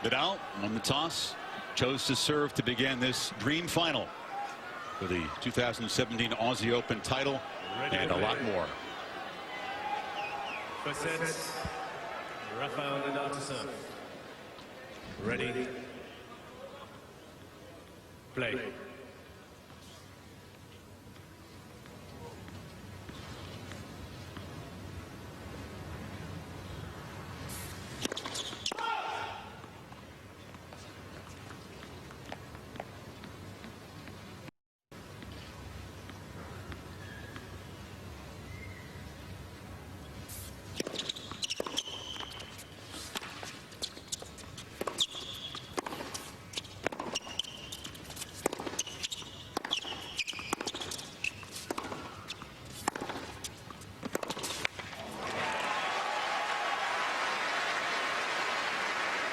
Nadal won the toss, chose to serve to begin this dream final for the 2017 Aussie Open title and a lot more. First set, Rafael Nadal to serve. Ready, play.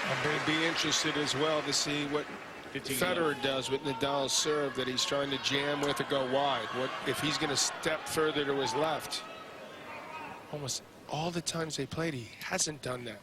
I'm going to be interested as well to see what Federer does with Nadal's serve that he's trying to jam with or go wide. What if he's going to step further to his left? Almost all the times they played, he hasn't done that.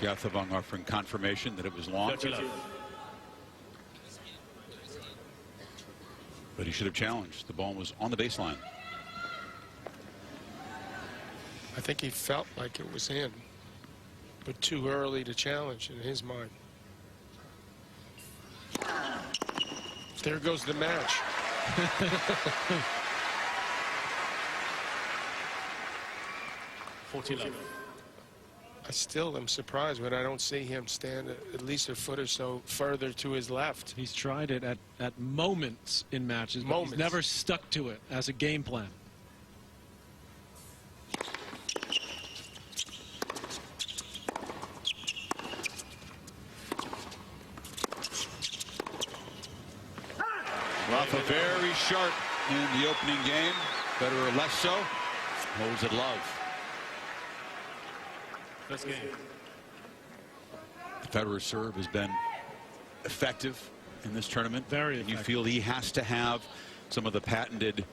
Gauthevang offering confirmation that it was long. But he should have challenged. The ball was on the baseline. I think he felt like it was in, but too early to challenge in his mind. There goes the match. I still am surprised when I don't see him stand at least a foot or so further to his left. He's tried it at moments in matches, but he's never stuck to it as a game plan. Rafa very sharp in the opening game. Federer less so. Holds it love. First game. Federer's serve has been effective in this tournament. Very effective. You feel he has to have some of the patented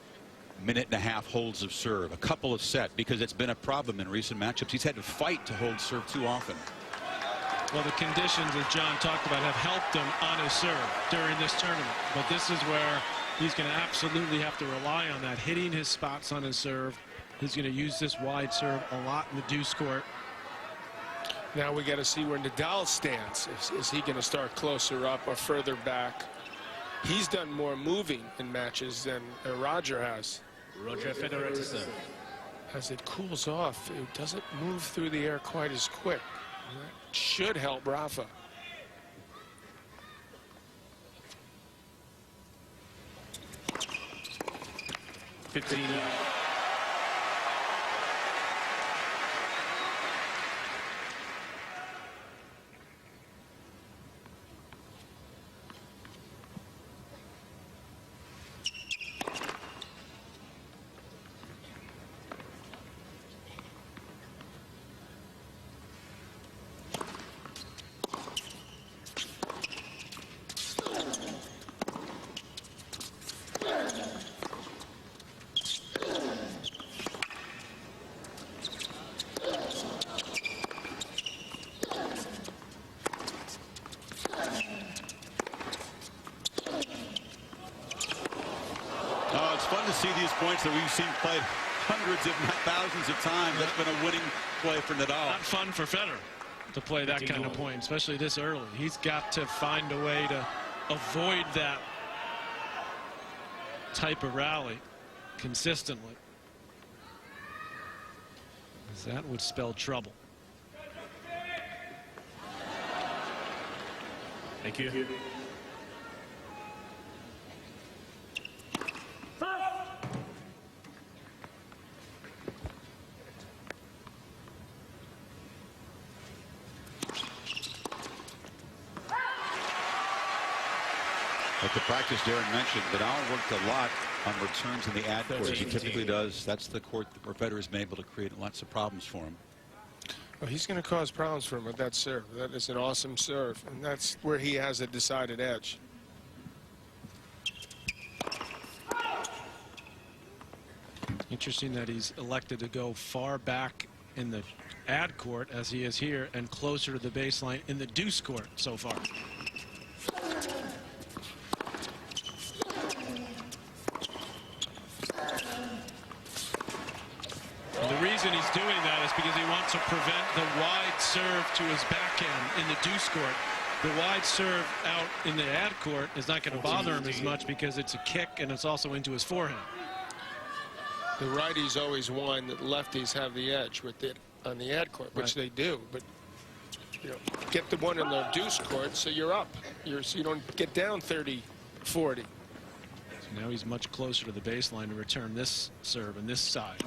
minute-and-a-half holds of serve, a couple of set, because it's been a problem in recent matchups. He's had to fight to hold serve too often. Well, the conditions, as John talked about, have helped him on his serve during this tournament. But this is where he's going to absolutely have to rely on that, hitting his spots on his serve. He's going to use this wide serve a lot in the deuce court. Now we got to see where Nadal stands. Is he going to start closer up or further back? He's done more moving in matches than Roger has. Roger Federer to serve. As it cools off, it doesn't move through the air quite as quick. That should help Rafa. It's fun to see these points that we've seen played hundreds, if not thousands of times. That's been a winning play for Nadal. Not fun for Federer to play that kind of point, especially this early. He's got to find a way to avoid that type of rally consistently, because that would spell trouble. Thank you. But the practice Darren mentioned, Nadal worked a lot on returns in the ad court. He typically does. That's the court where Federer's been able to create lots of problems for him. Well, he's going to cause problems for him with that serve. That is an awesome serve, and that's where he has a decided edge. Interesting that he's elected to go far back in the ad court as he is here and closer to the baseline in the deuce court so far. And the reason he's doing that is because he wants to prevent the wide serve to his backhand in the deuce court. The wide serve out in the ad court is not going to bother him as much because it's a kick and it's also into his forehand. The righties always whine that lefties have the edge with it on the ad court, which they do. But you know, get the one in the deuce court, so you're up. So you don't get down 30-40. So now he's much closer to the baseline to return this serve and this side.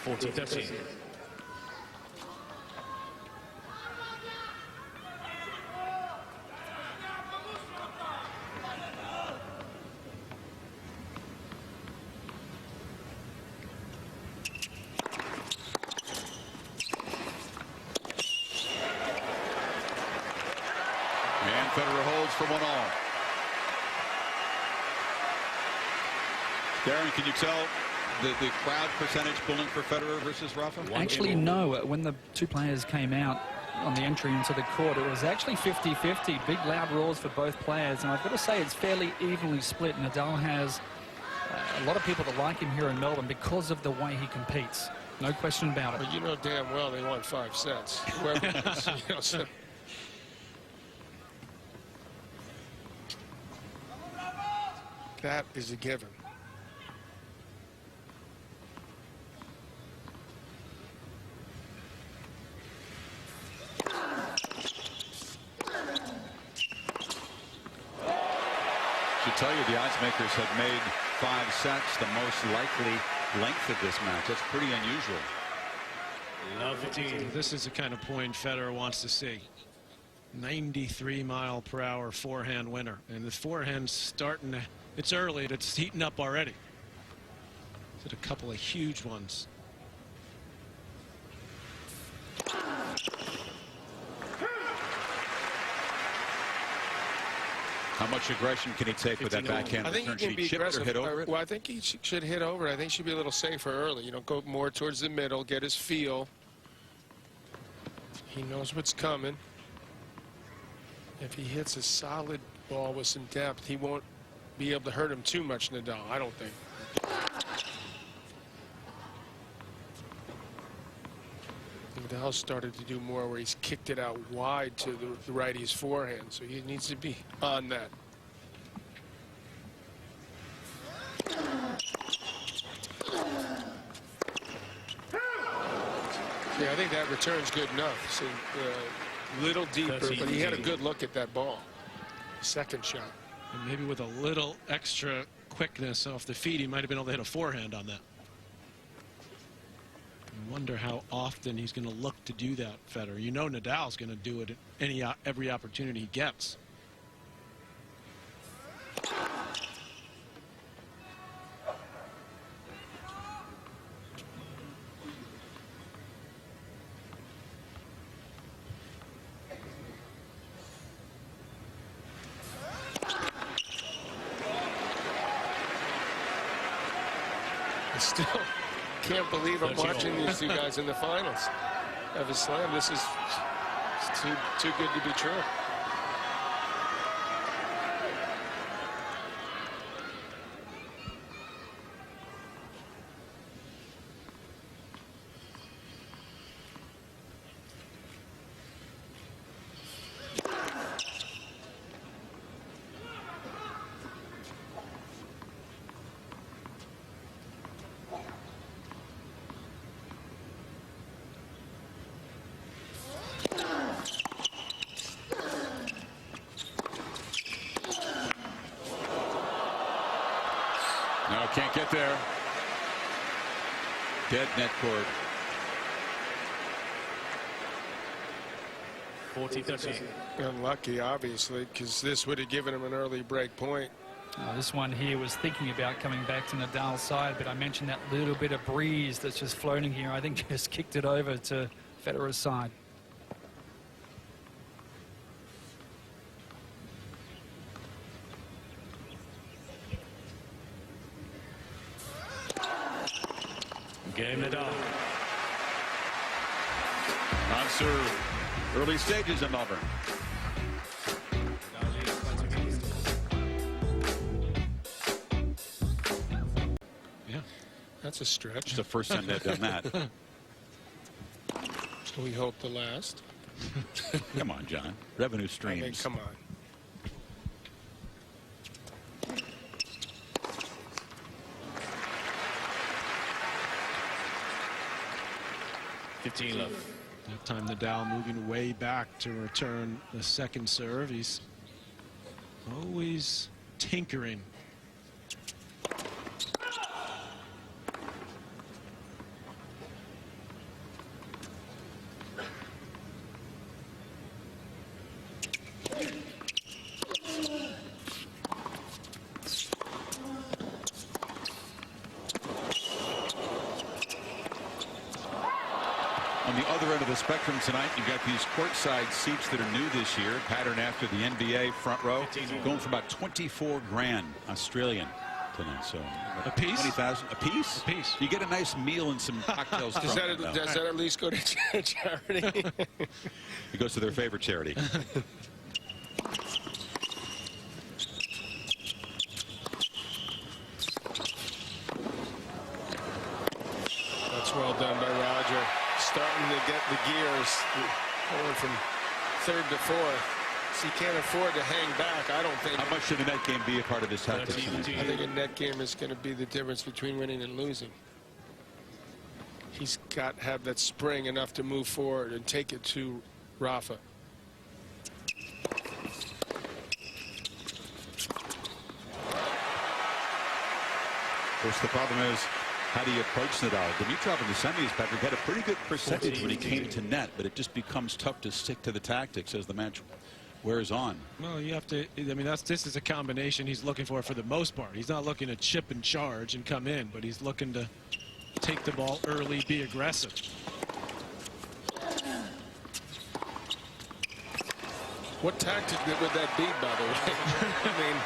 (40-13). And Federer holds for 1-all. Darren, can you tell the crowd percentage pulling for Federer versus Rafa? Actually, no. When the two players came out on the entry into the court, it was actually 50-50. Big, loud roars for both players. And I've got to say, it's fairly evenly split. Nadal has a lot of people that like him here in Melbourne because of the way he competes. No question about it. But you know damn well they won 5 sets. Whoever it is, you know, so. That is a given. Should tell you the odds makers have made 5 sets the most likely length of this match. That's pretty unusual. This is the kind of point Federer wants to see. 93-mile-per-hour forehand winner, and the forehand's starting to, it's early, it's heating up already. Did a couple of huge ones. How much aggression can he take with that backhand? I think he can be aggressive. Hit over it? Well, I think he should hit over it. I think he should be a little safer early. You know, go more towards the middle, get his feel. He knows what's coming. If he hits a solid ball with some depth, he won't be able to hurt him too much, Nadal, I don't think. Nadal started to do more where he's kicked it out wide to the righty's forehand, so he needs to be on that. Yeah, I think that return's good enough. So, little deeper, but he had a good look at that ball. Second shot. And maybe with a little extra quickness off the feet, he might have been able to hit a forehand on that. I wonder how often he's going to look to do that, Federer. You know Nadal's going to do it at every opportunity he gets. Still can't believe I'm watching these two guys in the finals of a slam. This is too good to be true. No, can't get there. Dead net court. 40-30. Unlucky, obviously, because this would have given him an early break point. This one here was thinking about coming back to Nadal's side, but I mentioned that little bit of breeze that's just floating here. I think just kicked it over to Federer's side. Game Nadal. On serve. Early stages in Melbourne. Yeah. That's a stretch. It's the first time they've done that. So we hope the last. Come on, John. Revenue I streams. mean, come on. Love. That time Nadal moving way back to return the second serve. He's always tinkering. On the other end of the spectrum tonight, you've got these courtside seats that are new this year, patterned after the NBA front row, going for about 24 grand Australian tonight. So A piece? 20,000 a piece. A piece. You get a nice meal and some cocktails. Does thrown in, though. that at least go to charity? It goes to their favorite charity. That's well done by Roger. Starting to get the gears going from third to fourth. So he can't afford to hang back. I don't think. How much should the net game be a part of his tactics tonight? I think a net game is going to be the difference between winning and losing. He's got to have that spring enough to move forward and take it to Rafa. Of course, the problem is, how do you approach Nadal? Dimitrov in the semis, Patrick, had a pretty good percentage when he came to net, but it just becomes tough to stick to the tactics as the match wears on. Well, you have to. I mean, this is a combination he's looking for the most part. He's not looking to chip and charge and come in, but he's looking to take the ball early, be aggressive. What tactic would that be, by the way? I mean,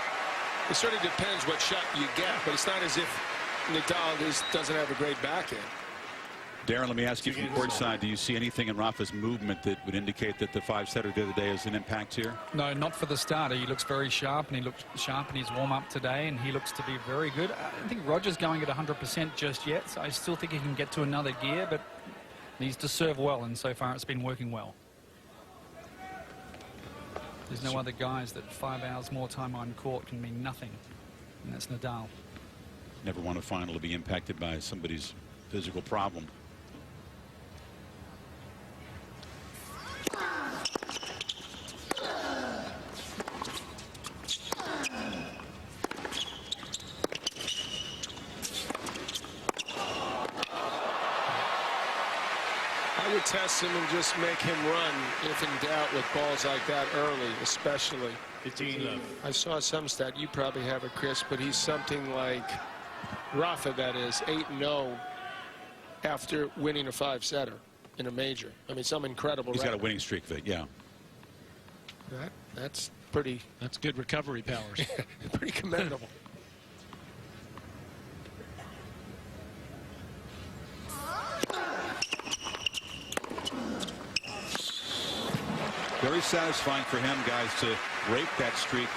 it sort of depends what shot you get, but it's not as if Nadal doesn't have a great backhand. Darren, let me ask you from courtside, do you see anything in Rafa's movement that would indicate that the five-setter the other day is an impact here? No, not for the starter. He looks very sharp, and he looked sharp in his warm-up today, and he looks to be very good. I don't think Roger's going at 100% just yet, so I still think he can get to another gear, but needs to serve well, and so far it's been working well. There's no other guys that 5 hours more time on court can mean nothing, and that's Nadal. Never won a final to be impacted by somebody's physical problem. I would test him and just make him run if in doubt with balls like that early, especially. 15-love. I saw some stat, you probably have it, Chris, but he's something like Rafa, that is, 8-0 after winning a five-setter in a major. I mean, some incredible He's got a record. winning streak, Vic, yeah. That's pretty, That's good recovery powers. pretty commendable. Very satisfying for him, guys, to break that streak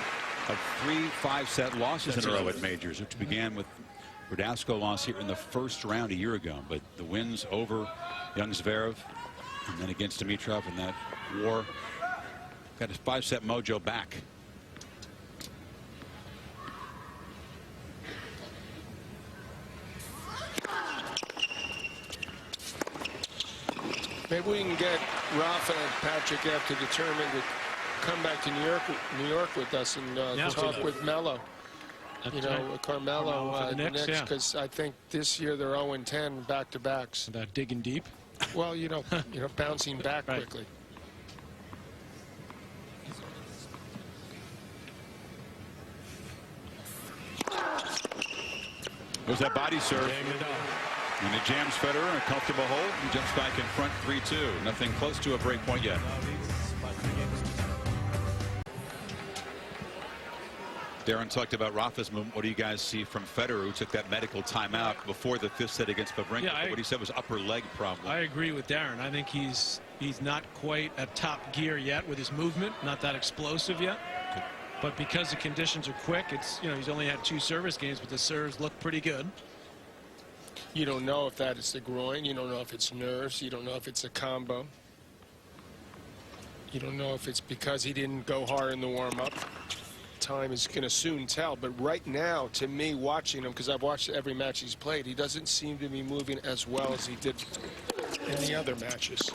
of 3 5-set losses in a row at majors, which began with Verdasco loss here in the first round a year ago. But the wins over young Zverev and then against Dimitrov in that war got his 5-set mojo back. Maybe we can get Rafa and Patrick after determined to come back to New York with us and talk with Mello. You know, Carmelo, for the the Knicks, Knicks, yeah. because I think this year they're 0-10 back-to-backs. About digging deep. Well, bouncing back Right. quickly. Was that body serve? Game Nadal. And it jams Federer in a comfortable hole. He jumps back in front 3-2. Nothing close to a break point yet. Darren talked about Rafa's movement. What do you guys see from Federer, who took that medical timeout before the 5th set against Wawrinka? Yeah, What he said was upper leg problem. I agree with Darren. I think he's not quite at top gear yet with his movement, not that explosive yet. But because the conditions are quick, it's, he's only had 2 service games, but the serves look pretty good. You don't know if that is the groin. You don't know if it's nerves. You don't know if it's a combo. You don't know if it's because he didn't go hard in the warm-up. Time is going to soon tell. But right now, to me, watching him, because I've watched every match he's played, he doesn't seem to be moving as well as he did in the other matches.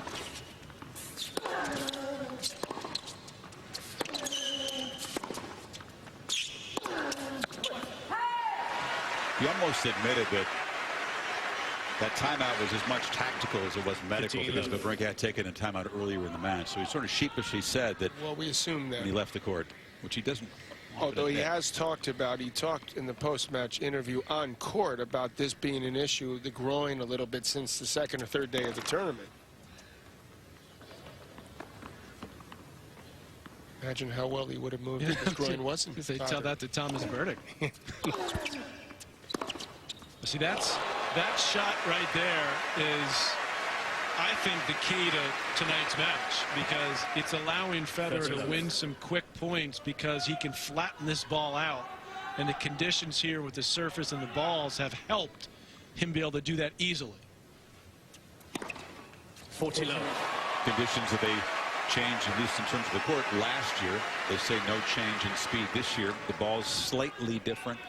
He almost admitted that timeout was as much tactical as it was medical, because Wawrinka had taken a timeout earlier in the match. So he sort of sheepishly said that Well, we assume that. when he left the court, which he doesn't. Although he has talked in the post-match interview on court about this being an issue of the groin a little bit since the 2nd or 3rd day of the tournament. Imagine how well he would have moved if his groin wasn't. They tell bothered. that to Thomas Burdick. See, that shot right there is, I think, the key to tonight's match, because it's allowing Federer to win some quick points because he can flatten this ball out, and the conditions here with the surface and the balls have helped him be able to do that easily. 40 love. Conditions that they changed, at least in terms of the court. Last year, they say no change in speed. This year, the ball's slightly different.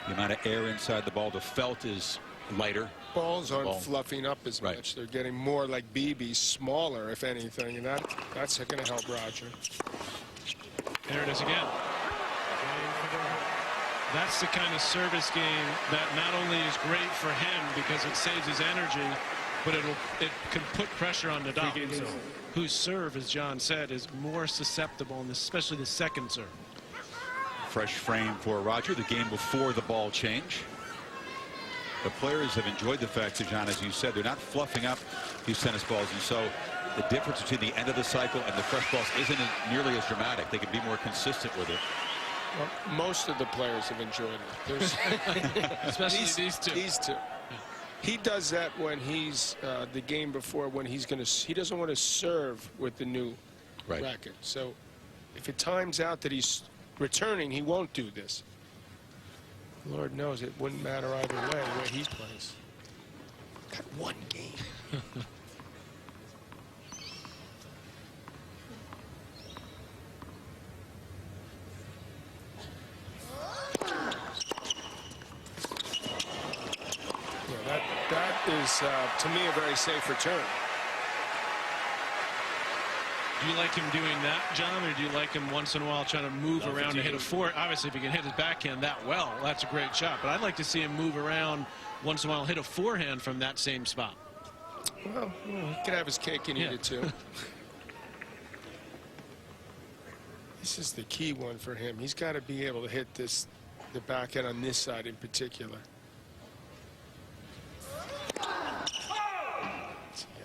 The amount of air inside the ball, the felt is lighter. Balls aren't fluffing up as Right. much. They're getting more like BBs, smaller, if anything, and that's going to help Roger. There it is again. That's the kind of service game that not only is great for him because it saves his energy, but it can put pressure on Nadal, whose serve, as John said, is more susceptible, and especially the second serve. Fresh frame for Roger, the game before the ball change. The players have enjoyed the fact that, John, as you said, they're not fluffing up these tennis balls, and so the difference between the end of the cycle and the fresh balls isn't nearly as dramatic. They can be more consistent with it. Well, most of the players have enjoyed it. There's Especially these two. These two. He does that when he's the game before, when he doesn't want to serve with the new racket. So if it times out that he's returning, he won't do this. Lord knows it wouldn't matter either way the way he plays. That one game. Yeah, that is to me a very safe return. Do you like him doing that, John, or do you like him once in a while trying to move around and hit a forehand? Obviously, if he can hit his backhand that well, that's a great shot. But I'd like to see him move around once in a while and hit a forehand from that same spot. Well, he could have his cake and eat it too. This is the key one for him. He's got to be able to hit the backhand on this side in particular.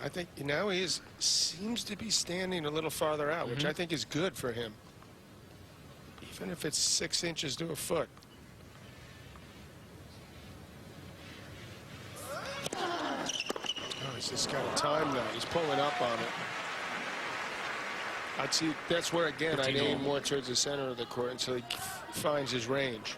I think now he seems to be standing a little farther out, which I think is good for him. Even if it's 6 inches to a foot. Oh, he's just got to time that. He's pulling up on it. I'd see, that's where, again, I'd aim more towards the center of the court until he finds his range.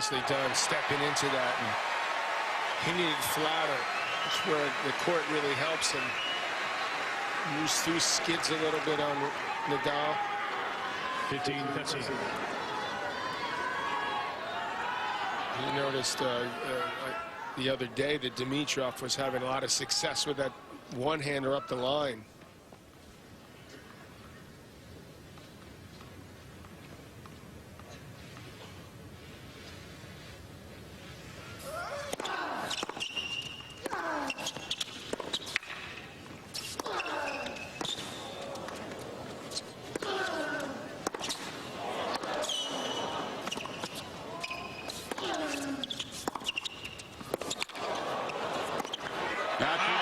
nicely done, stepping into that. He needed flatter. That's where the court really helps him. Moves through, skids a little bit on Nadal. 15-13. You noticed the other day that Dimitrov was having a lot of success with that one-hander up the line.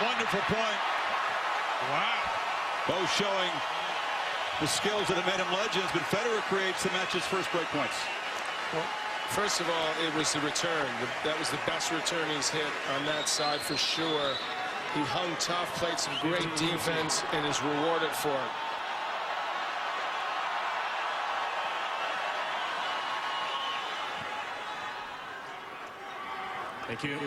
Wonderful point. Wow. Both showing the skills that have made him legends, but Federer creates the match's first break points. Well, first of all, it was the return. That was the best return he's hit on that side for sure. He hung tough, played some great defense, and is rewarded for it. Thank you.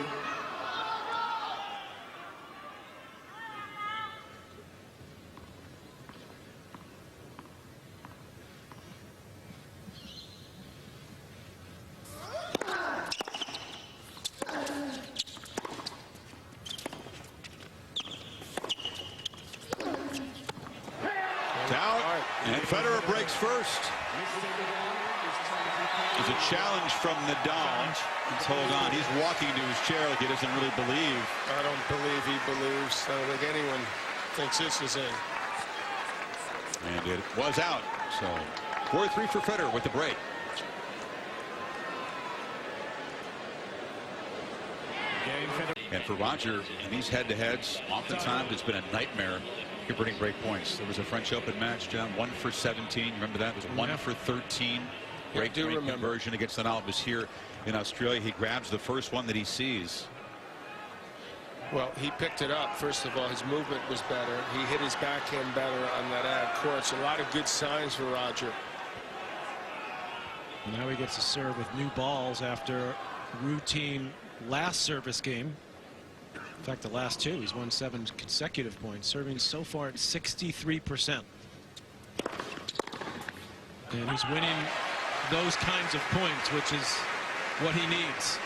Out, and Federer breaks first. There's a challenge from Nadal. Let's hold on. He's walking to his chair like he doesn't really believe. I don't believe he believes. I don't think anyone thinks this is in. And it was out. So 4-3 for Federer with the break. And for Roger, in these head-to-heads, oftentimes it's been a nightmare converting break points. There was a French Open match, John, 1 for 17. Remember that? It was 1 for 13. Break point conversion against Nadal. It was here in Australia. He grabs the first one that he sees. Well, he picked it up. First of all, his movement was better. He hit his backhand better on that ad court. So a lot of good signs for Roger. Now he gets to serve with new balls after routine last service game. In fact, the last two, he's won 7 consecutive points, serving so far at 63%. And he's winning those kinds of points, which is what he needs.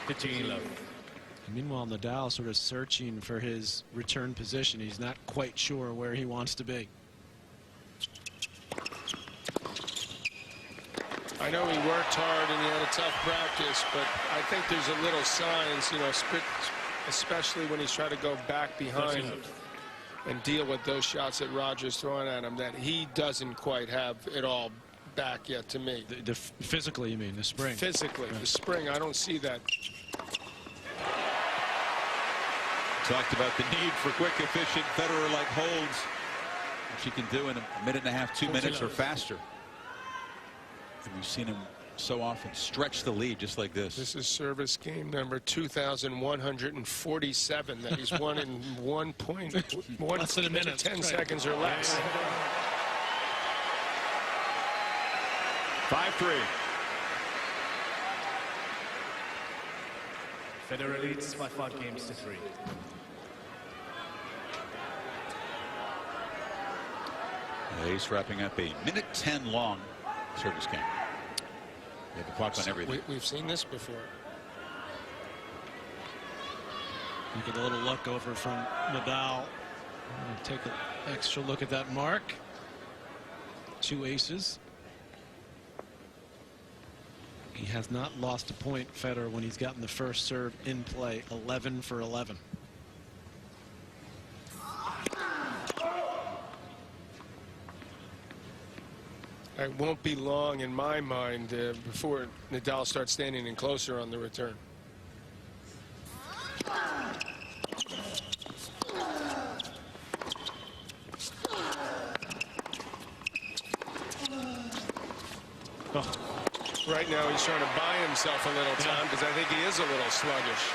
15-11. Meanwhile, Nadal sort of searching for his return position. He's not quite sure where he wants to be. I know he worked hard and he had a tough practice, but I think there's a little signs, you know, especially when he's trying to go back behind and deal with those shots that Roger's throwing at him, that he doesn't quite have it all back yet to me. Physically, you mean, the spring? Physically, the spring, I don't see that. Talked about the need for quick, efficient Federer-like holds, which he can do in a minute and a half, 2 minutes or faster. And we've seen him so often stretch the lead just like this. This is service game number 2,147 that he's won in 1 less than a minute, 10 seconds or less. 5-3. Federer leads by 5 games to 3. The ace wrapping up a minute 10 long service game. They have the clock on everything. We've seen this before. You get a little look over from Nadal. Take an extra look at that mark. 2 aces. He has not lost a point, Federer, when he's gotten the first serve in play. 11 for 11. It won't be long in my mind before Nadal starts standing in closer on the return. Oh. Right now he's trying to buy himself a little time because I think he is a little sluggish.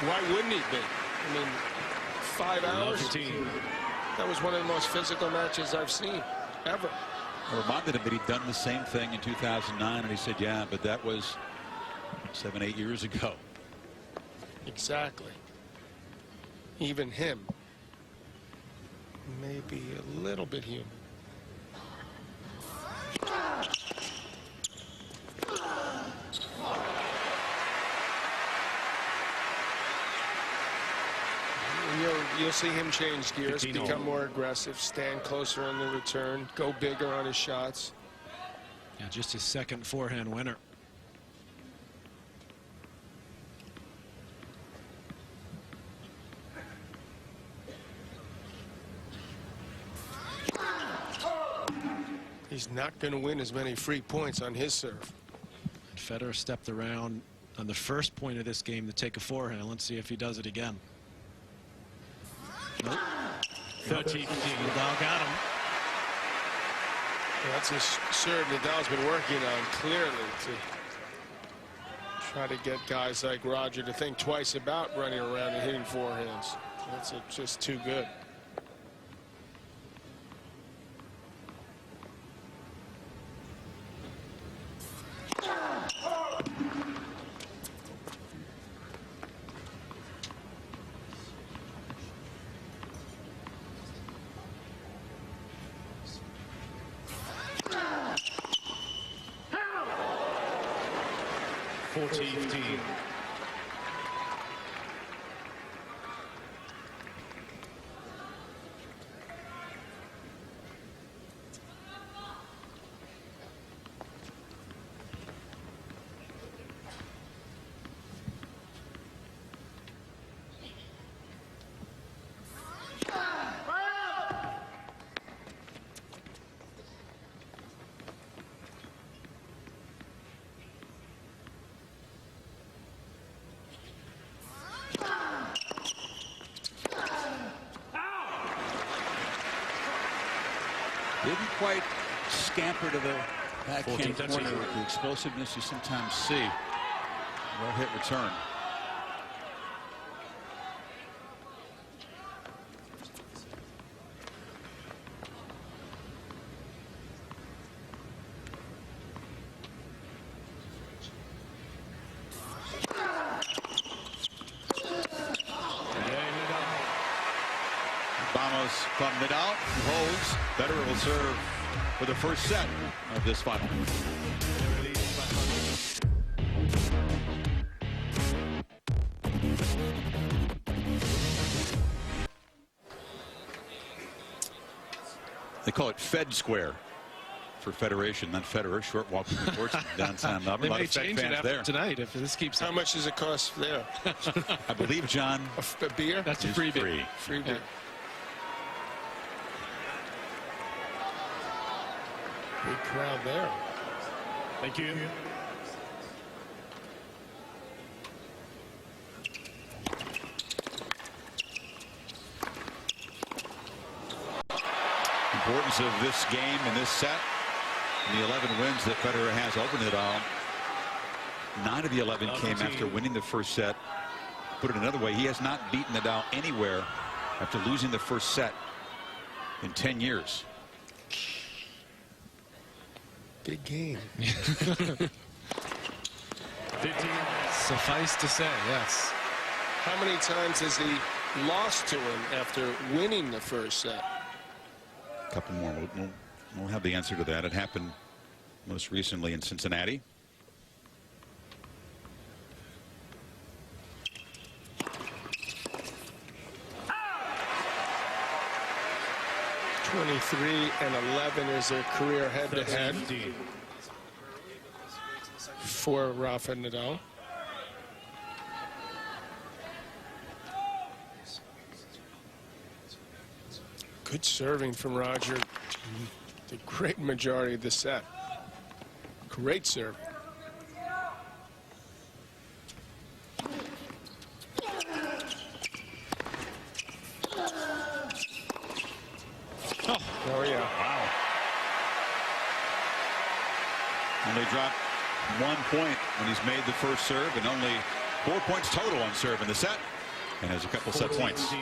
Why wouldn't he be? I mean, 5 hours? 15. That was one of the most physical matches I've seen ever. I reminded him that he'd done the same thing in 2009, and he said, yeah, but that was 7-8 years ago. Exactly. Even him may be a little bit human. You'll see him change gears, become more aggressive, stand closer on the return, go bigger on his shots. Yeah, just his second forehand winner. He's not going to win as many free points on his serve. Federer stepped around on the first point of this game to take a forehand. Let's see if he does it again. Nope. 13-15. Nadal got him. That's a serve Nadal's been working on clearly to try to get guys like Roger to think twice about running around and hitting forehands. That's just too good. Didn't quite scamper to the backhand corner with the explosiveness you sometimes see. Well hit return. Vamos from Nadal, who holds. Federer will serve for the first set of this final. They call it Fed Square for Federation, not Federer. Short walk from the courts downtown Melbourne. They A lot may of Fed change it fans after there tonight if this keeps. How much does it cost there? I believe, John, A beer? That's a is free free. Free beer. Big crowd there. Thank you. Importance of this game and this set, and the 11 wins that Federer has over Nadal. 9 of the 11 came after winning the first set. Put it another way, he has not beaten Nadal anywhere after losing the first set in 10 years. Big game. 15. Suffice to say, yes. How many times has he lost to him after winning the first set? A couple more. We'll have the answer to that. It happened most recently in Cincinnati. and 11 is their career head-to-head for Rafa Nadal. Good serving from Roger the great majority of the set. Great serve. Oh yeah. Wow. Only dropped 1 point when he's made the first serve, and only 4 points total on serve in the set, and has a couple set points.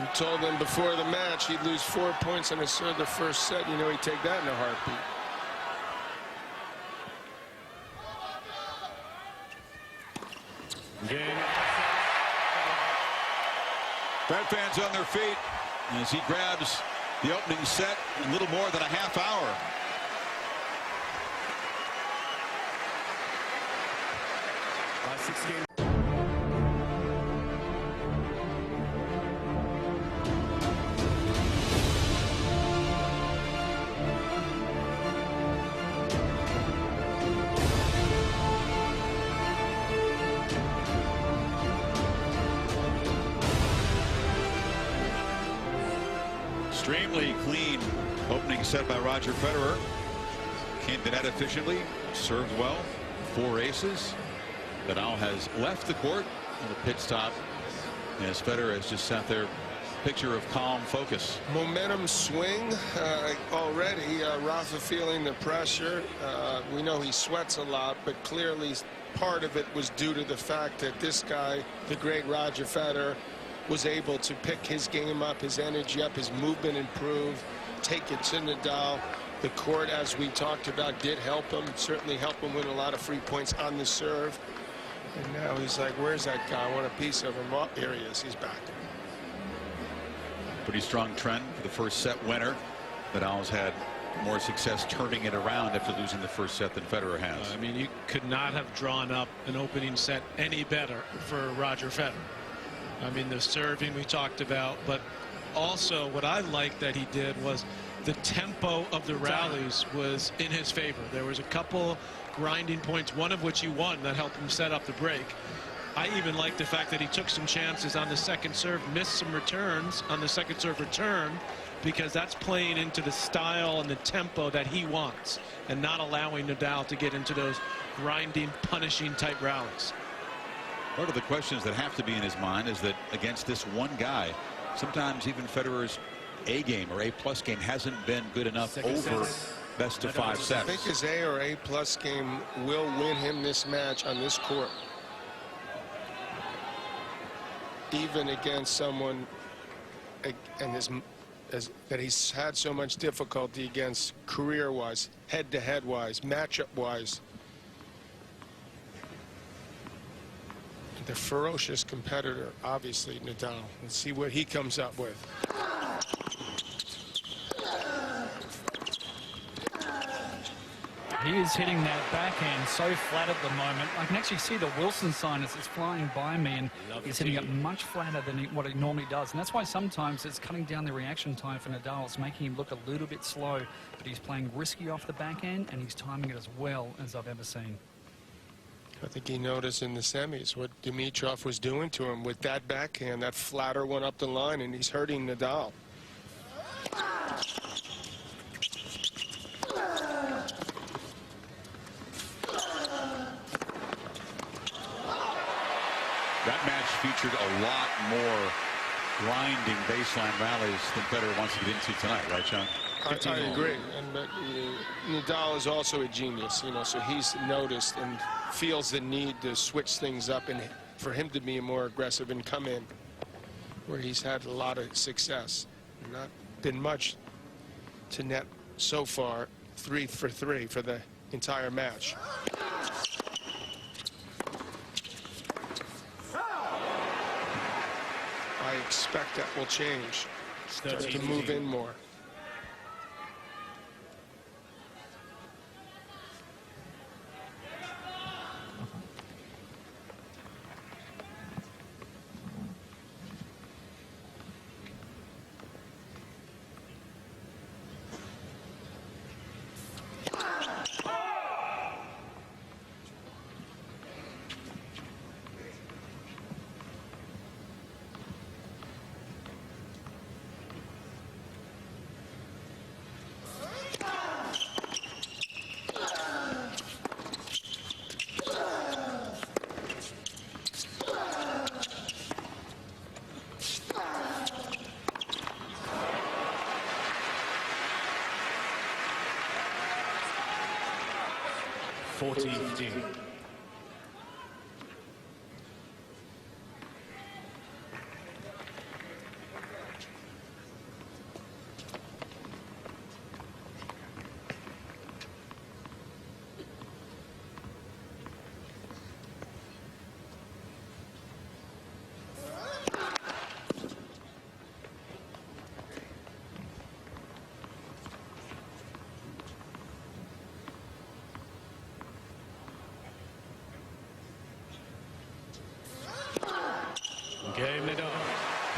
We told him before the match he'd lose 4 points on his serve the first set. You know he'd take that in a heartbeat. Game. Fed fans on their feet as he grabs the opening set in a little more than a half hour. Last 6 games. Extremely clean opening set by Roger Federer. Came to net efficiently, served well, 4 aces. Nadal has left the court in the pit stop as Federer has just sat there. Picture of calm focus. Momentum swing already. Rafa feeling the pressure. We know he sweats a lot, but clearly part of it was due to the fact that this guy, the great Roger Federer, was able to pick his game up, his energy up, his movement improved, take it to Nadal. The court, as we talked about, did help him, certainly help him win a lot of free points on the serve. And now he's like, where's that guy? I want a piece of him. Oh, here he is. He's back. Pretty strong trend for the first set winner. Nadal's had more success turning it around after losing the first set than Federer has. I mean, you could not have drawn up an opening set any better for Roger Federer. I mean, the serving we talked about, but also what I liked that he did was the tempo of the rallies was in his favor. There was a couple grinding points, one of which he won, that helped him set up the break. I even like the fact that he took some chances on the second serve, missed some returns on the second serve return, because that's playing into the style and the tempo that he wants and not allowing Nadal to get into those grinding, punishing type rallies. One of the questions that have to be in his mind is that against this one guy, sometimes even Federer's A game or A+ game hasn't been good enough over best of 5 sets. I think his A or A+ game will win him this match on this court. Even against someone and that he's had so much difficulty against career-wise, head-to-head-wise, matchup-wise. The ferocious competitor, obviously, Nadal. Let's see what he comes up with. He is hitting that backhand so flat at the moment. I can actually see the Wilson sign as it's flying by me, and he's hitting it much flatter than what he normally does. And that's why sometimes it's cutting down the reaction time for Nadal. It's making him look a little bit slow, but he's playing risky off the backhand, and he's timing it as well as I've ever seen. I think he noticed in the semis what Dimitrov was doing to him with that backhand, that flatter one up the line, and he's hurting Nadal. That match featured a lot more grinding baseline rallies than Federer wants to get into tonight, right, Sean? I agree, and Nadal is also a genius, you know, so he's noticed and feels the need to switch things up and for him to be more aggressive and come in where he's had a lot of success. Not been much to net so far, 3 for 3 for the entire match. I expect that will change. Starts to move in more.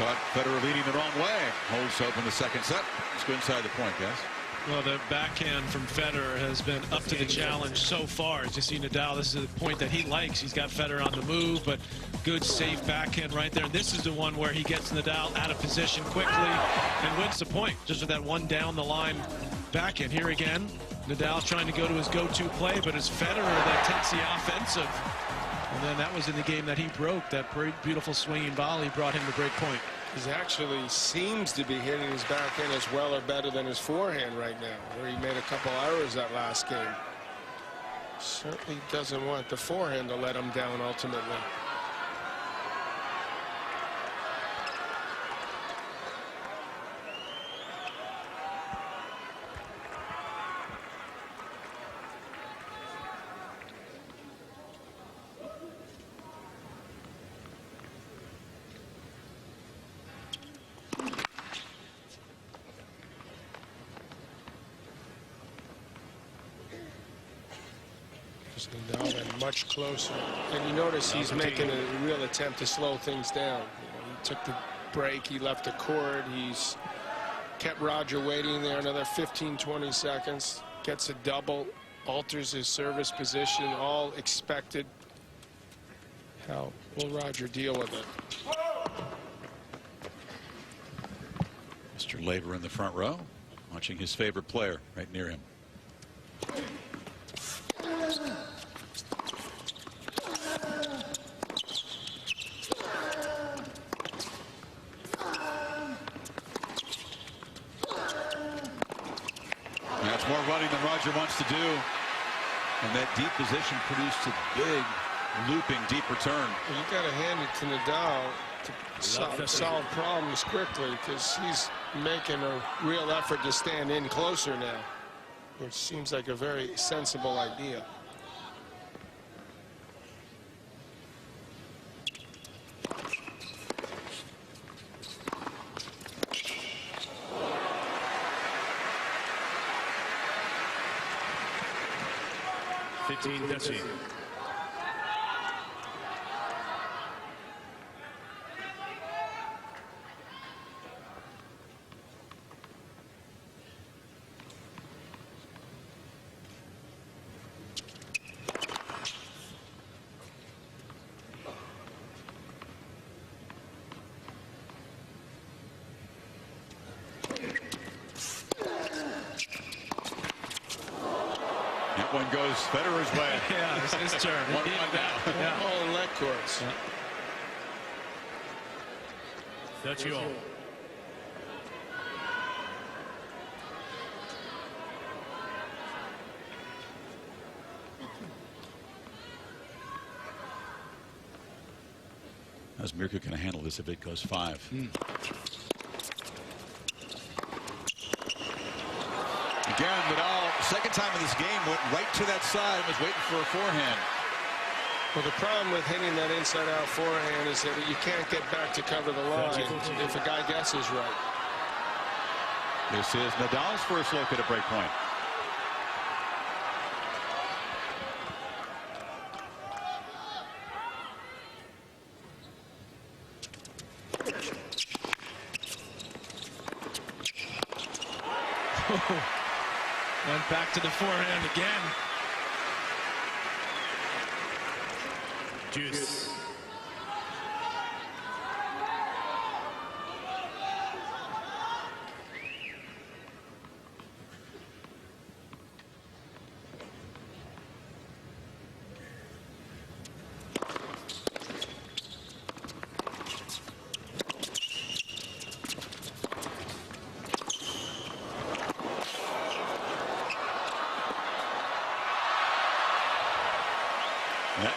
But Federer leading the wrong way. Holds open the second set. Let's go inside the point, guys. Well, the backhand from Federer has been up to the challenge so far. As you see Nadal, this is a point that he likes. He's got Federer on the move, but good, safe backhand right there. And this is the one where he gets Nadal out of position quickly and wins the point. Just with that one down the line backhand. Here again, Nadal trying to go to his go-to play, but it's Federer that takes the offensive. And then that was in the game that he broke. That beautiful swinging volley brought him to break point. He actually seems to be hitting his backhand as well or better than his forehand right now, where he made a couple errors that last game. Certainly doesn't want the forehand to let him down ultimately. Nadal then much closer, and you notice he's making a real attempt to slow things down. He took the break, he left the court, he's kept Roger waiting there another 15-20 seconds, gets a double, alters his service position, all expected. How will Roger deal with it? Mr. Laver in the front row, watching his favorite player right near him. That's more running than Roger wants to do. And that deep position produced a big, looping, deep return. Well, you got to hand it to Nadal to solve problems quickly, because he's making a real effort to stand in closer now, which seems like a very sensible idea. That one goes Federer's way. Yeah, it's his turn. One down. Yeah. All in leg courts. Yeah. That's you all. How's Mirka going to handle this if it goes 5? Again, Nadal, second time in this game, went right to that side and was waiting for a forehand. Well, the problem with hitting that inside-out forehand is that you can't get back to cover the line if a guy guesses right. This is Nadal's first look at a break point. Went back to the forehand again. Juice.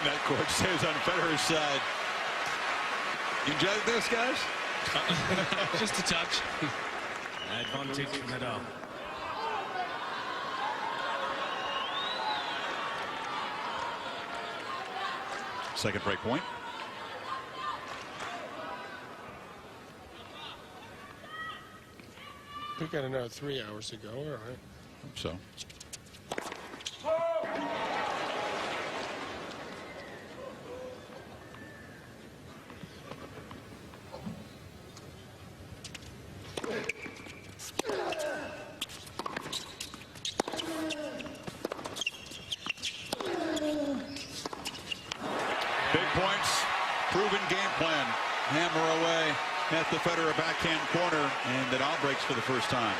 That court stays on Federer's side. You enjoy this, guys? Just a touch. Advantage Nadal. Second break point. We got another 3 hours to go. All right. Hope so. hammer away at the Federer backhand corner, and Nadal breaks for the first time.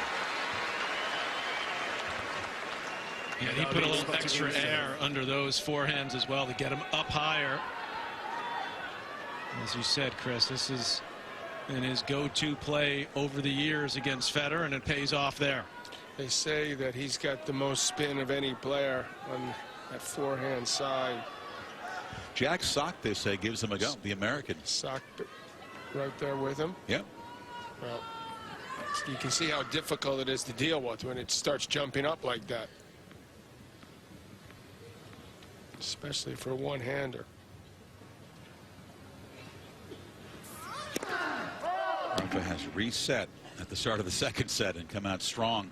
Yeah, he put a little extra air under those forehands as well to get him up higher. As you said, Chris, this is in his go-to play over the years against Federer, and it pays off there. They say that he's got the most spin of any player on that forehand side. Jack Sock, they say, gives him a go. The American. Sock right there with him. Yep. Well, you can see how difficult it is to deal with when it starts jumping up like that. Especially for a one-hander. Rafa has reset at the start of the second set and come out strong.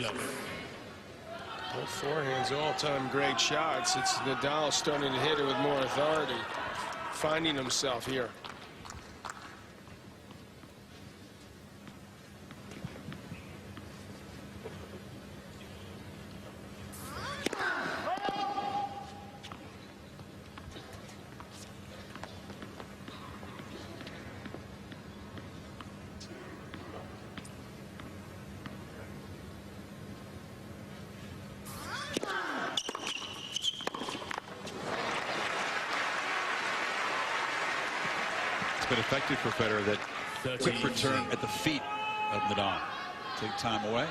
Love. Both forehands, all-time great shots. It's Nadal starting to hit it with more authority, finding himself here. Been effective for Federer, that quick return at the feet of Nadal. Take time away.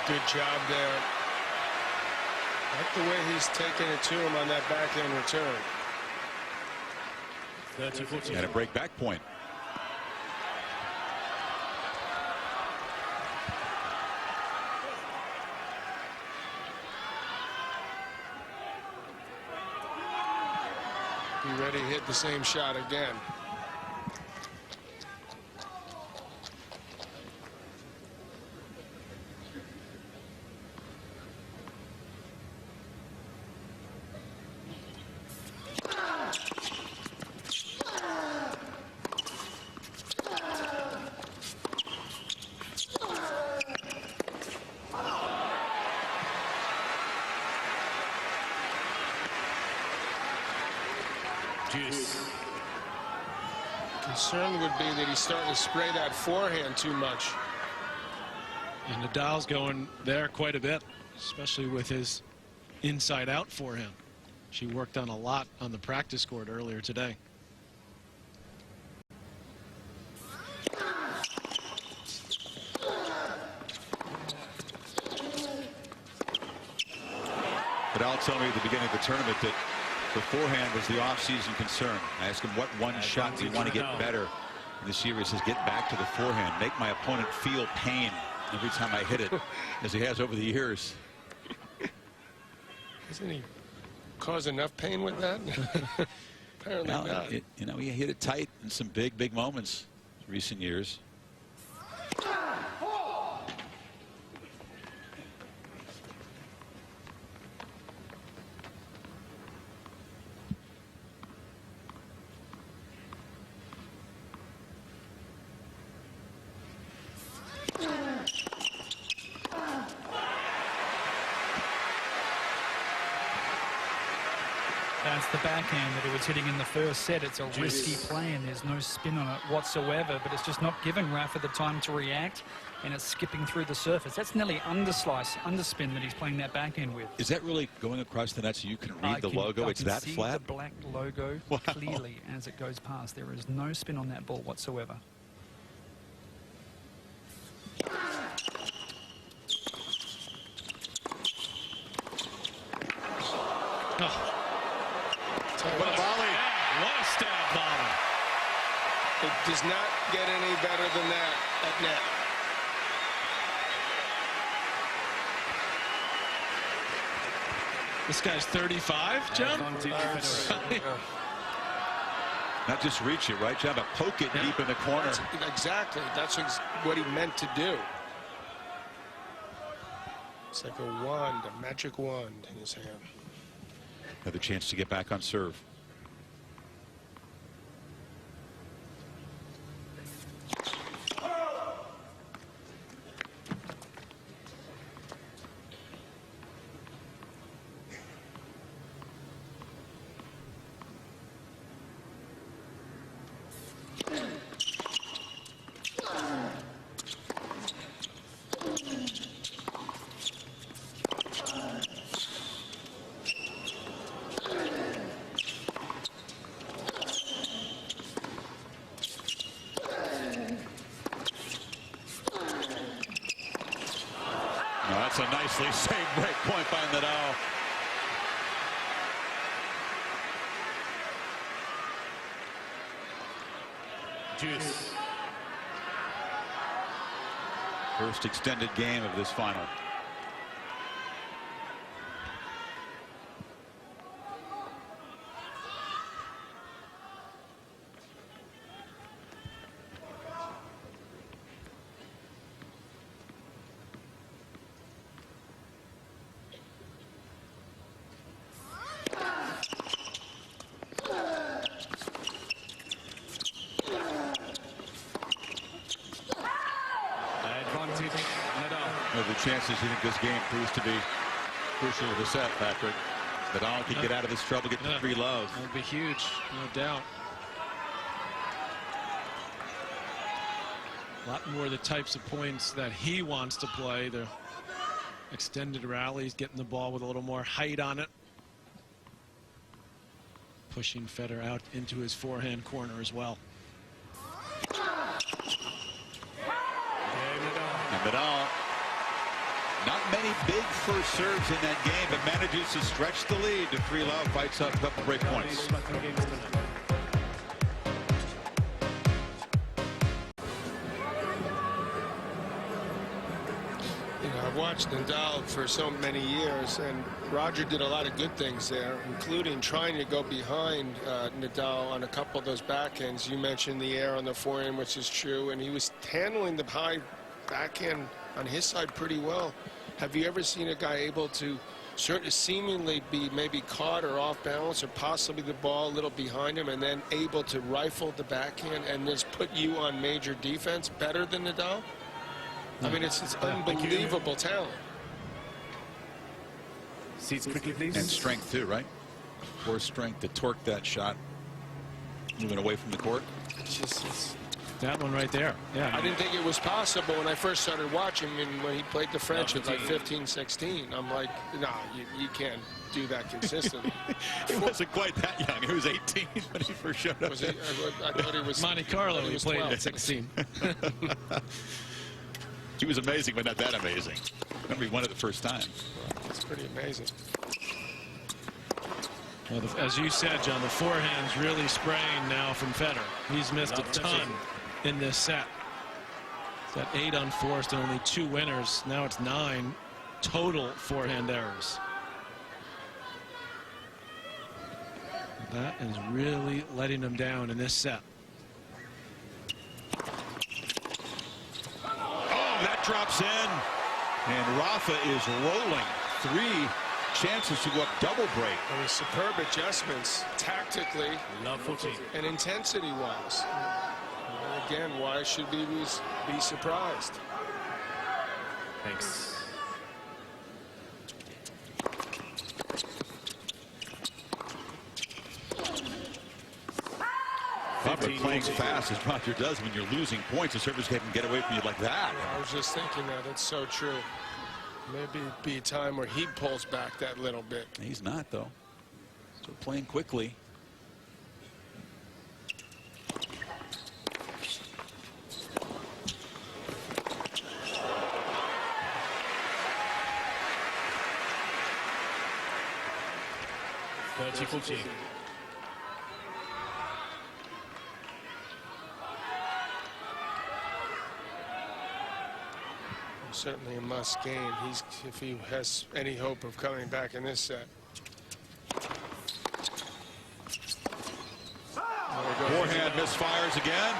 Good job there. Like the way he's taking it to him on that backhand return. 30-40. And a break back point. Be ready to hit the same shot again. Concern would be that he's starting to spray that forehand too much. And Nadal's going there quite a bit, especially with his inside-out forehand. She worked on a lot on the practice court earlier today. Nadal told me at the beginning of the tournament that the forehand was the off-season concern. I asked him what one shot do you want to get better This year he says, get back to the forehand, make my opponent feel pain every time I hit it, as he has over the years. Hasn't he caused enough pain with that? Apparently Well, not. you know, he hit it tight in some big moments in recent years. That's the backhand that he was hitting in the first set. It's a risky play and there's no spin on it whatsoever, but it's just not giving Rafa the time to react, and it's skipping through the surface. That's nearly underspin that he's playing that backhand with. Is that really going across the net so you can read the logo? It's that flat? I can see the black logo clearly as it goes past. There is no spin on that ball whatsoever. Oh. What a volley. Yeah, what a stab volley. It does not get any better than that at net. This guy's 35, John? Not just reach it, right, John, but poke it deep in the corner. Exactly. That's what he meant to do. It's like a wand, a magic wand in his hand. Another chance to get back on serve. That's a nicely saved break point by Nadal. Juice. First extended game of this final. The chances you think this game proves to be crucial to the set, Patrick? Nadal can get out of this trouble, get to 3 love. That would be huge, no doubt. A lot more of the types of points that he wants to play. The extended rallies, getting the ball with a little more height on it. Pushing Federer out into his forehand corner as well. And Nadal, not many big first serves in that game, but manages to stretch the lead to 3 love, fights up a couple break points. You know, I've watched Nadal for so many years, and Roger did a lot of good things there, including trying to go behind Nadal on a couple of those backhands. You mentioned the air on the forehand, which is true, and he was handling the high backhand on his side pretty well. Have you ever seen a guy able to sort of seemingly be maybe caught or off balance, or possibly the ball a little behind him, and then able to rifle the backhand and just put you on major defense better than Nadal? I mean, it's unbelievable talent. Seats quickly, please. And strength too, right? Core strength to torque that shot, moving away from the court. It's just, That one right there. Yeah. I didn't think it was possible when I first started watching him when he played the French at like 15, 16. I'm like, nah, you can't do that consistently. He wasn't quite that young. He was 18 when he first showed up. Was he? I thought he was Monte Carlo, he played 12. at 16. He was amazing, but not that amazing. Remember, he won it the first time. That's pretty amazing. Well, as you said, John, the forehand's really spraying now from Federer. He's missed a ton in this set. It's got 8 unforced and only 2 winners. Now it's 9 total forehand errors. That is really letting him down in this set. Oh, that drops in. And Rafa is rolling. 3 chances to go up double break. There were superb adjustments tactically Love 14. and intensity-wise. Again, why should we be surprised? Thanks. But playing fast as Roger does when you're losing points, the servers can get away from you like that. I was just thinking that. It's so true. Maybe it'd be a time where he pulls back that little bit. He's not, though. Still playing quickly. Certainly a must gain. If he has any hope of coming back in this set. Forehand misfires again.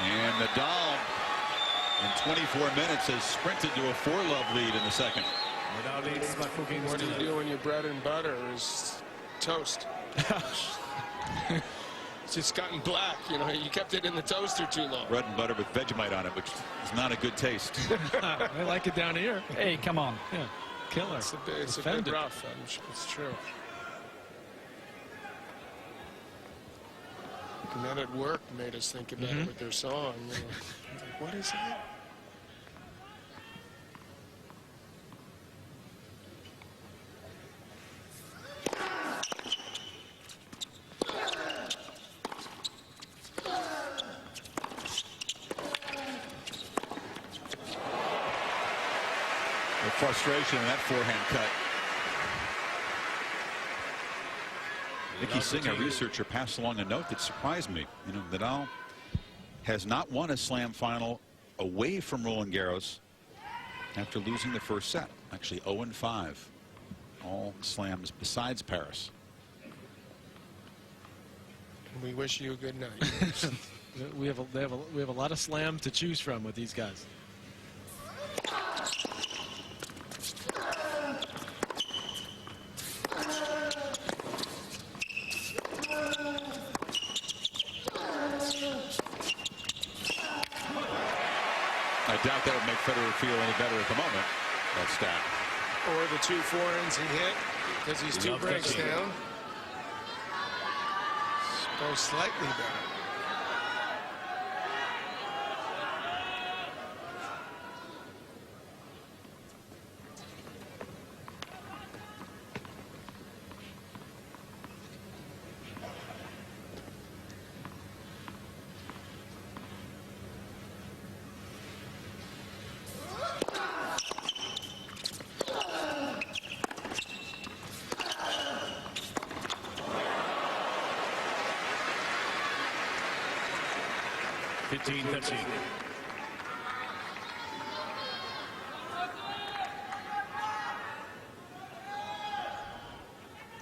And Nadal in 24 minutes has sprinted to a 4-love lead in the second. Nadal leads by 4 games What do to you do when your bread and butter is toast? It's just gotten black. You know, you kept it in the toaster too long. Bread and butter with Vegemite on it, which is not a good taste. I like it down here. Hey, come on. Yeah, killer. It's a bit rough. I'm sure it's true. And then at work made us think about it with their song. You know, like, what is that? The frustration in that forehand cut. Nikki Singh, a researcher, passed along a note that surprised me. You know, Nadal has not won a slam final away from Roland Garros after losing the first set. Actually 0-5. All slams besides Paris. We wish you a good night. we have a lot of slam to choose from with these guys. I doubt that would make Federer feel any better at the moment. That stat. Or the 2 forehands he hit because he's 2 breaks down. Go slightly better.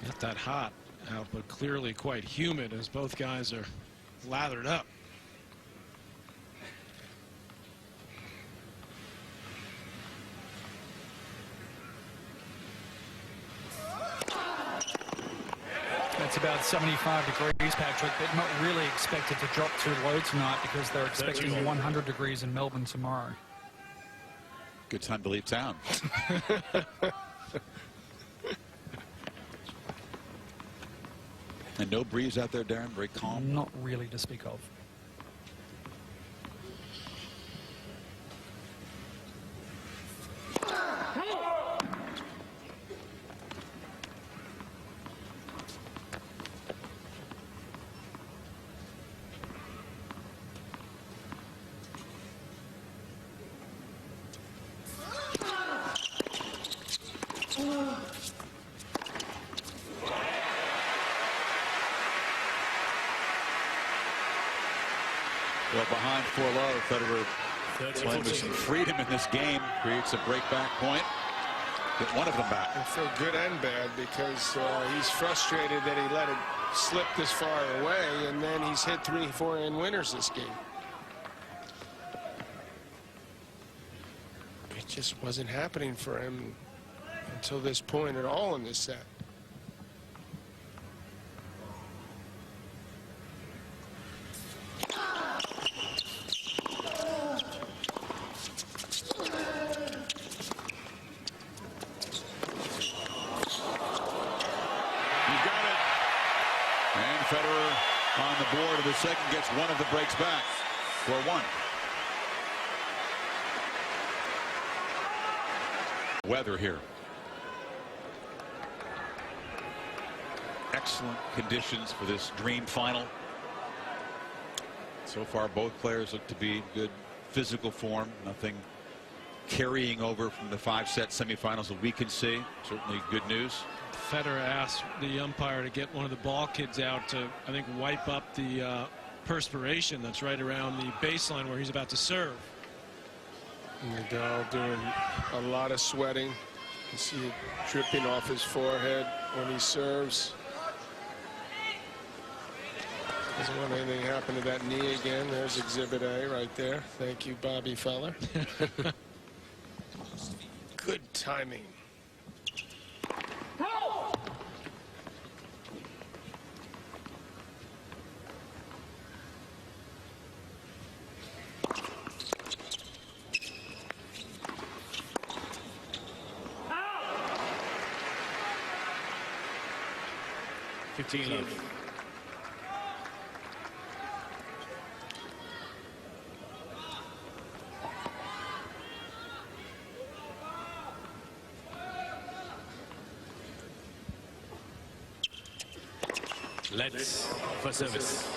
Not that hot out, but clearly quite humid as both guys are lathered up. It's about 75 degrees, Patrick, but not really expected to drop too low tonight because they're expecting 100 degrees in Melbourne tomorrow. Good time to leave town. And no breeze out there, Darren. Very calm. Not really to speak of. Well, behind 4-love, Federer 30, playing with 40. some freedom in this game. Creates a breakback point. Get one of them back. I feel good and bad because he's frustrated that he let it slip this far away, and then he's hit 3 4-hand winners this game. It just wasn't happening for him until this point at all in this set. Federer on the board of the second gets one of the breaks back for 1. Weather here. Excellent conditions for this dream final. So far, both players look to be in good physical form. Nothing carrying over from the 5-set semifinals that we can see. Certainly good news. Federer asked the umpire to get one of the ball kids out to, I think, wipe up the perspiration that's right around the baseline where he's about to serve. Nadal doing a lot of sweating. You see it dripping off his forehead when he serves. Doesn't want anything to happen to that knee again. There's Exhibit A right there. Thank you, Bobby Feller. Good timing. Let's for service.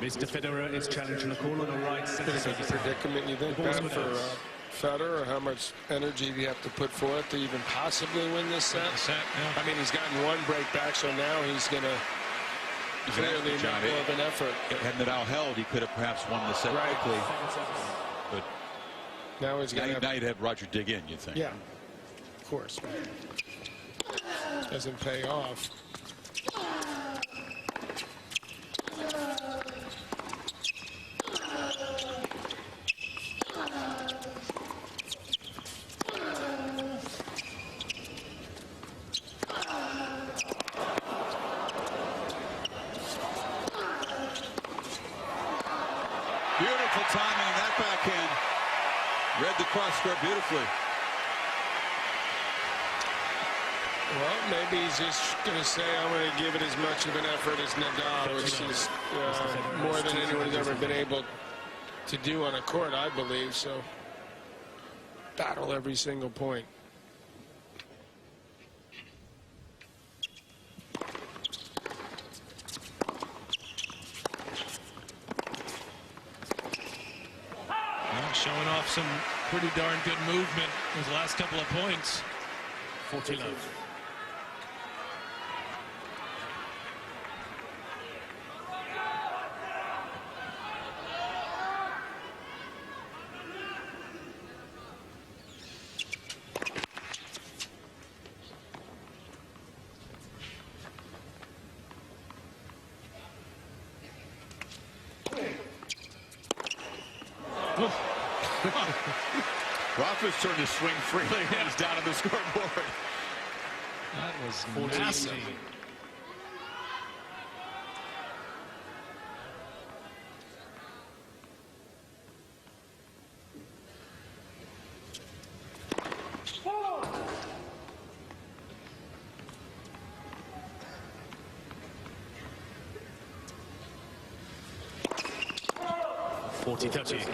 Mr. Federer is challenging a call on the right center. It's a predicament. You think bad for Federer, or how much energy do you have to put forth to even possibly win this set? Yeah. I mean, he's gotten 1 break back, so now he's going to clearly make more of an effort. Had Nadal held, he could have perhaps won the set quickly. But now he's got now you'd have Roger dig in, you'd think. Yeah, of course. Doesn't pay off. Beautiful timing in that backhand. Read the cross square beautifully. Well, maybe he's just going to say, I'm going to give it as much of an effort as Nadal, which is more than anyone's ever been able to do on a court, I believe. So, battle every single point. Showing off some pretty darn good movement his last couple of points. 40 love. Rafa's turned to swing freely when he's down on the scoreboard. That was massive. 40-30.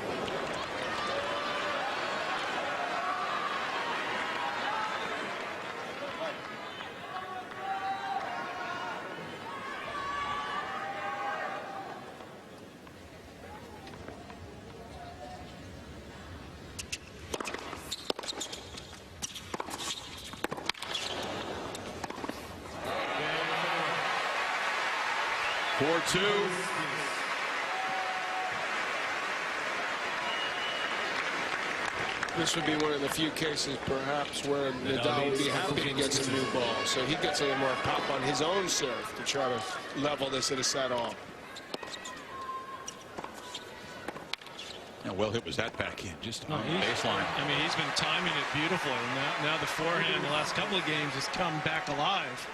4-2. This would be one of the few cases, perhaps, where Nadal would be happy to get some new balls. So he gets a little more pop on his own serve to try to level this at a set all. How well hit was that backhand? Just on the He's- baseline. I mean, he's been timing it beautifully. And now the forehand the last couple of games has come back alive.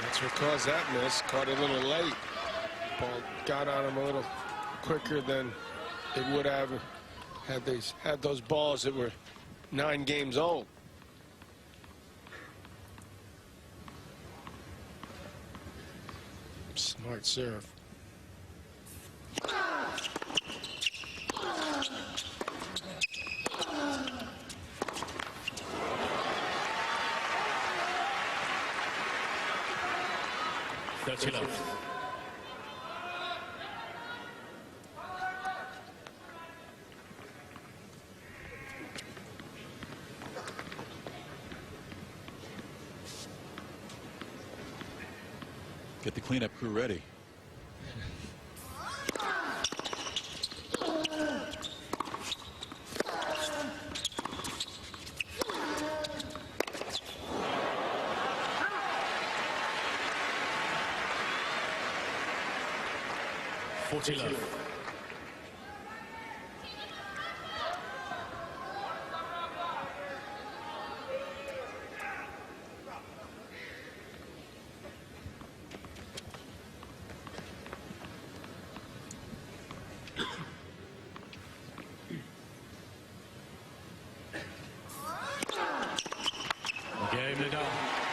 That's what caused that miss. Caught it a little late. Ball got on him a little quicker than it would have had those balls that were 9 games old. Smart serve. Get the cleanup crew ready.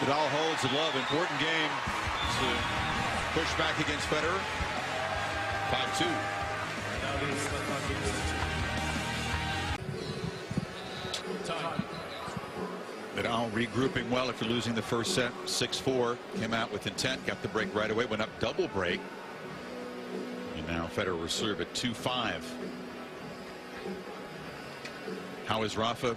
Nadal holds the love. Important game to push back against Federer. 5-2. Nadal regrouping well after losing the first set. 6-4. Came out with intent. Got the break right away. Went up double break. And now Federer will serve at 2-5. How is Rafa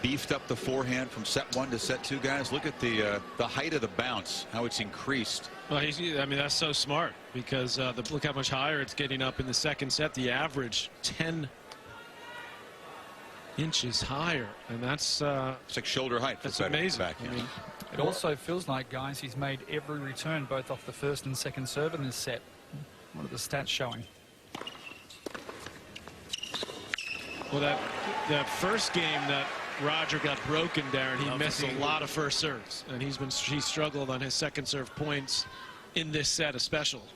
beefed up the forehand from set 1 to set 2, guys? Look at the height of the bounce, how it's increased. Well, I mean, that's so smart because look how much higher it's getting up in the second set. The average 10 inches higher, and that's it's like shoulder height. That's amazing. Backhand. I mean, it also feels like, guys, he's made every return both off the first and second serve in this set. What are the stats showing? Well, that first game that Roger got broken, Darren, he missed a lot of first serves, and he struggled on his second serve points in this set especially.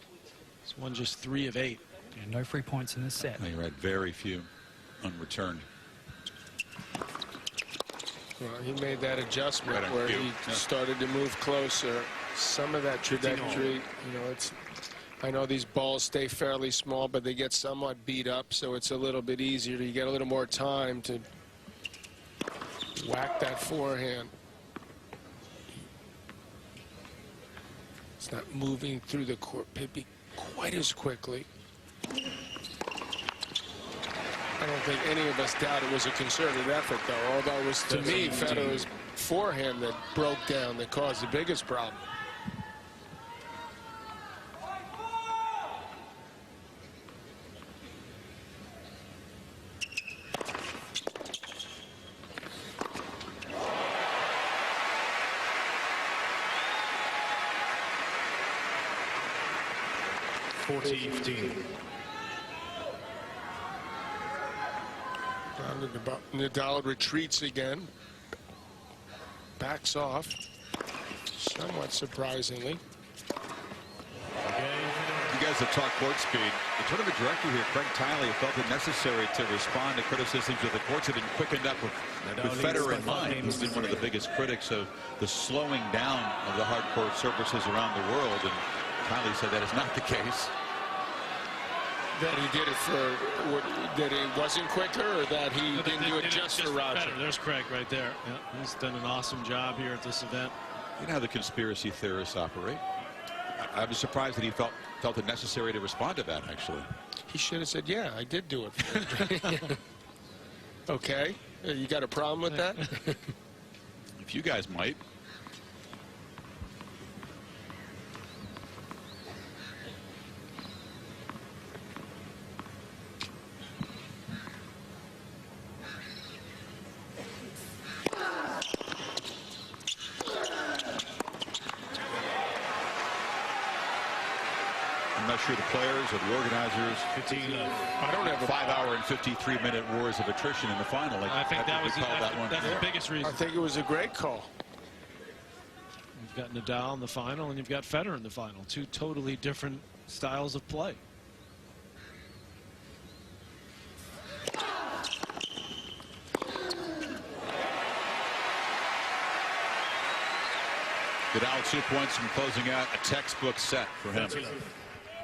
He's won just 3 of 8. Yeah, no free points in this set. He had very few unreturned. Well, he made that adjustment where he started to move closer. Some of that trajectory, you know, I know these balls stay fairly small, but they get somewhat beat up, so it's a little bit easier. You get a little more time to whack that forehand. It's not moving through the court maybe quite as quickly. I don't think any of us doubt it was a concerted effort, though, although it was, to me, Federer's forehand that broke down, that caused the biggest problem. Nadal retreats again. Backs off. Somewhat surprisingly. You guys says to talk court speed. The tournament director here, Craig Tiley, felt it necessary to respond to criticisms that the courts have been quickened up with Federer in mind, who's been one of the biggest critics of the slowing down of the hard court surfaces around the world. And Tiley said that is not the case. That he did it for that it wasn't quicker, or that he didn't do it just for Roger. There's Craig right there. Yeah, he's done an awesome job here at this event. You know how the conspiracy theorists operate. I was surprised that he felt it necessary to respond to that, actually. He should have said, yeah, I did do it. Okay. You got a problem with that? If you guys might. I'm not sure the players or the organizers. I don't have a 5-hour and 53-minute wars of attrition in the final. I think that's the the biggest reason. I think it was a great call. You've got Nadal in the final, and you've got Federer in the final. Two totally different styles of play. Nadal 2 points from closing out a textbook set for him.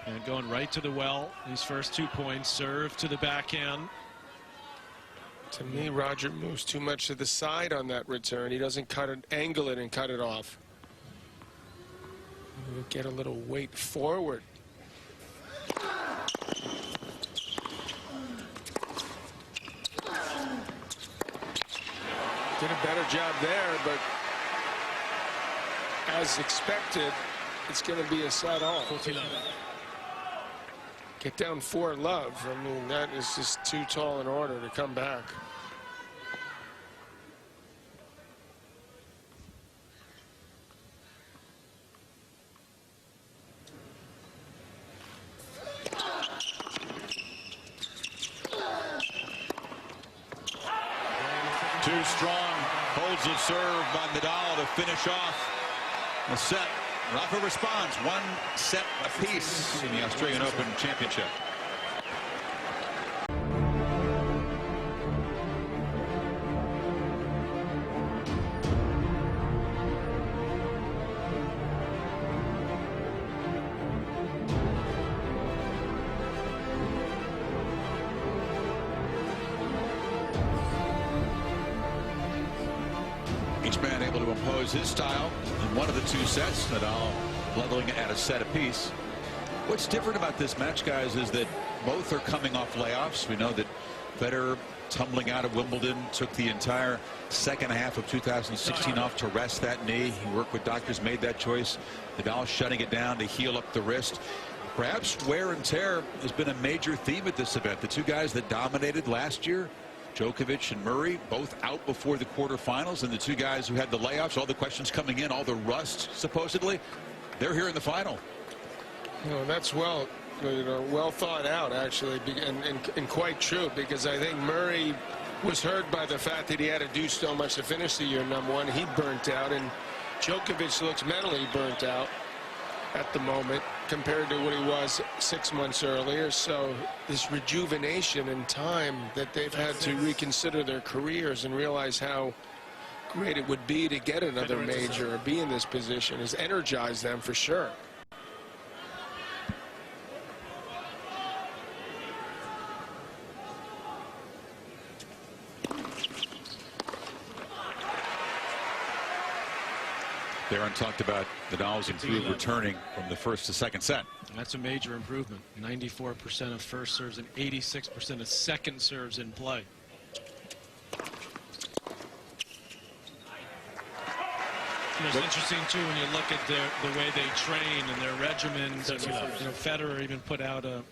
And going right to the well, these first 2 points, serve to the backhand. To me, Roger moves too much to the side on that return. He doesn't angle it and cut it off. We'll get a little weight forward. Did a better job there, but as expected, it's going to be a set all. Get down 4-love. I mean, that is just too tall an order to come back. Too strong. Holds of serve by Nadal to finish off the set. Rafa responds. 1 set apiece in the Australian Open Championship. Each man able to impose his style in one of the 2 sets. Nadal leveling at a set apiece. What's different about this match, guys, is that both are coming off layoffs. We know that Federer, tumbling out of Wimbledon, took the entire second half of 2016 off to rest that knee. He worked with doctors, made that choice. Nadal shutting it down to heal up the wrist. Perhaps wear and tear has been a major theme at this event. The 2 guys that dominated last year, Djokovic and Murray, both out before the quarterfinals, and the 2 guys who had the layoffs, all the questions coming in, all the rust supposedly, they're here in the final. You know, that's well thought out, actually, and quite true, because I think Murray was hurt by the fact that he had to do so much to finish the year #1. He burnt out, and Djokovic looks mentally burnt out at the moment compared to what he was 6 months earlier. So this rejuvenation and time that they've had to reconsider their careers and realize how great it would be to get another major or be in this position has energized them for sure. Darren talked about Nadal's improved returning from the first to second set. That's a major improvement. 94% of first serves and 86% of second serves in play. And it's interesting too when you look at the way they train and their regimens. And, Federer even put out a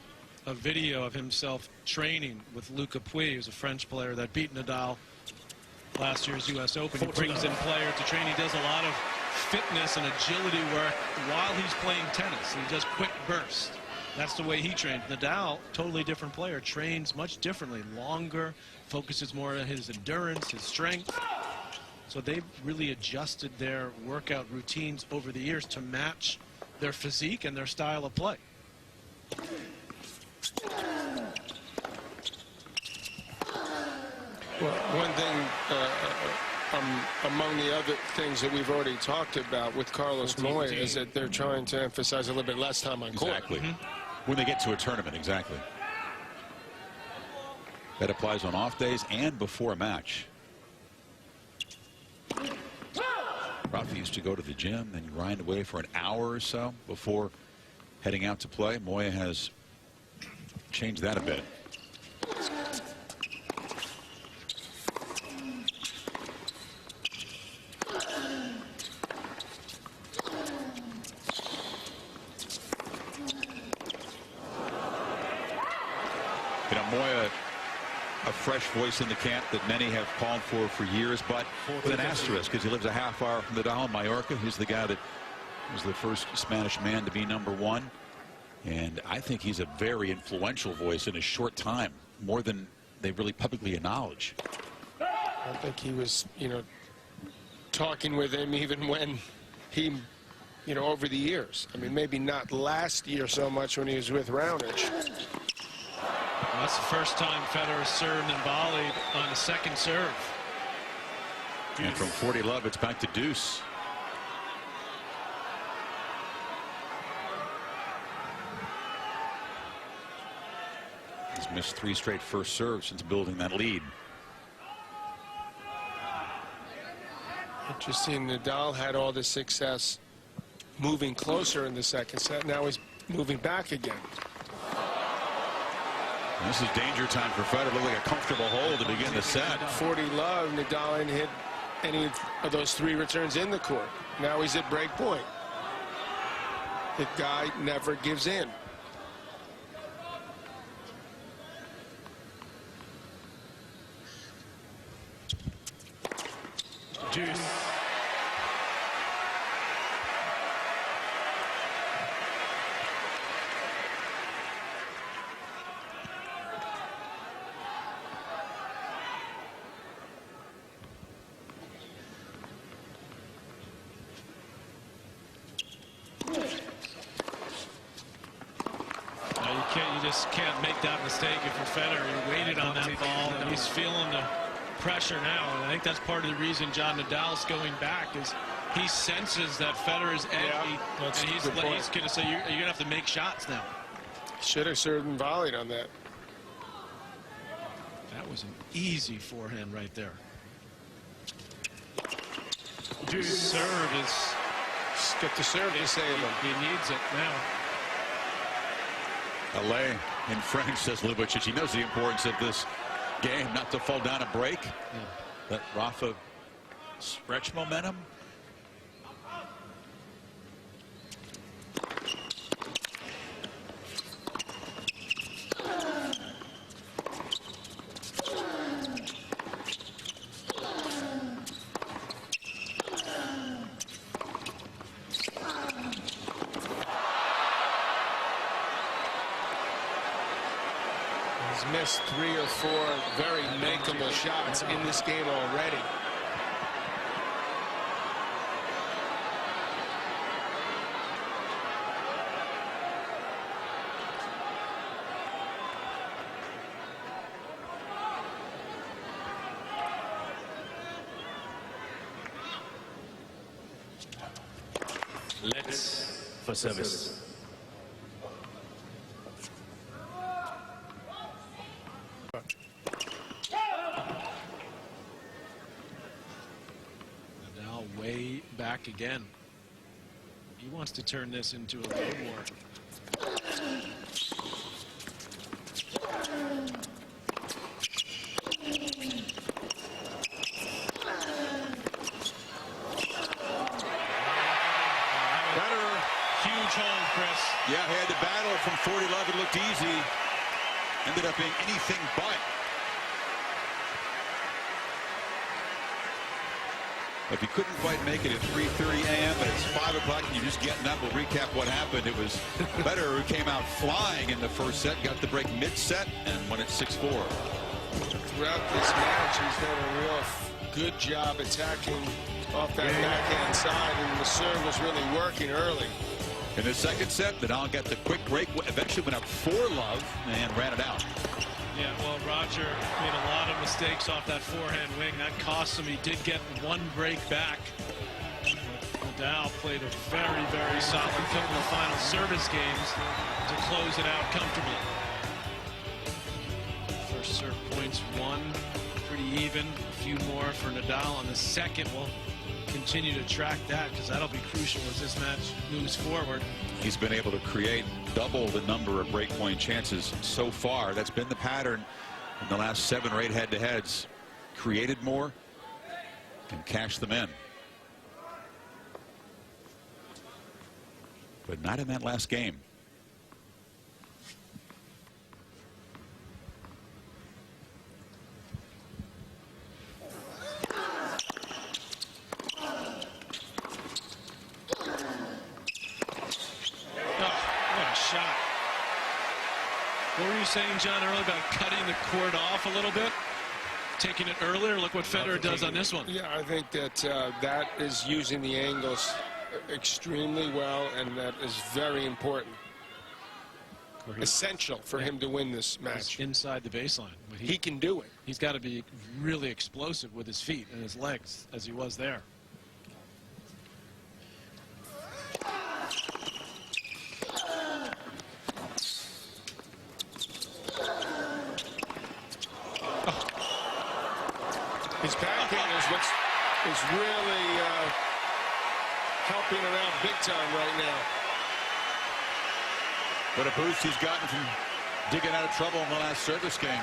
video of himself training with Luca Pouille, who's a French player that beat Nadal last year's U.S. Open. He brings in players to train. He does a lot of fitness and agility work while he's playing tennis. He does quick bursts. That's the way he trained. Nadal, totally different player, trains much differently, longer, focuses more on his endurance, his strength. So they've really adjusted their workout routines over the years to match their physique and their style of play. Well, one thing among the other things that we've already talked about with Carlos Moya is that they're trying to emphasize a little bit less time on court. Exactly. When they get to a tournament, exactly. That applies on off days and before a match. Rafa used to go to the gym and grind away for an hour or so before heading out to play. Moya has changed that a bit. You know, Moya, a fresh voice in the camp that many have called for years, but with an asterisk because he lives a half hour from Nadal, Mallorca. He's the guy that was the first Spanish man to be #1. And I think he's a very influential voice in a short time, more than they really publicly acknowledge. I think he was, you know, talking with him even when he, you know, over the years. I mean, maybe not last year so much when he was with Raonic. Well, that's the first time Federer served and volleyed on a second serve. And from 40 love, it's back to deuce. He's missed 3 straight first serves since building that lead. Interesting. Nadal had all the success moving closer in the second set. Now he's moving back again. This is danger time for Federer. Looked like a comfortable hole to begin the set. 40 love. Nadal didn't hit any of those 3 returns in the court. Now he's at break point. The guy never gives in. Deuce. You just can't make that mistake if you're Federer. He waited on that ball, and he's feeling the pressure now. And I think that's part of the reason John Nadal's going back is he senses that Federer's edgy, and he's going to say, you're going to have to make shots now. Should have served and volleyed on that. That was an easy forehand right there. Deuce serve is... Get the serve to save him. He needs it now. Allez in French, says Lubicic. He knows the importance of this game, not to fall down a break. Let Rafa stretch momentum. He's missed 3 or 4 very makeable shots in this game already. Let's for service. Now way back again. He wants to turn this into a low war. Yeah, he had to battle from 40 love. It looked easy. Ended up being anything but. If he couldn't quite make it at 3:30 a.m., but it's 5 o'clock and you're just getting up, we'll recap what happened. It was Federer who came out flying in the first set, got the break mid-set, and won it 6-4. Throughout this match, he's done a real good job attacking off that backhand side, and the serve was really working early. In the second set, Nadal got the quick break, eventually went up 4-love and ran it out. Yeah, well, Roger made a lot of mistakes off that forehand wing. That cost him. He did get one break back. Nadal played a very, very solid couple of final service games to close it out comfortably. First serve points won, pretty even. A few more for Nadal on the second. We'll continue to track that because that'll be crucial as this match moves forward. He's been able to create double the number of breakpoint chances so far. That's been the pattern in the last 7 or 8 head-to-heads. Created more and cashed them in. But not in that last game. What were you saying, John, earlier about cutting the court off a little bit? Taking it earlier? Look what Federer does on this one. Yeah, I think that that is using the angles extremely well, and that is very important. Essential for him to win this match. Inside the baseline. But he can do it. He's got to be really explosive with his feet and his legs as he was there. His backhand is really helping him out big time right now. What a boost he's gotten from digging out of trouble in the last service game.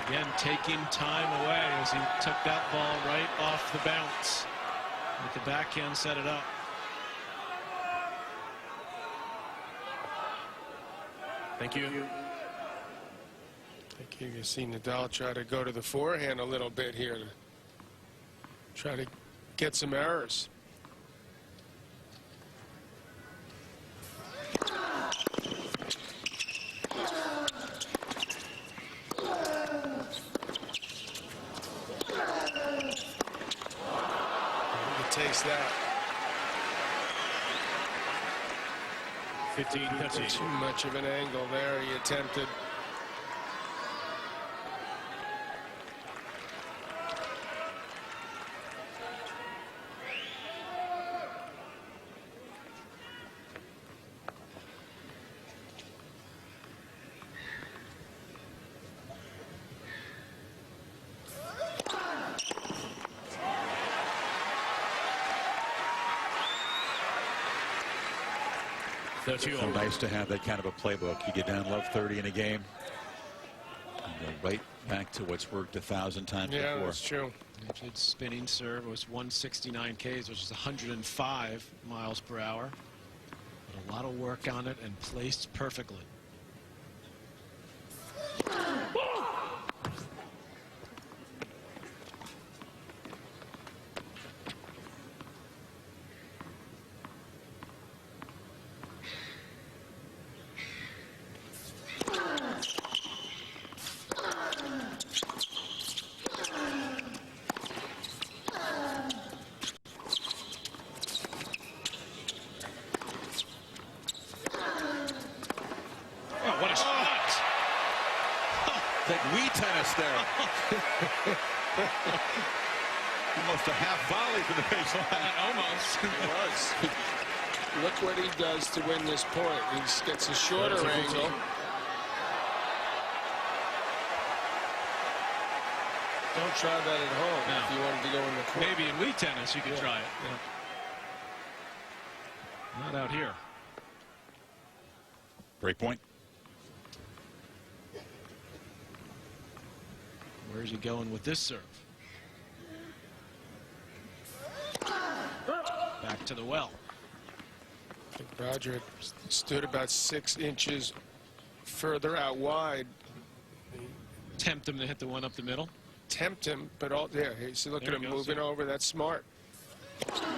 Again, taking time away as he took that ball right off the bounce. With the backhand set it up. Thank you. I think you see Nadal try to go to the forehand a little bit here to try to get some errors. Taste that. 15-30. Too much of an angle there. He attempted. So nice to have that kind of a playbook. You get down love 30 in a game, and go right back to what's worked 1,000 times Yeah, before. that's true. He played spinning serve. It was 169 Ks, which is 105 miles per hour. But a lot of work on it and placed perfectly. Like Wii tennis there. Almost a half volley from the baseline. Almost. It was. Look what he does to win this point. He gets a shorter angle. Don't try that at home if you wanted to go in the court. Maybe in Wii tennis you could try it. Yeah. Not out here. Break point. Where's he going with this serve? Back to the well. I think Roger stood about 6 inches further out wide. Tempt him to hit the one up the middle. Tempt him, but all there. See, look at him moving over. That's smart. Absolutely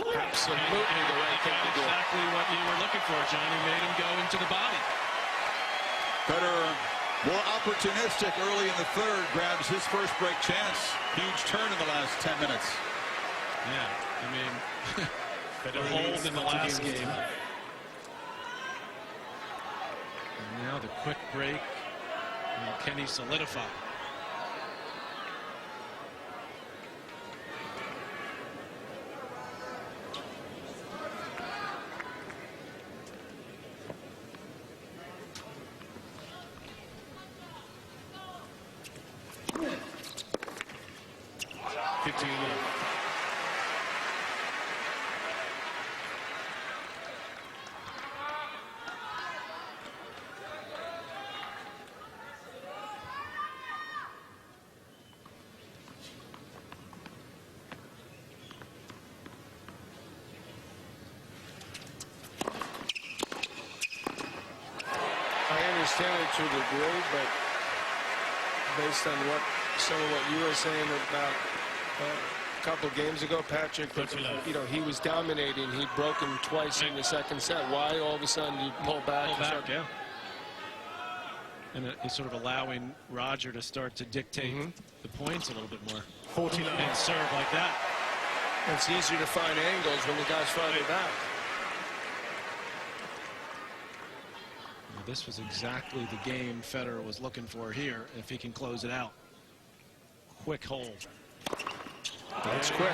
the right thing to do. Exactly what you were looking for, Johnny. Made him go into the body. Federer more opportunistic early in the third. Grabs his first break chance. Huge turn in the last 10 minutes. Yeah. I mean, the hold in the last game. And now the quick break. And can he solidify? I understand it to a degree, but based on some of what you were saying about a couple games ago, Patrick, you know, he was dominating. He'd broken twice in the second set. Why all of a sudden you pull back? Yeah. And it's sort of allowing Roger to start to dictate the points a little bit more. 49. And serve like that. It's easier to find angles when the guy's farther back. Well, this was exactly the game Federer was looking for here, if he can close it out. Quick hold. That's quick.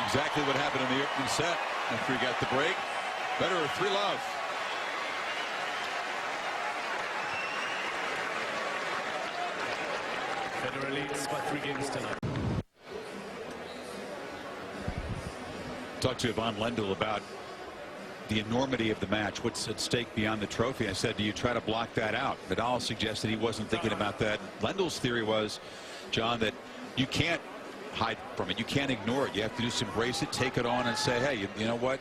Exactly what happened in the opening set after he got the break. Federer 3-love. Federer leads by 3 games to none. Talked to Yvonne Lendl about the enormity of the match, what's at stake beyond the trophy. I said, do you try to block that out? Nadal suggested he wasn't thinking about that. Lendl's theory was, John, that you can't hide from it. You can't ignore it. You have to just embrace it, take it on, and say, hey, you know what?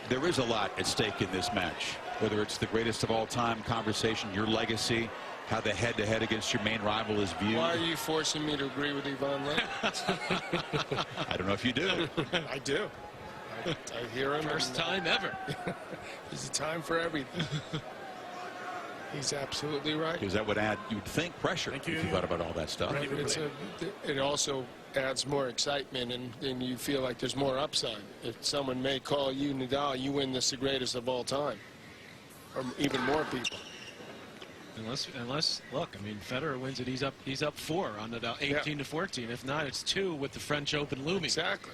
There is a lot at stake in this match. Whether it's the greatest of all time conversation, your legacy, how the head-to-head against your main rival is viewed. Why are you forcing me to agree with Yvonne Lendl? I don't know if you do. I do. I hear him. First time ever. There's a time for everything. He's absolutely right. Because that would add, you'd think, pressure if you thought about all that stuff. It also adds more excitement, and you feel like there's more upside. If someone may call you Nadal, you win this the greatest of all time, or even more people. Unless look, I mean, Federer wins it. He's up 4 on Nadal, 18-14. If not, it's 2 with the French Open looming. Exactly.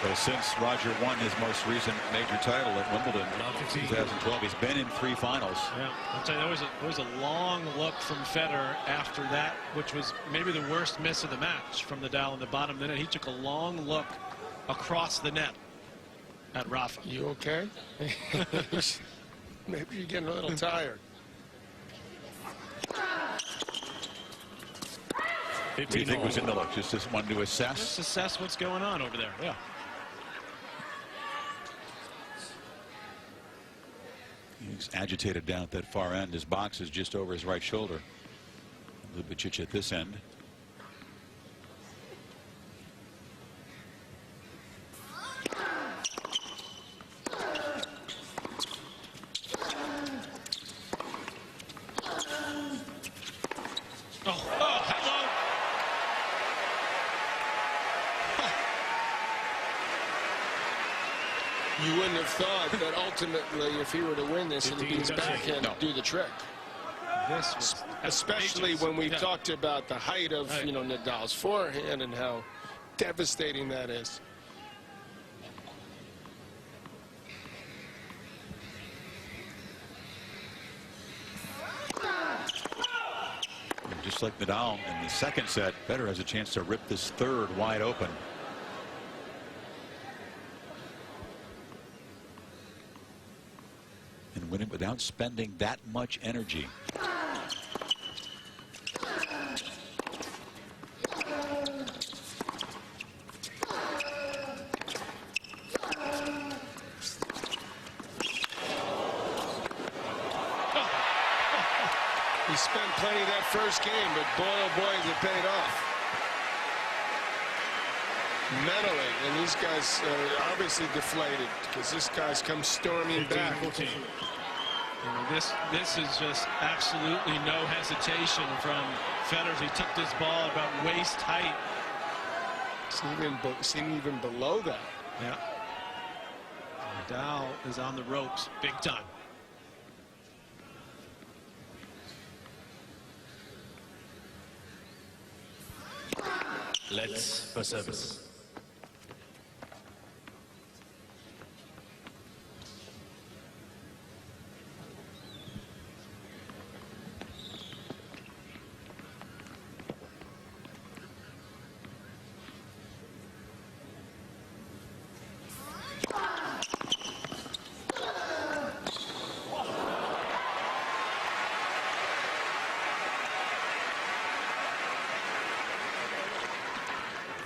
Well, since Roger won his most recent major title at Wimbledon in 2012, he's been in 3 finals. Yeah, I'll tell you, there was a long look from Federer after that, which was maybe the worst miss of the match from Nadal in the bottom minute. He took a long look across the net at Rafa. You okay? Maybe you're getting a little tired. What do you think was in the look? Just wanted to assess? Just assess what's going on over there. Yeah. He's agitated down at that far end. His box is just over his right shoulder. A little bit chitch at this end. You wouldn't have thought that ultimately, if he were to win this, it'd be his backhand do the trick. Especially when we've talked about the height of Nadal's forehand and how devastating that is. Just like Nadal in the second set, Federer has a chance to rip this third wide open. And win it without spending that much energy. He spent plenty of that first game, but boy, oh boy, has it paid off. Mentally, and these guys are obviously deflated because this guy's come storming back. 14. This is just absolutely no hesitation from Federer. He took this ball about waist height. Seen even below that. Yeah. Nadal is on the ropes big time. Let's for service.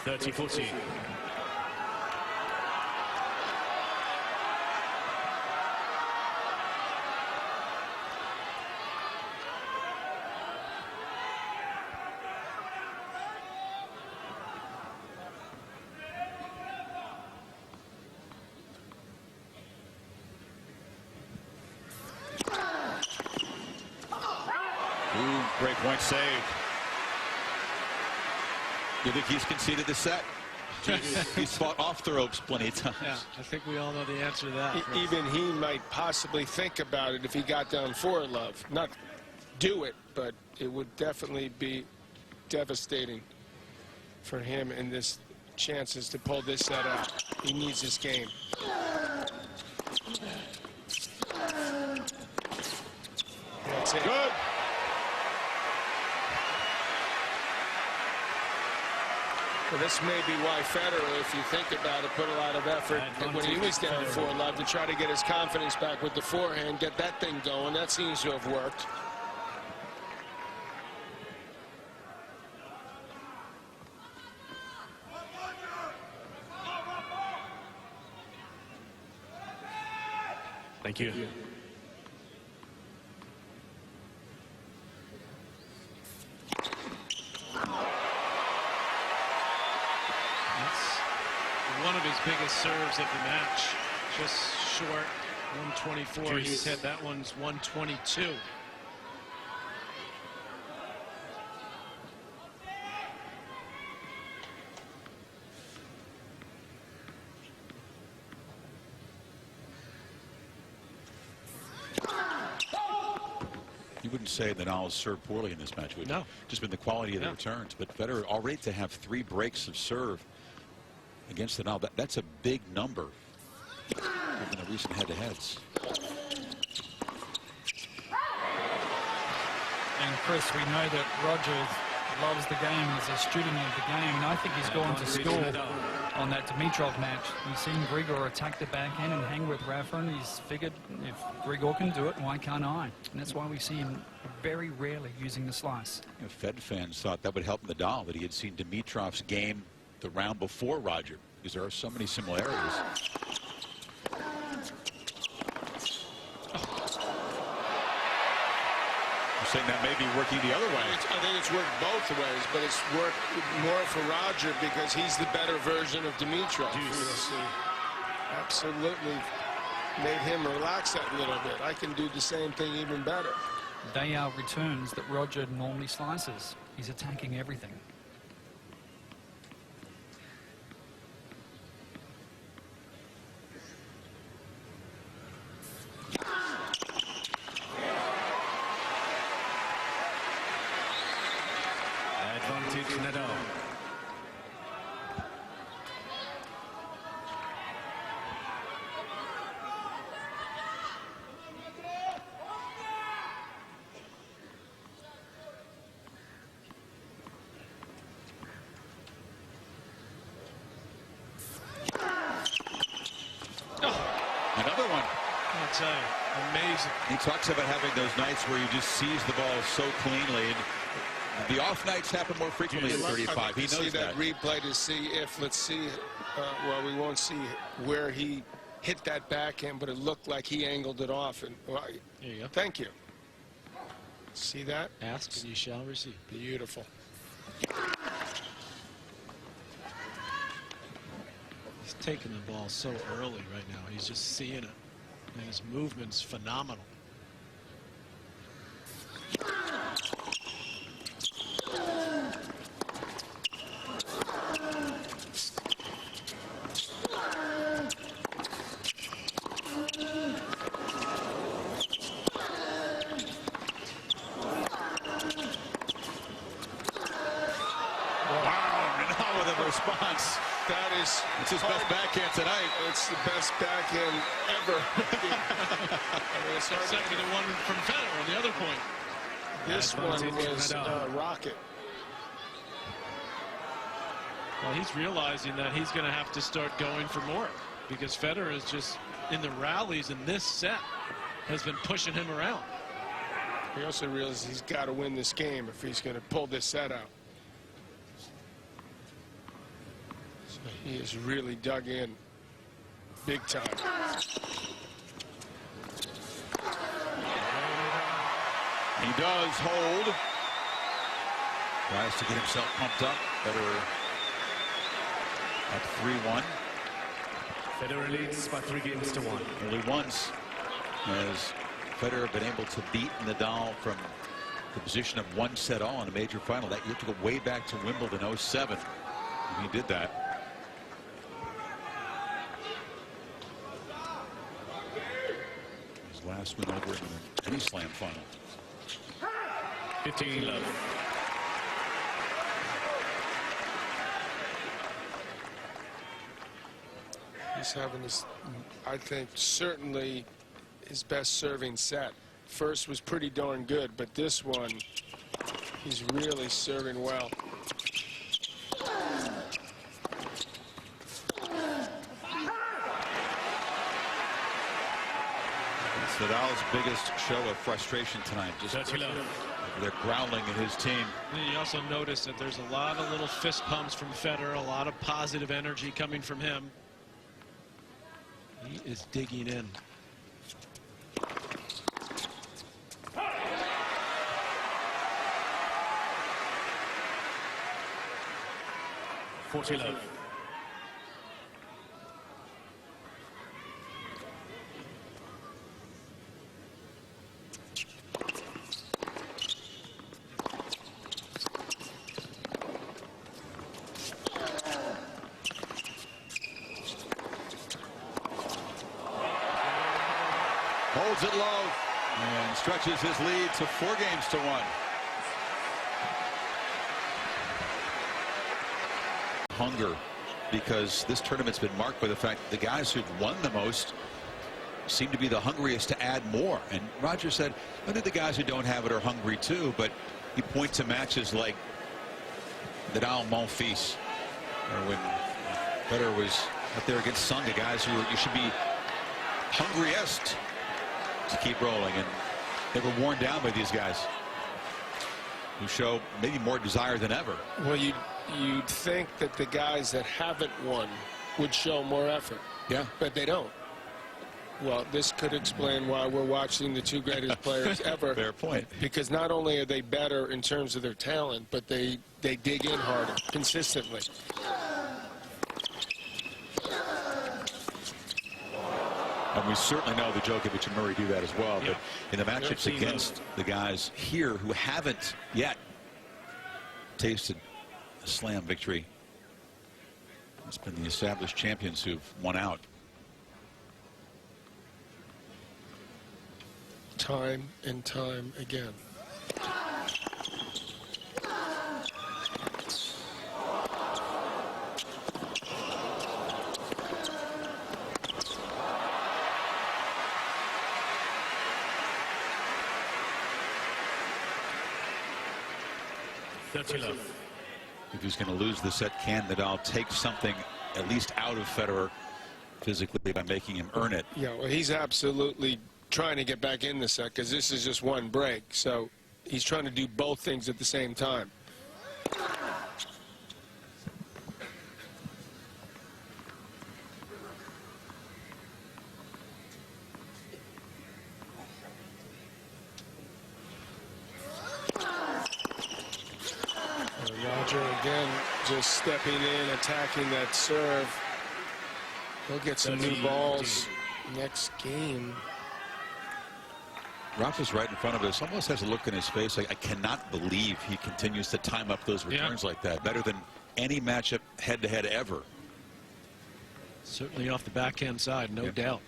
(30-14). Ooh, break point save. You think he's conceded the set? He's fought off the ropes plenty of times. Yeah, I think we all know the answer to that. Even he might possibly think about it if he got down 4-love. Not do it, but it would definitely be devastating for him in this chances to pull this set out. He needs this game. That's it. Good. Well, this may be why Federer, if you think about it, put a lot of effort when he was down 4-love to try to get his confidence back with the forehand, get that thing going. That seems to have worked. Thank you. One of his biggest serves of the match, just short 124. He's had that one's 122. You wouldn't say that Nadal served poorly in this match, would you? No. Just been the quality of the returns. But Federer already to have 3 breaks of serve against Nadal, that's a big number in the recent head-to-heads. And Chris, we know that Roger loves the game, is a student of the game, and I think he's gone to school on that Dimitrov match. He's seen Grigor attack the backhand and hang with Rafa, and he's figured if Grigor can do it, why can't I? And that's why we see him very rarely using the slice. You know, Fed fans thought that would help Nadal, that he had seen Dimitrov's game the round before Roger, because there are so many similarities. You're saying that may be working the other way. I think it's worked both ways, but it's worked more for Roger because he's the better version of Dimitrov. Absolutely made him relax that little bit. I can do the same thing even better. They are returns that Roger normally slices. He's attacking everything. Advantage Nadal. Another one. I'll tell you, amazing. He talks about having those nights where you just sees the ball so cleanly. And the off nights happen more frequently than 35. He knows see that. replay to see if, let's see, well, we won't see where he hit that backhand, but it looked like he angled it off. And well, There you go. thank you. See that? Ask and you shall receive. Beautiful. He's taking the ball so early right now. He's just seeing it. And his movement's phenomenal. with a response. That is... It's his best backhand tonight. It's the best backhand ever. I mean, it's hard Second to one from Federer on the other point. This one was a rocket. Well, he's realizing that he's going to have to start going for more because Federer is just in the rallies in this set has been pushing him around. He also realizes he's got to win this game if he's going to pull this set out. So he is really dug in big time. He does hold. Tries to get himself pumped up. Federer at 3-1. Federer leads by 3 games to 1. Only once has Federer been able to beat Nadal from the position of 1-set-all in a major final. That you have to go way back to Wimbledon '07. And he did that. His last win over in any slam final. 15 love. He's having his, I think, certainly his best serving set. First was pretty darn good, but this one, he's really serving well. It's Nadal's biggest show of frustration tonight. Just they're growling at his team. And you also notice that there's a lot of little fist pumps from Federer, a lot of positive energy coming from him. He is digging in. $40 love. Holds it low and stretches his lead to 4 games to 1. Hunger, because this tournament's been marked by the fact the guys who've won the most seem to be the hungriest to add more. And Roger said, I think the guys who don't have it are hungry too, but he points to matches like Nadal Monfils, or when Federer was up there against Tsonga, guys who you should be hungriest to keep rolling, and they were worn down by these guys who show maybe more desire than ever. Well, you'd think that the guys that haven't won would show more effort. Yeah. But they don't. Well, this could explain why we're watching the 2 greatest players ever. Fair point. Because not only are they better in terms of their talent, but they dig in harder consistently. And we certainly know that Djokovic and Murray do that as well. Yeah. But in the matchups against the guys here who haven't yet tasted a slam victory, it's been the established champions who've won out. Time and time again. $30 love. If he's going to lose the set, can Nadal take something at least out of Federer physically by making him earn it? Yeah, well, he's absolutely trying to get back in the set because this is just one break. So he's trying to do both things at the same time. Roger again just stepping in, attacking that serve. He'll get some new balls next game. Rafa's right in front of us, almost has a look in his face like, I cannot believe he continues to time up those returns like that. Better than any matchup head-to-head ever. Certainly off the backhand side, no doubt.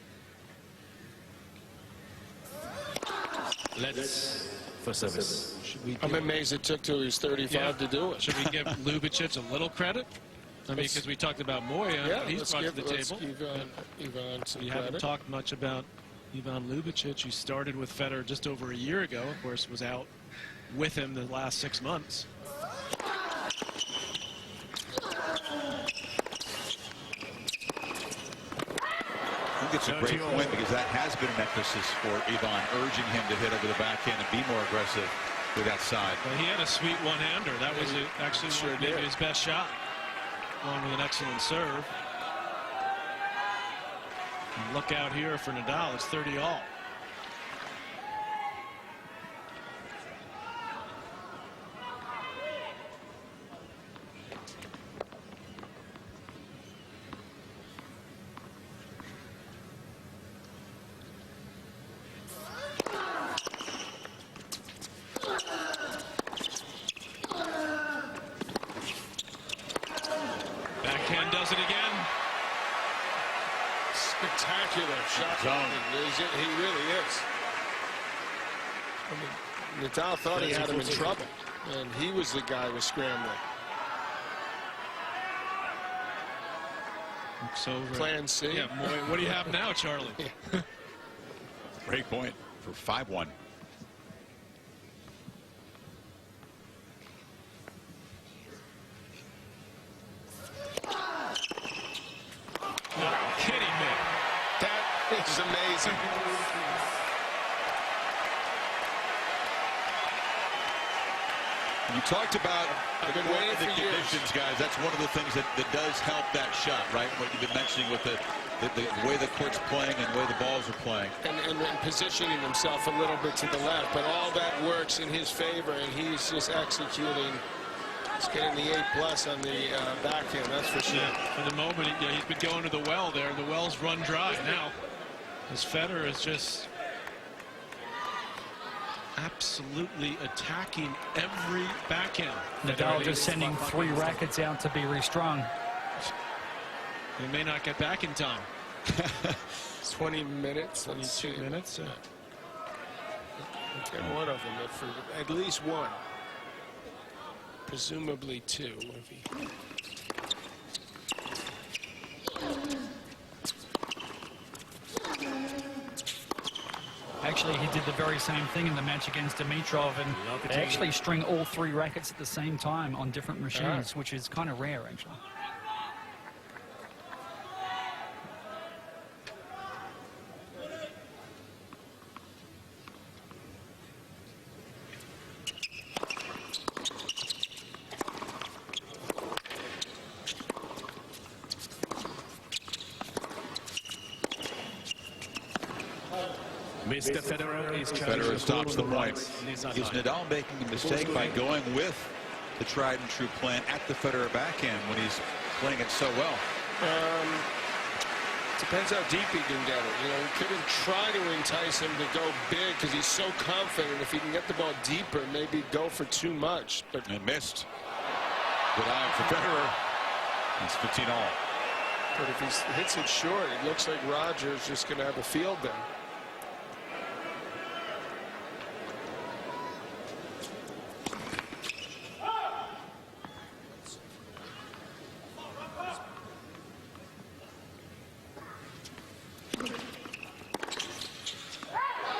Let's for service. Should we I'm amazed it took till he was 35 to do it. Should we give Ljubicic a little credit? I mean, because we talked about Moya, Yeah, he's brought to the table. Ivan some We haven't credit. talked much about Ivan Lubicic, who started with Federer just over a year ago. Of course, was out with him the last 6 months. I think it's a great point because that has been an emphasis for Ivan, urging him to hit over the backhand and be more aggressive with that side. But he had a sweet one-hander. That was actually maybe his best shot, along with an excellent serve. And look out here for Nadal. It's 30-all. Backhand does it again. Spectacular shot. He really is. I mean, Nadal thought he had him in trouble, and he was the guy who was scrambling. So Plan C. Yeah, what do you have now, Charlie? Great point for 5-1. Kidding me. That is amazing. You talked about I've been waiting the for years. conditions, guys. That's one of the things that does help that shot, right? What you've been mentioning with the way the court's playing and the way the balls are playing. And positioning himself a little bit to the left, but all that works in his favor, and he's just executing. He's getting the A+ on the backhand, that's for sure. Yeah, for the moment, he's been going to the well there. The well's run dry now. As Federer is just absolutely attacking every backhand. Nadal just sending 3 rackets out to be restrung. They may not get back in time. 20 minutes. 22 minutes. Get one of them, for at least one. Presumably 2. If he... Actually, he did the very same thing in the match against Dimitrov, and they actually string all 3 rackets at the same time on different machines, which is kind of rare, actually. Mr. Federer is Federer stops the point. Is Is Nadal making a mistake by going with the tried and true plan at the Federer backhand when he's playing it so well? Depends how deep he can get it. You know, he couldn't try to entice him to go big because he's so confident. If he can get the ball deeper, maybe go for too much. But And missed. Good eye for Federer. It's 15-all. But if he hits it short, it looks like Roger's just going to have a field day.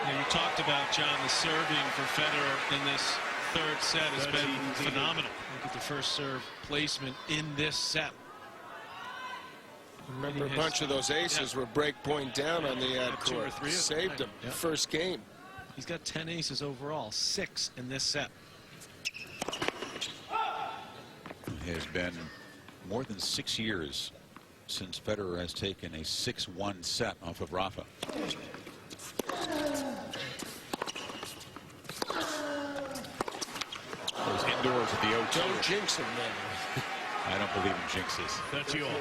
You talked about, John, the serving for Federer in this third set has been phenomenal. Look at the first serve placement in this set. Remember, a bunch of those aces were break point down on the ad 2 or court. 3 of them. Saved them. Yeah. First game. He's got 10 aces overall, 6 in this set. It has been more than 6 years since Federer has taken a 6-1 set off of Rafa. Those indoors at the O2. Don't jinx him, man. I don't believe in jinxes. 30-all.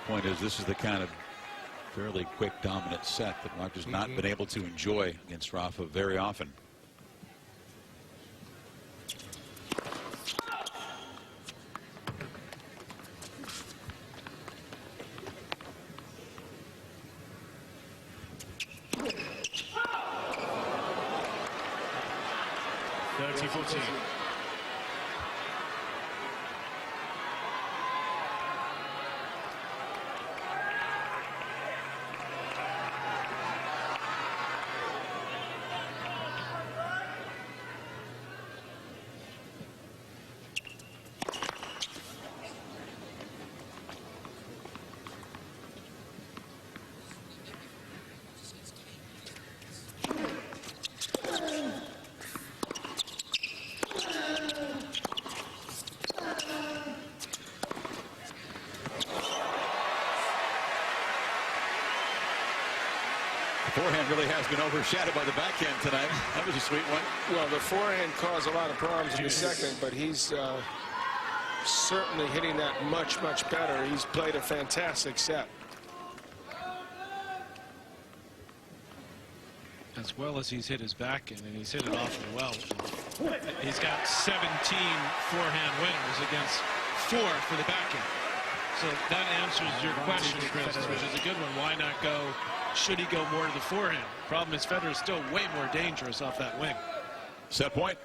Point is, this is the kind of fairly quick, dominant set that Roger's not been able to enjoy against Rafa very often. 30-14. The forehand really has been overshadowed by the backhand tonight. That was a sweet one. Well, the forehand caused a lot of problems in the second, but he's certainly hitting that much, much better. He's played a fantastic set. As well as he's hit his backhand, and he's hit it awfully well. He's got 17 forehand winners against 4 for the backhand. So that answers your question, Chris, which is a good one. Why not go? Should he go more to the forehand? Problem is Federer is still way more dangerous off that wing. Set point.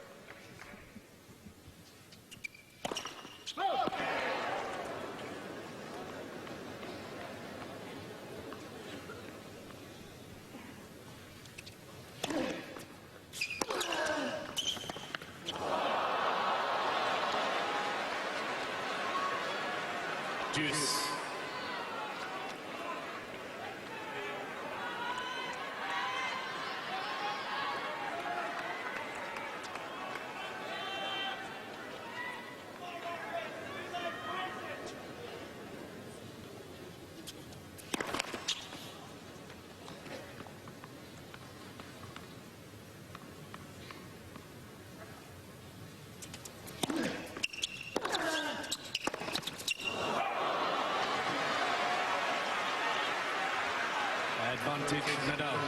Deuce. Advantage Nadal.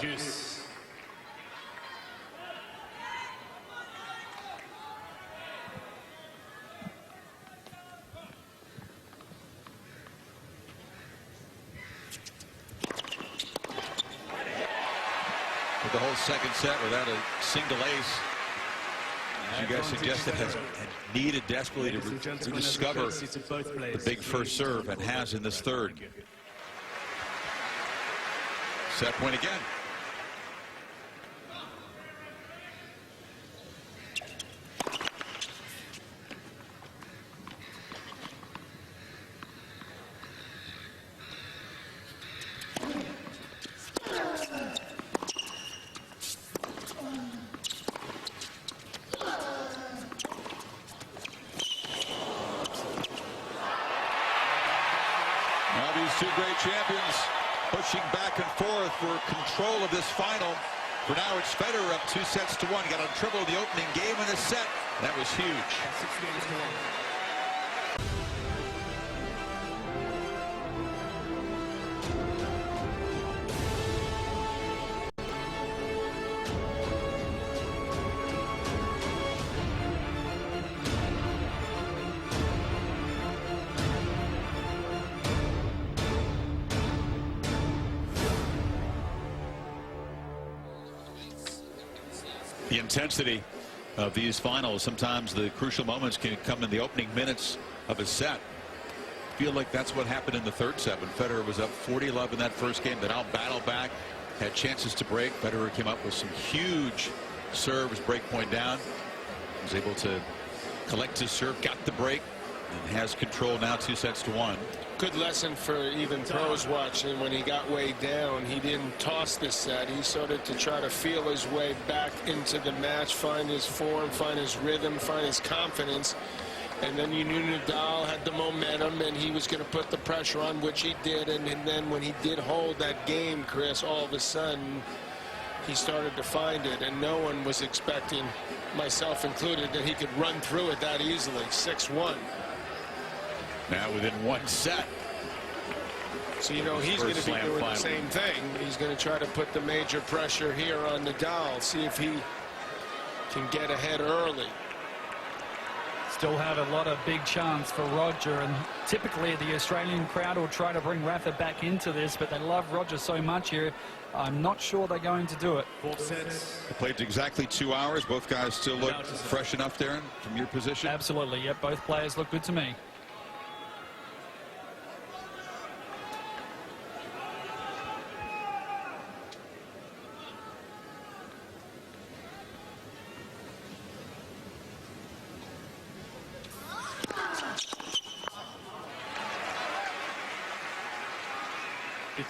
Deuce. The whole second set without a single ace, as you guys suggested, has needed desperately to rediscover the big first serve, and has in this third. Set point again. Two great champions pushing back and forth for control of this final. For now, it's Federer up 2-1. Got on triple the opening game in the set. That was huge. The intensity of these finals, sometimes the crucial moments can come in the opening minutes of a set. I feel like that's what happened in the third set when Federer was up 40-11 in that first game. Then I'll battle back, had chances to break. Federer came up with some huge serves, break point down. Was able to collect his serve, got the break, and has control now 2-1. Good lesson for even pros watching. When he got way down, he didn't toss the set. He started to try to feel his way back into the match, find his form, find his rhythm, find his confidence. And then you knew Nadal had the momentum, and he was going to put the pressure on, which he did. And then when he did hold that game, Chris, all of a sudden, he started to find it. And no one was expecting, myself included, that he could run through it that easily. 6-1. Now within one set. So, you know, he's going to be doing the same thing. He's going to try to put the major pressure here on Nadal, see if he can get ahead early. Still have a lot of big chance for Roger, and typically the Australian crowd will try to bring Rafa back into this, but they love Roger so much here. I'm not sure they're going to do it. 4 sets. They played exactly 2 hours. Both guys still look fresh enough, Darren, from your position? Absolutely. Yep, both players look good to me.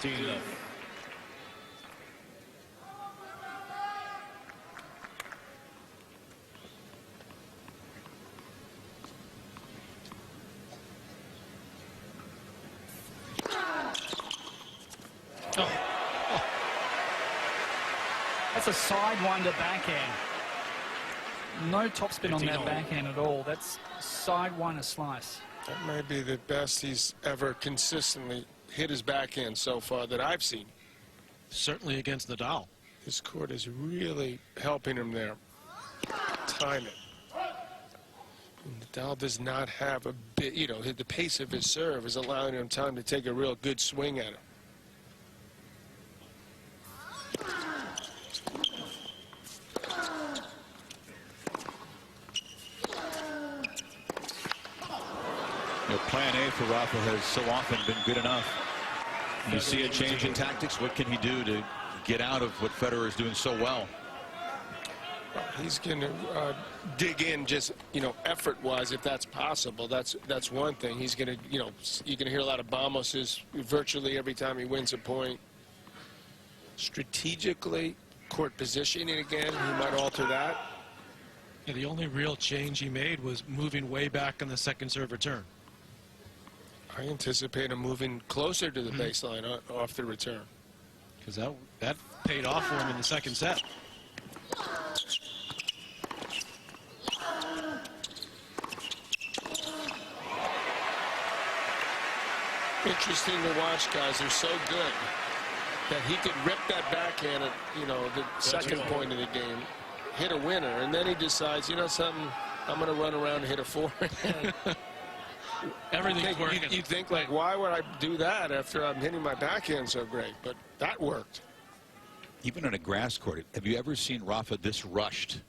Love. That's a sidewinder backhand. No topspin on that backhand at all. That's sidewinder slice. That may be the best he's ever consistently hit his backhand so far that I've seen. Certainly against Nadal. His court is really helping him there. Time it. And Nadal does not have a bit, you know, the pace of his serve is allowing him time to take a real good swing at him. Plan A for Rafa has so often been good enough. You see a change in tactics. What can he do to get out of what Federer is doing so well? He's going to dig in, just, you know, effort-wise, if that's possible. That's one thing. He's going to, you know, you're going to hear a lot of vamoses virtually every time he wins a point. Strategically, court positioning again, he might alter that. Yeah, the only real change he made was moving way back on the second serve return. I anticipate him moving closer to the baseline off the return. Because that paid off for him in the second set. Interesting to watch, guys. They're so good that he could rip that backhand at, you know, the second point of the game, hit a winner, and then he decides, you know something, I'm going to run around and hit a forehand. Everything's working. You think, like, why would I do that after I'm hitting my backhand so great? But that worked. Even on a grass court, have you ever seen Rafa this rushed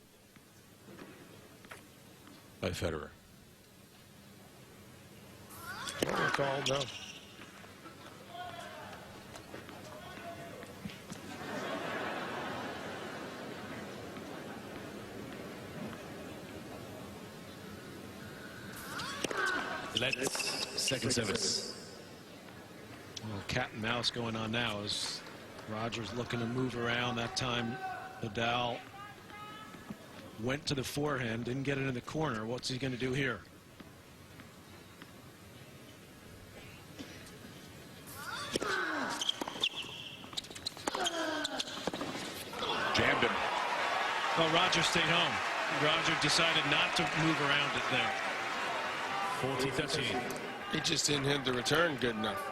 by Federer? I don't recall, no. Let's second service. Well, cat and mouse going on now as Rogers looking to move around. That time Nadal went to the forehand, didn't get it in the corner. What's he going to do here? Jammed him. Well, Roger stayed home. Roger decided not to move around it there. 40-13. He just didn't hit the return good enough.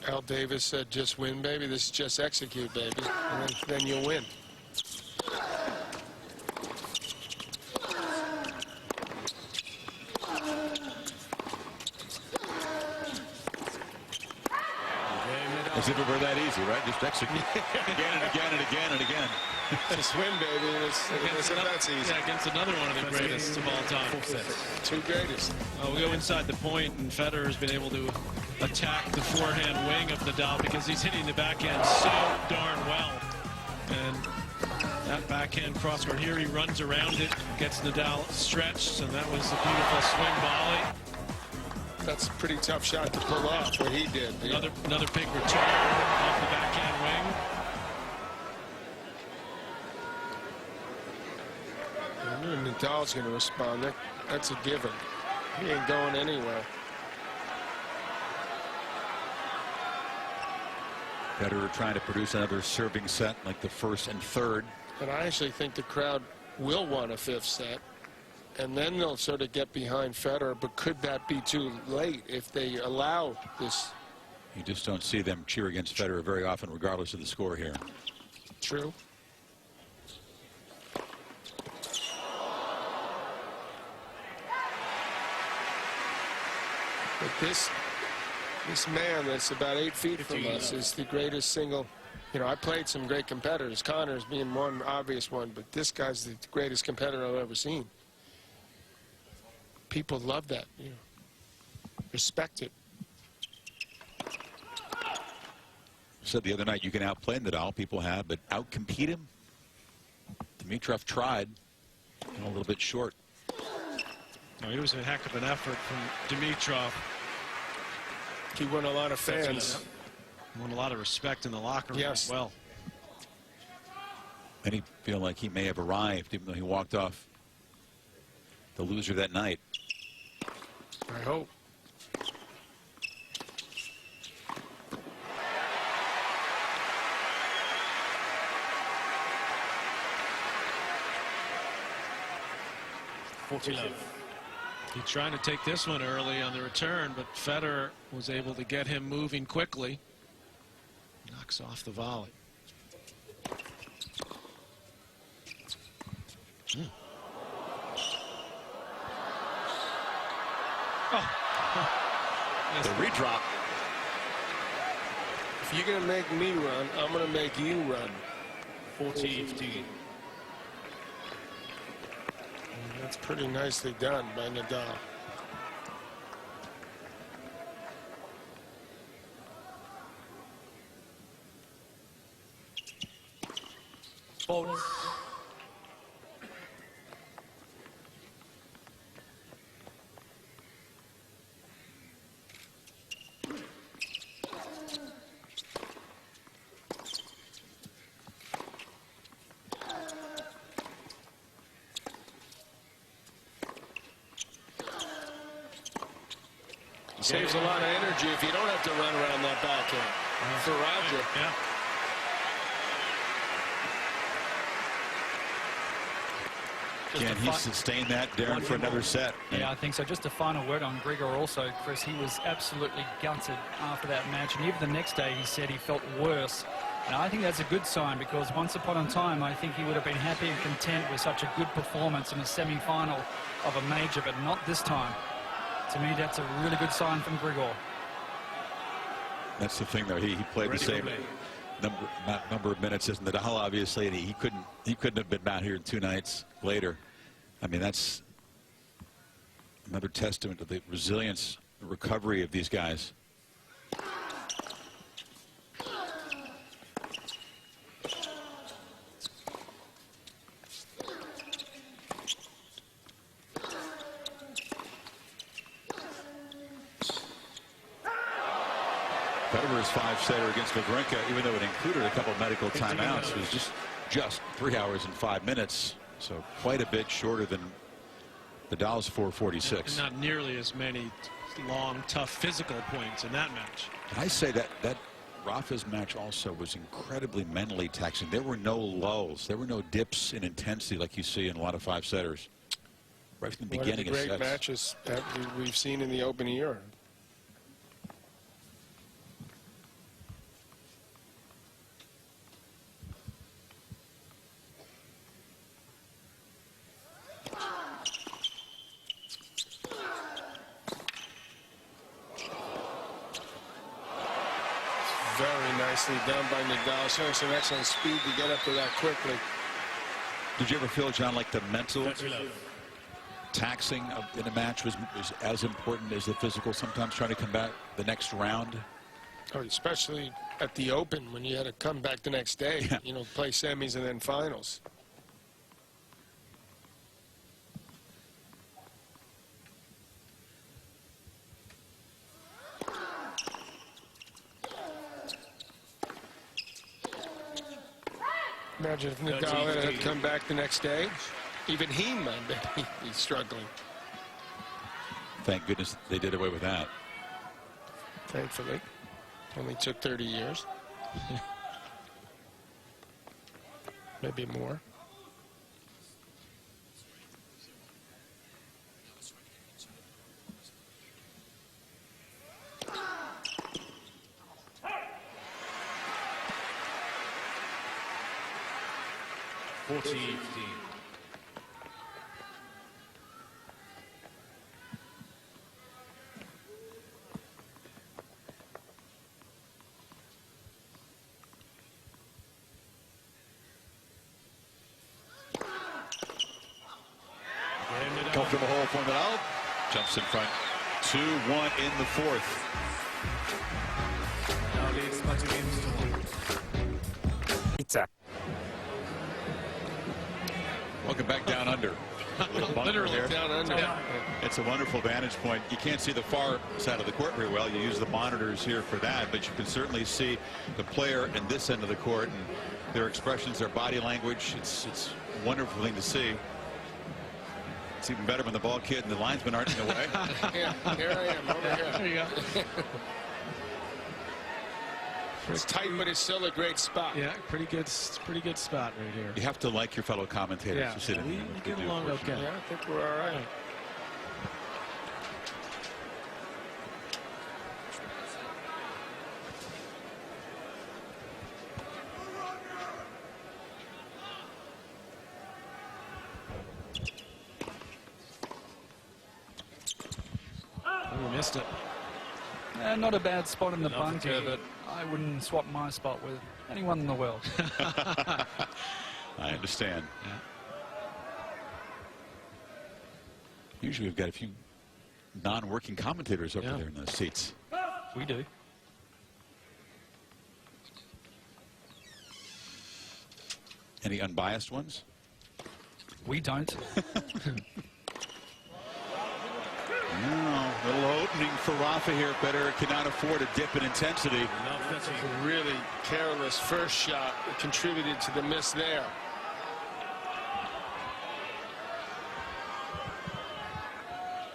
Al Davis said, just win, baby. This is just execute, baby. And then you'll win. As if it were that easy, right? Just execute. Again and again and again and again. Just win, baby. That's easy. Yeah, against another one of the greatest of all time. Two greatest. We go inside the point, and Federer has been able to attack the forehand wing of Nadal because he's hitting the backhand so darn well. And that backhand crosscourt here, he runs around it, gets Nadal stretched, and that was a beautiful swing volley. That's a pretty tough shot to pull off, what he did. Another big return off the backhand wing. I knew Nadal's going to respond. That's a given. He ain't going anywhere. Federer trying to produce another serving set like the first and third. But I actually think the crowd will want a fifth set, and then they'll sort of get behind Federer. But could that be too late if they allow this? You just don't see them cheer against Federer very often, regardless of the score here. True. But this man that's about 8 feet from us is the greatest single. You know, I played some great competitors, Connors being one obvious one, but this guy's the greatest competitor I've ever seen. People love that, you know, respect it. Said the other night you can outplay Nadal, people have, but outcompete him? Dimitrov tried, a little bit short. No, it was a heck of an effort from Dimitrov. He won a lot of fans. Won a lot of respect in the locker room Yes. as well. Many feel like he may have arrived, even though he walked off the loser that night. I hope. He's trying to take this one early on the return, but Federer was able to get him moving quickly. Knocks off the volley. The redrop. If you're going to make me run, I'm going to make you run. 14-15. That's pretty nicely done by Nadal. Saves a lot of energy if you don't have to run around that backhand. For Roger. Yeah. Can he sustain that, Darren, for another set? Yeah, I think so. Just a final word on Grigor also, Chris. He was absolutely gutted after that match. And even the next day, he said he felt worse. And I think that's a good sign, because once upon a time, I think he would have been happy and content with such a good performance in a semi-final of a major, but not this time. To me, that's a really good sign from Grigor. That's the thing, though. He played the same number of minutes as Nadal, obviously, and he couldn't have been out here 2 nights later. I mean, that's another testament to the resilience, the recovery of these guys. Federer's 5-setter against Wawrinka, even though it included a couple medical timeouts, was just 3 hours and 5 minutes, so quite a bit shorter than Nadal's 4:46. Not nearly as many long, tough physical points in that match. I say that Rafa's match also was incredibly mentally taxing. There were no lulls. There were no dips in intensity like you see in a lot of 5-setters. Right from the beginning of sets. One of the great matches that we've seen in the Open era. Very nicely done by Nadal, showing some excellent speed to get up to that quickly. Did you ever feel, John, like the mental taxing in a match was as important as the physical, sometimes trying to come back the next round? Oh, especially at the Open when you had to come back the next day, you know, play semis and then finals. Imagine if Nadal had come back the next day. Even he might be struggling. Thank goodness they did away with that. Thankfully. Only took 30 years. Maybe more. Comfortable hole for Nadal. Jumps in front. 2-1 in the fourth. Now leads by 2 games to 1. Welcome back down under. Literally down under. Yeah. It's a wonderful vantage point. You can't see the far side of the court very well. You use the monitors here for that, but you can certainly see the player in this end of the court and their expressions, their body language. It's a wonderful thing to see. It's even better when the ball kid and the linesman aren't in the way. Yeah, here I am over here. There you go. It's tight, but it's still a great spot. Yeah, pretty good spot right here. You have to like your fellow commentators. Yeah, to sit in we there. get along okay. Yeah, I think we're all right. We missed it. Not a bad spot in the Nothing bunker, to it. but I wouldn't swap my spot with anyone in the world. I understand. Yeah. Usually we've got a few non-working commentators over there in those seats. We do. Any unbiased ones? We don't. No, little opening for Rafa here. Federer cannot afford a dip in intensity. That's a really careless first shot that contributed to the miss there.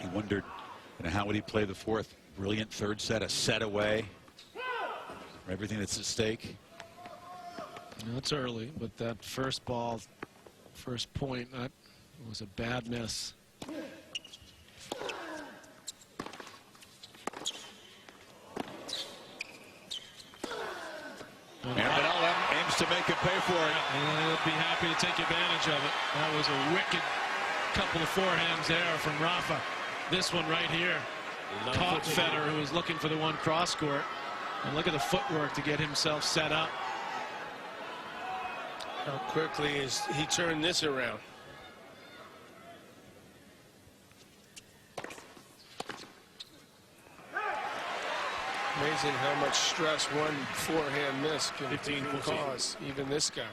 He wondered, how would he play the fourth? Brilliant third set, a set away for everything that's at stake. It's early, but that first ball, first point, that was a bad miss. And Nadal aims to make him pay for it. And he'll be happy to take advantage of it. That was a wicked couple of forehands there from Rafa. This one right here caught Federer, who was looking for the one cross court. And look at the footwork to get himself set up. How quickly is he turned this around? Amazing how much stress one forehand miss can cause, even this guy.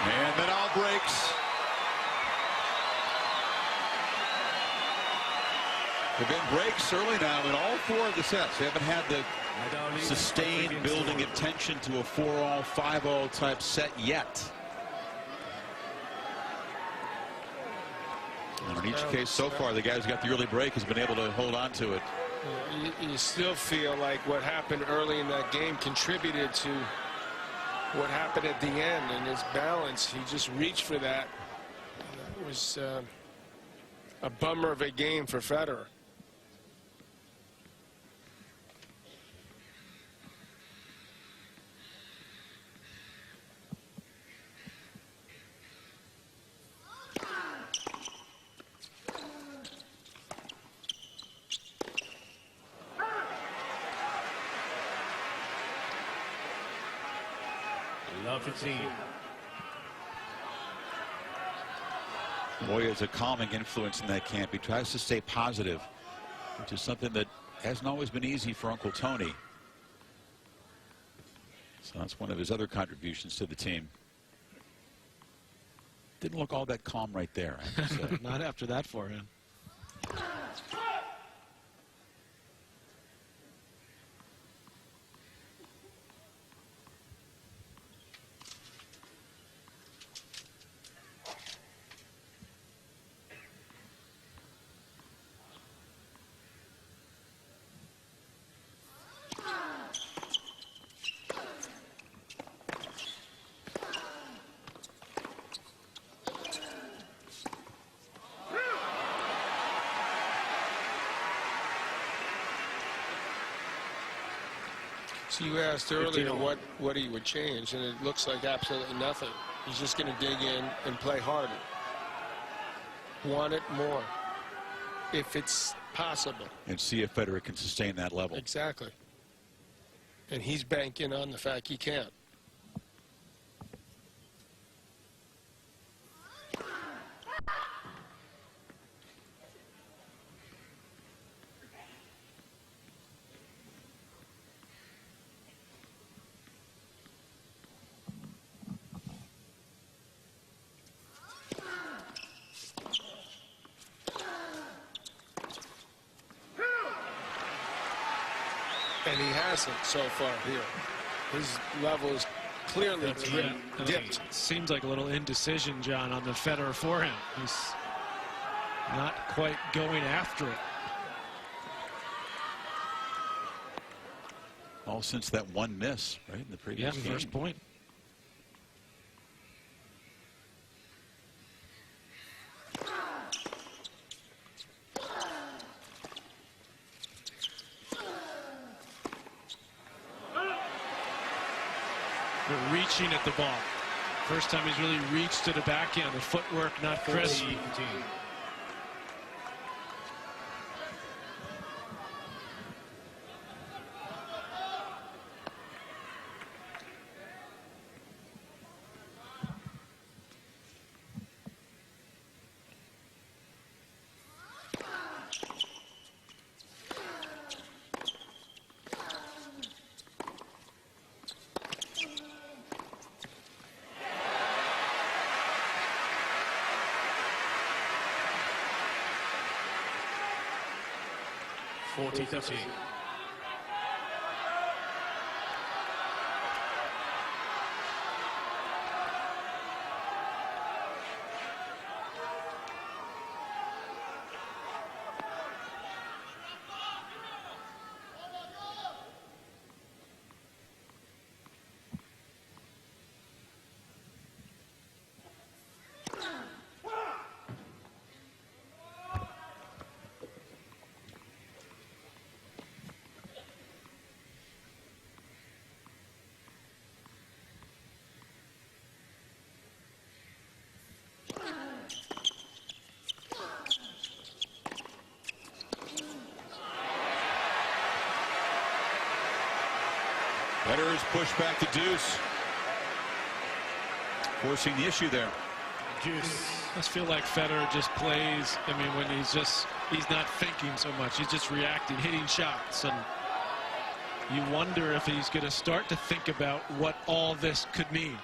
And Nadal breaks. There have been breaks early now in all four of the sets. They haven't had the sustained building of tension to a 4-all, 5-all type set yet. And in each case so far, the guy who's got the early break has been able to hold on to it. You still feel like what happened early in that game contributed to what happened at the end, and his balance, he just reached for that. That was a bummer of a game for Federer. Boy, is a calming influence in that camp. He tries to stay positive, which is something that hasn't always been easy for Uncle Tony. So that's one of his other contributions to the team. Didn't look all that calm right there, I have to say. Not after that forehand. So you asked earlier what he would change, and it looks like absolutely nothing. He's just going to dig in and play harder. Want it more, if it's possible. And see if Federer can sustain that level. Exactly. And he's banking on the fact he can't. And he hasn't so far here. His level is clearly dipped. Seems like a little indecision, John, on the Federer forehand. He's not quite going after it. All since that one miss, right, in the previous game. First point. Reaching at the ball. First time he's really reached to the backhand. The footwork not crisp. (40-30). Federer's pushed back the deuce, forcing the issue there. I just feel like Federer just plays. I mean, when he's not thinking so much. He's just reacting, hitting shots, and you wonder if he's going to start to think about what all this could mean.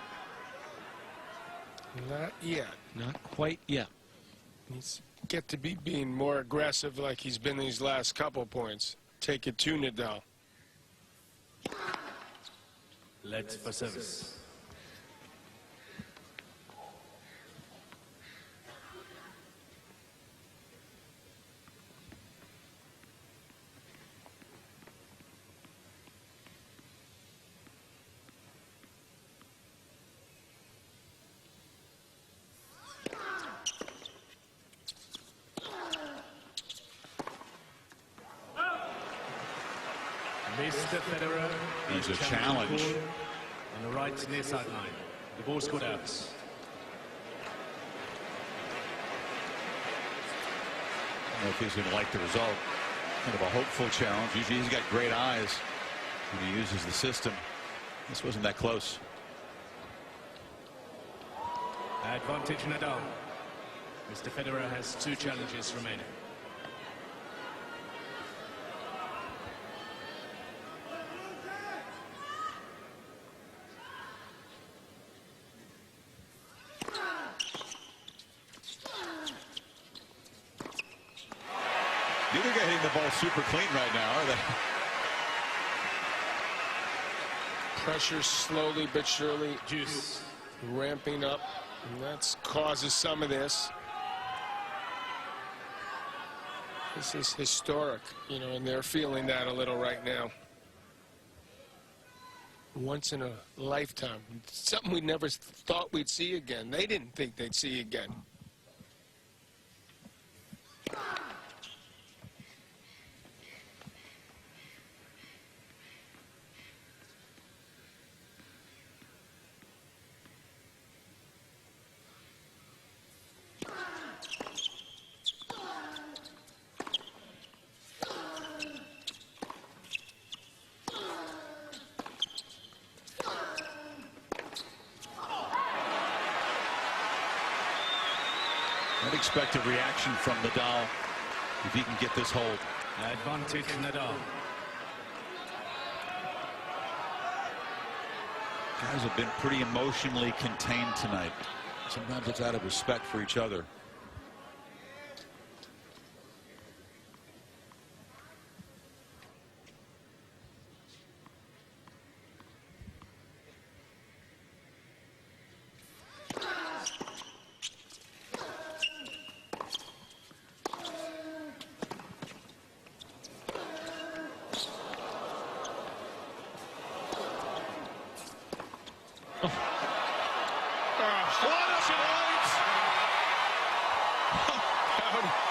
Not yet. Not quite yet. He's get to be being more aggressive like he's been these last couple points. Take it to Nadal. Let's for service. Mr. Federer, There's a challenge. On the right near sideline. The ball scored out. I don't know if he's going to like the result. Kind of a hopeful challenge. Usually he's got great eyes when he uses the system. This wasn't that close. Advantage Nadal. Mr. Federer has 2 challenges remaining. Neither guy hitting the ball super clean right now, are they? Pressure slowly but surely ramping up, and that causes some of this. This is historic, you know, and they're feeling that a little right now. Once in a lifetime. Something we never thought we'd see again. They didn't think they'd see again. Would expect a reaction from Nadal if he can get this hold. Advantage Nadal. Guys have been pretty emotionally contained tonight. Sometimes it's out of respect for each other.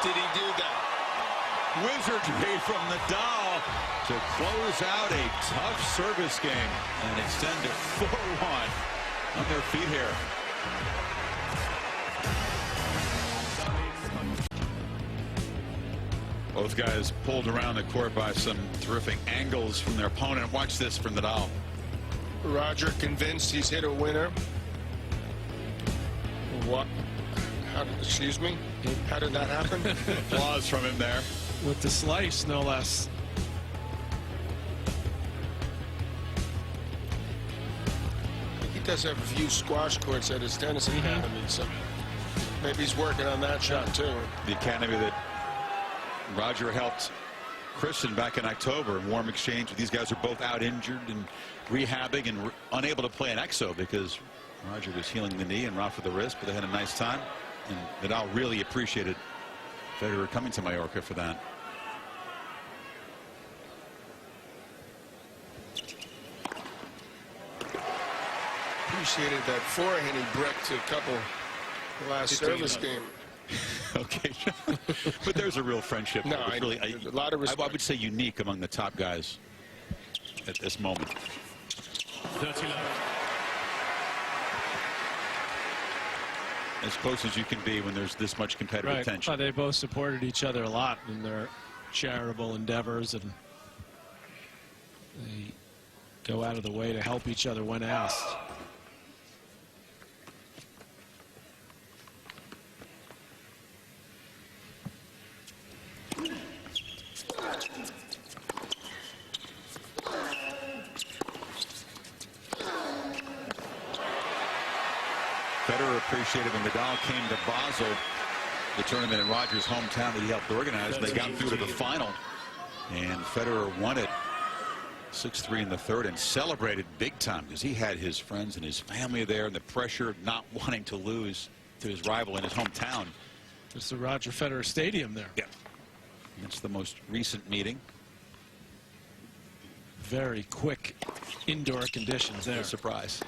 Did he do that? Wizardry from Nadal to close out a tough service game and extend it 4-1 on their feet here. Both guys pulled around the court by some terrific angles from their opponent. Watch this from Nadal. Roger convinced he's hit a winner. What? Excuse me? How did that happen? Applause from him there. With the slice, no less. He does have a few squash courts at his tennis academy, so maybe he's working on that shot too. The academy that Roger helped Christian back in October in warm exchange. These guys are both out injured and rehabbing and unable to play an exo because Roger was healing the knee and Rafa the wrist, but they had a nice time. And Nadal really appreciated Federer coming to Mallorca for that. Appreciated that forehand he bricked a couple last service game. Okay, but there's a real friendship. No, really, a lot of respect. I would say unique among the top guys at this moment. 30 love. As close as you can be when there's this much competitive tension. They both supported each other a lot in their charitable endeavors, and they go out of the way to help each other when asked. Federer appreciated when Nadal came to Basel, the tournament in Rogers' hometown that he helped organize. They got through to the final, and Federer won it 6-3 in the third and celebrated big time because he had his friends and his family there and the pressure of not wanting to lose to his rival in his hometown. It's the Roger Federer Stadium there. Yeah. That's the most recent meeting. Very quick indoor conditions there. No surprise.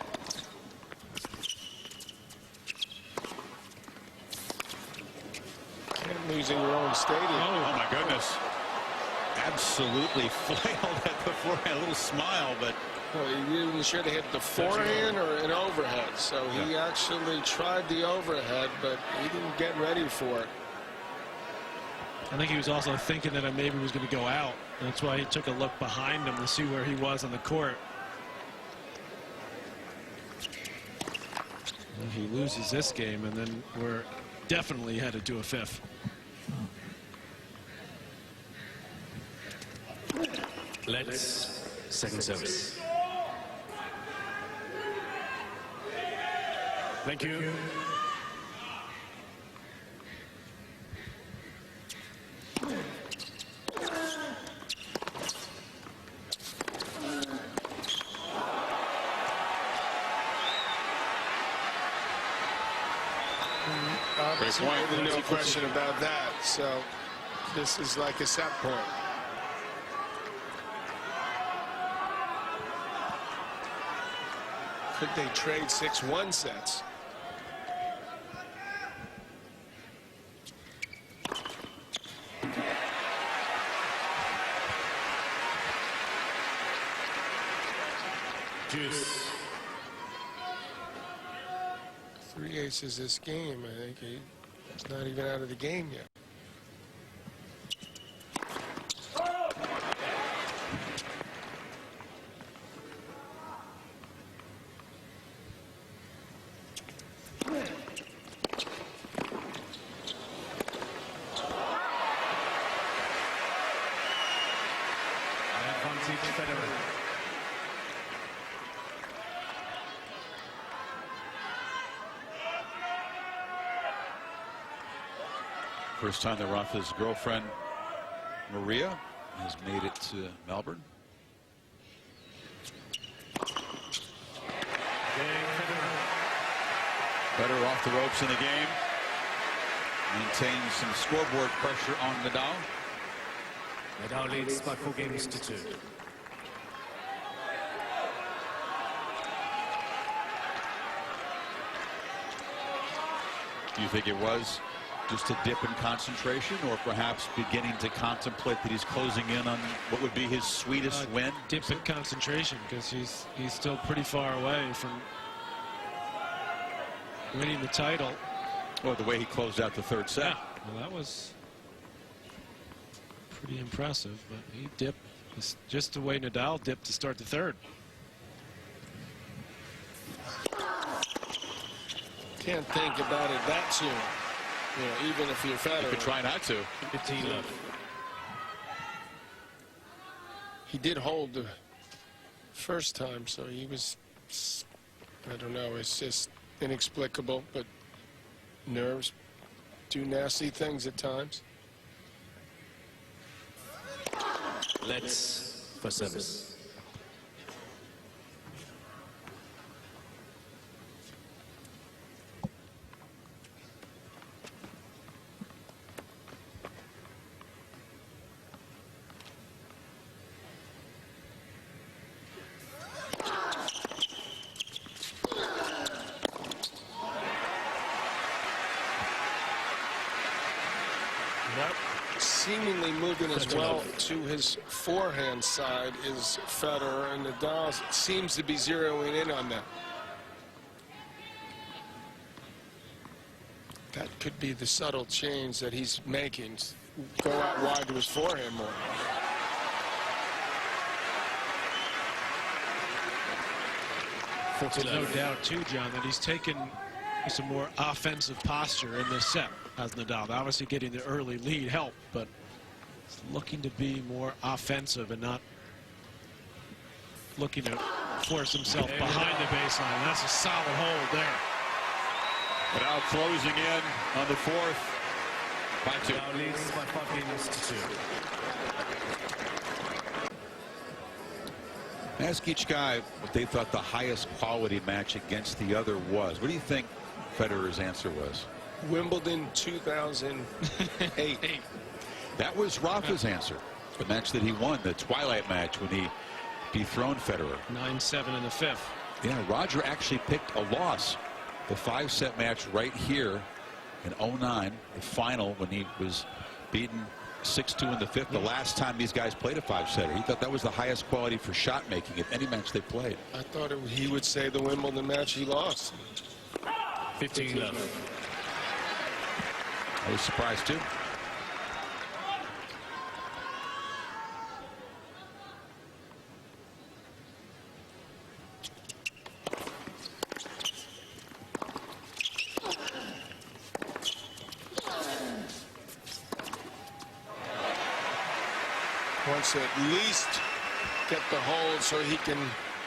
Losing your own stadium. Oh my goodness. Absolutely flailed at the forehand. A little smile, but Well, he didn't sure to hit the forehand or an overhead. So he actually tried the overhead, but he didn't get ready for it. I think he was also thinking that it maybe was going to go out. That's why he took a look behind him to see where he was on the court. If he loses this game, and then we're definitely headed to a fifth. Let's second service. Thank you. There's no question about that. So this is like a set point. Could they trade 6-1 sets? Juice. 3 aces this game. I think he's not even out of the game yet. First time that Rafa's girlfriend, Maria, has made it to Melbourne. Federer off the ropes in the game. Maintains some scoreboard pressure on Nadal. Nadal leads by 4 games to 2. Do you think it was just a dip in concentration, or perhaps beginning to contemplate that he's closing in on what would be his sweetest win? Dip in concentration, because he's still pretty far away from winning the title. Well, the way he closed out the third set. Yeah, well, that was pretty impressive, but he dipped. It's just the way Nadal dipped to start the third. Can't think about it that soon. You know, even if you're Federer. You could try not to. 15 love. He did hold the first time, so he was, I don't know, it's just inexplicable, but nerves do nasty things at times. Let's for service. Seemingly moving as well to his forehand side is Federer, and Nadal seems to be zeroing in on that. That could be the subtle change that he's making. Go out wide to his forehand more. There's no doubt, too, John, that he's taken some more offensive posture in this set as Nadal. Obviously getting the early lead helped, but he's looking to be more offensive and not looking to force himself behind the baseline. That's a solid hold there. Nadal closing in on the fourth. 5-2. Nadal leads by 5 games to 2. Ask each guy what they thought the highest quality match against the other was. What do you think Federer's answer was? Wimbledon 2008. That was Rafa's answer. The match that he won, the twilight match when he dethroned Federer. 9-7 in the fifth. Yeah, Roger actually picked a loss. The 5-set match right here in 09, the final when he was beaten 6-2 in the fifth. The last time these guys played a 5-setter. He thought that was the highest quality for shot making of any match they played. I thought he would say the Wimbledon match he lost. 15 love. I was surprised too. Wants to at least get the hold so he can,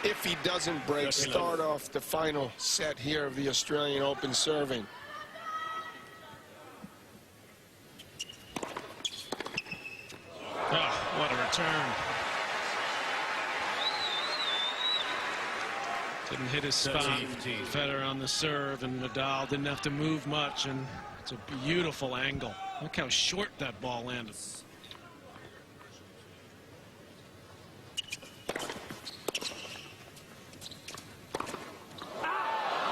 if he doesn't break, start off the final set here of the Australian Open serving. Oh, what a return. Didn't hit his spot. Federer on the serve, and Nadal didn't have to move much, and it's a beautiful angle. Look how short that ball landed.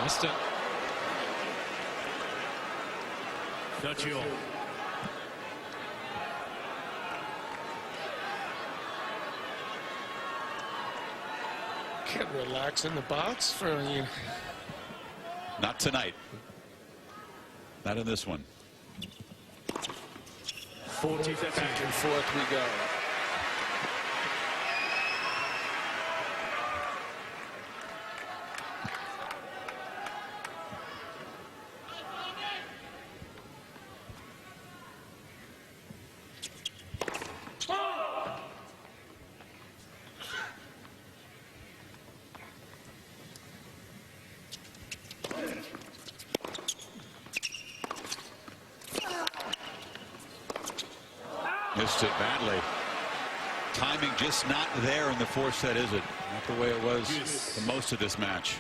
Missed it. 30 all. Can't relax in the box for you. Not tonight. Not in this one. 40 Back and forth we go. Missed it badly. Timing just not there in the fourth set, is it? Not the way it was for most of this match.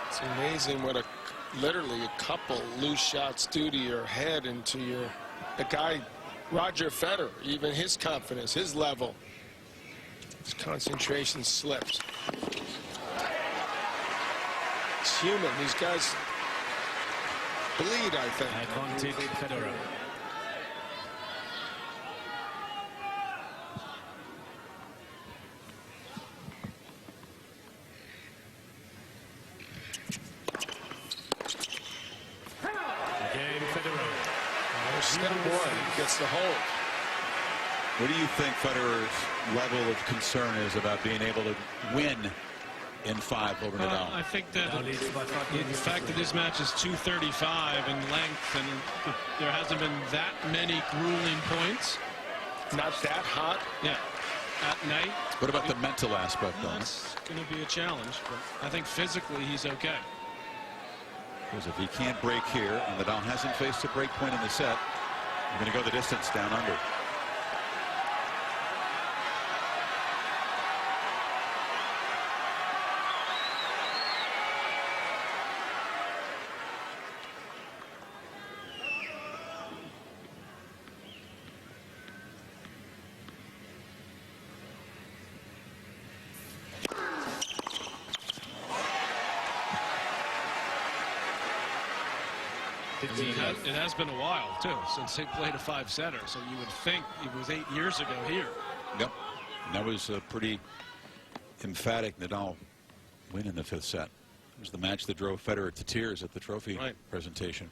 It's amazing what literally a couple loose shots do to your head and to the guy, Roger Federer, even his confidence, his level. His concentration slipped. It's human. These guys bleed, I think. Advantage Federer. Again, Federer. Step one gets the hold. What do you think Federer's level of concern is about being able to win in 5 over Nadal? I think that the fact that this match is 235 in length and there hasn't been that many grueling points. Not that hot. Yeah, at night. What about the mental aspect, though? That's going to be a challenge, but I think physically he's okay. Because if he can't break here, and Nadal hasn't faced a break point in the set, you're going to go the distance down under. It has been a while, too, since they played a 5-setter, so you would think it was 8 years ago here. Yep. And that was a pretty emphatic Nadal win in the 5th set. It was the match that drove Federer to tears at the trophy presentation.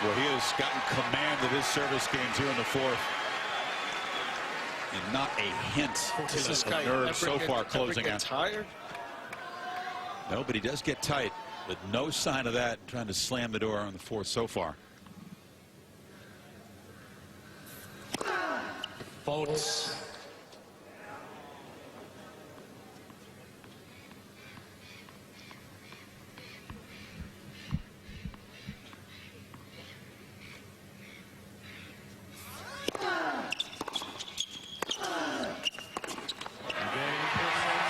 Well, he has gotten command of his service game too in the 4th. And not a hint of nerve so far closing out. Tired? No, but he does get tight, but no sign of that trying to slam the door on the 4th so far. Faults.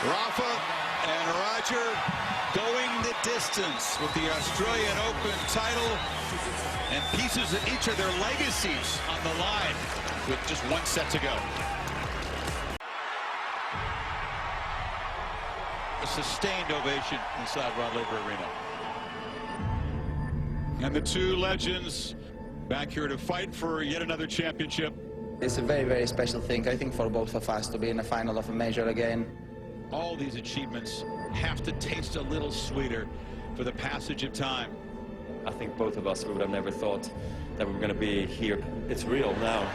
Rafa and Roger going the distance with the Australian Open title and pieces of each of their legacies on the line with just 1 set to go. A sustained ovation inside Rod Laver Arena. And the 2 legends back here to fight for yet another championship. It's a very, very special thing, I think, for both of us to be in the final of a major again. All these achievements have to taste a little sweeter for the passage of time. I think both of us would have never thought that we were going to be here. It's real now.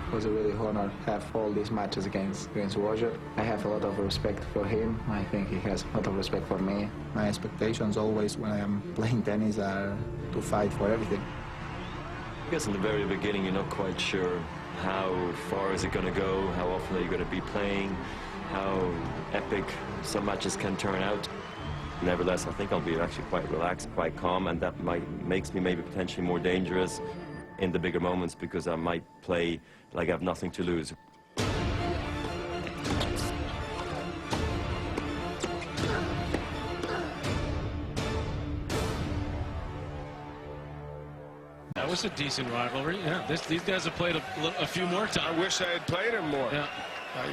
It was a really honor to have all these matches against Roger. I have a lot of respect for him. I think he has a lot of respect for me. My expectations always when I am playing tennis are to fight for everything. I guess in the very beginning you're not quite sure how far is it going to go, how often are you going to be playing, how epic some matches can turn out. Nevertheless, I think I'll be actually quite relaxed, quite calm, and that makes me maybe potentially more dangerous in the bigger moments because I might play like I have nothing to lose. That was a decent rivalry. Yeah, these guys have played a few more times. I wish I had played him more. Yeah.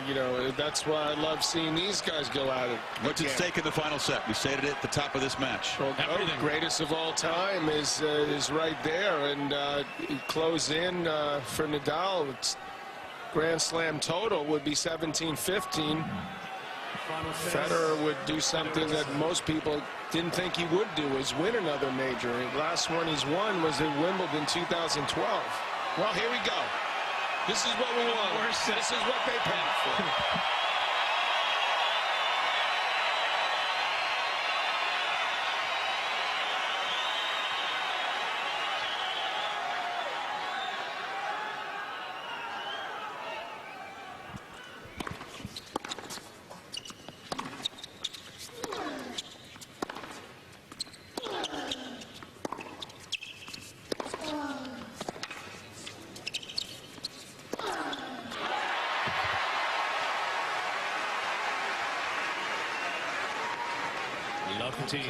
You know, that's why I love seeing these guys go at it. What's at stake in the final set? We stated it at the top of this match. Well, greatest of all time is right there, and close in for Nadal. It's Grand Slam total would be 17-15. Federer would do something that most people didn't think he would do, is win another major. The last one he's won was at Wimbledon 2012. Well, here we go. This is what we want. This is what they paid for. Love the team.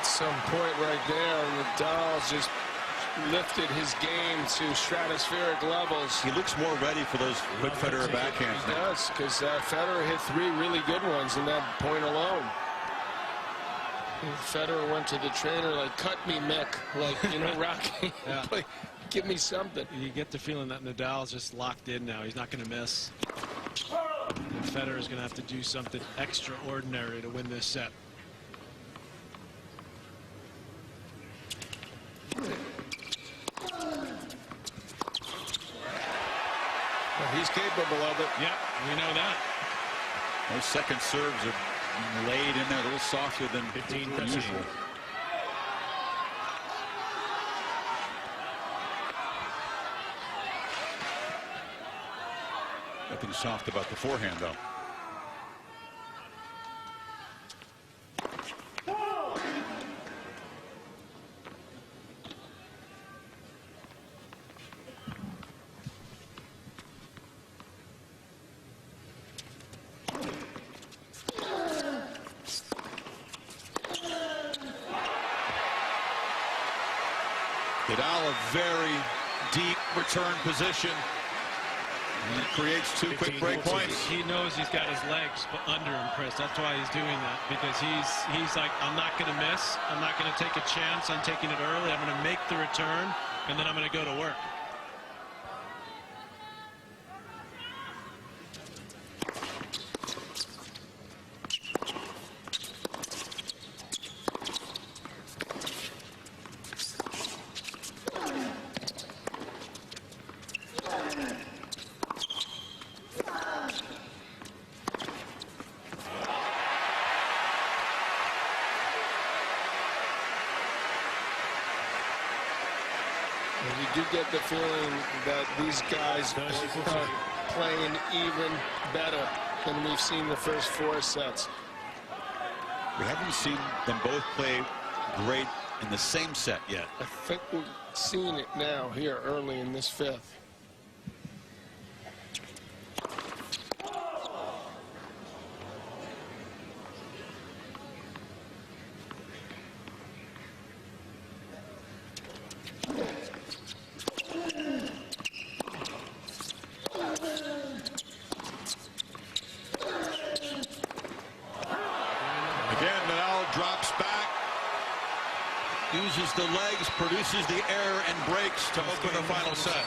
Some point right there, Nadal just lifted his game to stratospheric levels. He looks more ready for those quick Federer backhands. He does, because Federer hit 3 really good ones in that point alone. Federer went to the trainer like, cut me, Mick, like, you know, Rocky, like, give me something. You get the feeling that Nadal's just locked in now. He's not going to miss. And Federer's going to have to do something extraordinary to win this set. He's capable of it. Yeah, we know that. Those second serves are laid in there a little softer than 15 usual. Nothing soft about the forehand, though. Nadal, a very deep return position. And it creates 2 quick break points. He knows he's got his legs under him, Chris. That's why he's doing that, because he's like, I'm not going to miss. I'm not going to take a chance on taking it early. I'm going to make the return, and then I'm going to go to work. You do get the feeling that these guys are playing even better than we've seen the first 4 sets. We haven't seen them both play great in the same set yet. I think we've seen it now here early in this 5th. Drops back, uses the legs, produces the error, and breaks to open the final set.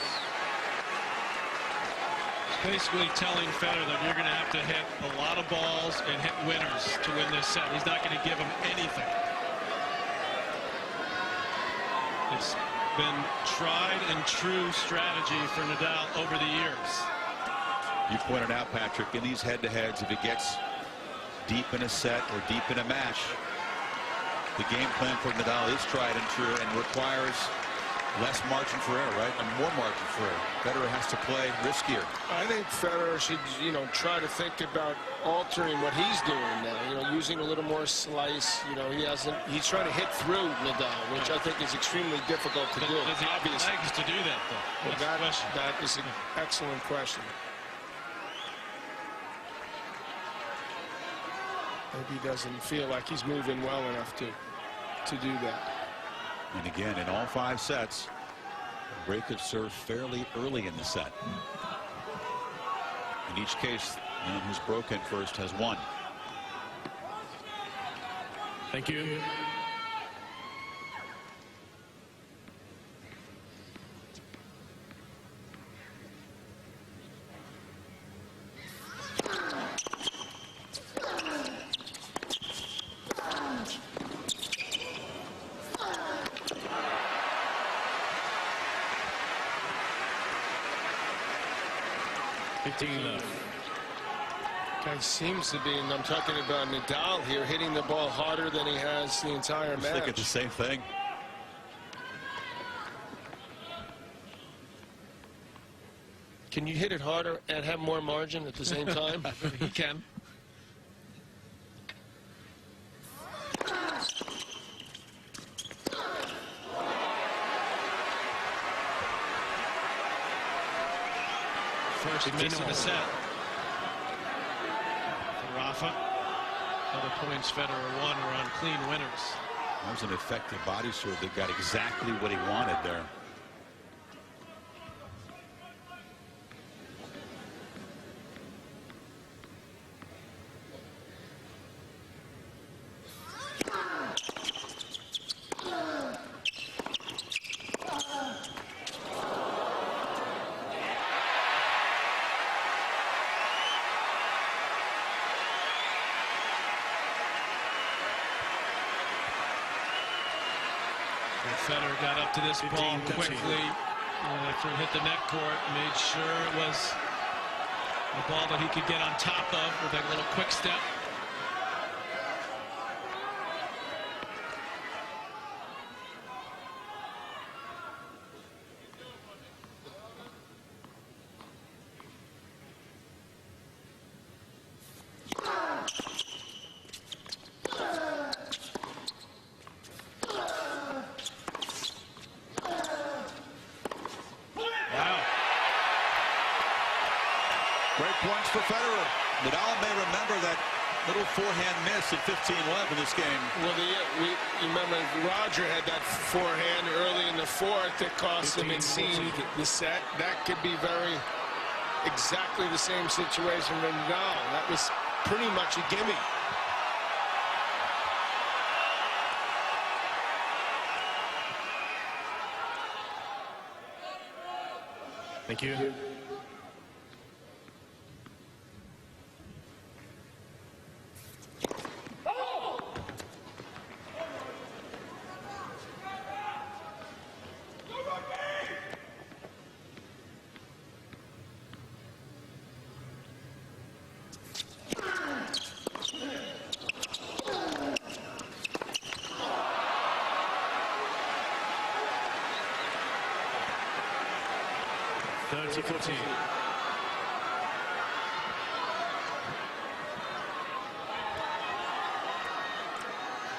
Basically telling Federer that you're going to have to hit a lot of balls and hit winners to win this set. He's not going to give him anything. It's been tried and true strategy for Nadal over the years. You pointed out, Patrick, in these head-to-heads, if it gets deep in a set or deep in a match, the game plan for Nadal is tried and true and requires Less margin for error, right? And more margin for error. Federer has to play riskier. I think Federer should, try to think about altering what he's doing now. Using a little more slice. He's trying to hit through Nadal, which I think is extremely difficult to do. Does he have the Obviously. legs to do that, though? Well, that is an excellent question. Maybe he doesn't feel like he's moving well enough to do that. And again, in all 5 sets, break of serve fairly early in the set. In each case, the man who's broken first has won. Thank you. Guy seems to be, and I'm talking about Nadal here, hitting the ball harder than he has the entire match. I think it's the same thing. Can you hit it harder and have more margin at the same time? He can. First miss of the set. For Rafa. Other points Federer won were on clean winners. That was an effective body serve that got exactly what he wanted there. Federer got up to this ball quickly after it hit the net court, made sure it was a ball that he could get on top of with that little quick step. Great points for Federer. Nadal may remember that little forehand miss at 15-11 in this game. Well, you remember Roger had that forehand early in the fourth that cost him, it seemed, the set. That could be exactly the same situation with Nadal. That was pretty much a gimme. Thank you.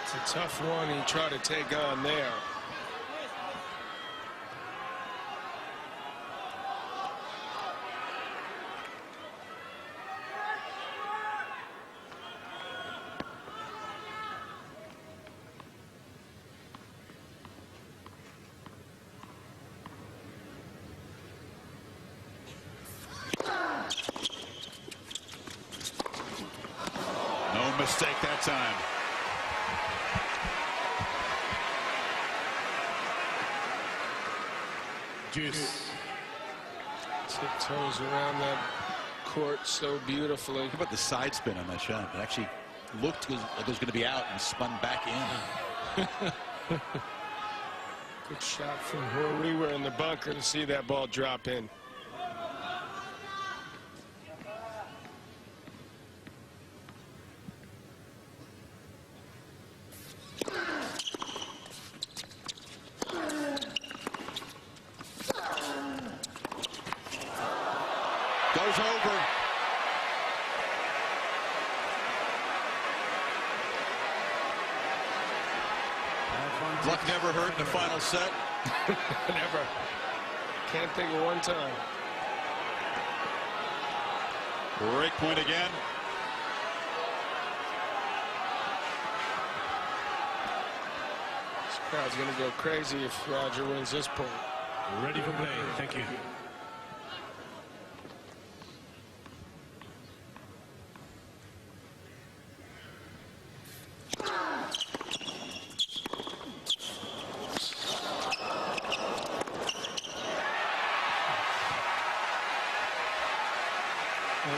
It's a tough one he tried to take on there. No mistake that time. Juice. Tiptoes around that court so beautifully. How about the side spin on that shot? It actually looked like it was going to be out and spun back in. Good shot from where we were in the bunker to see that ball drop in. is over. Luck never hurt in the final set. Never. Can't think of one time. Break point again. This crowd's going to go crazy if Roger wins this point. Ready for play. Thank you.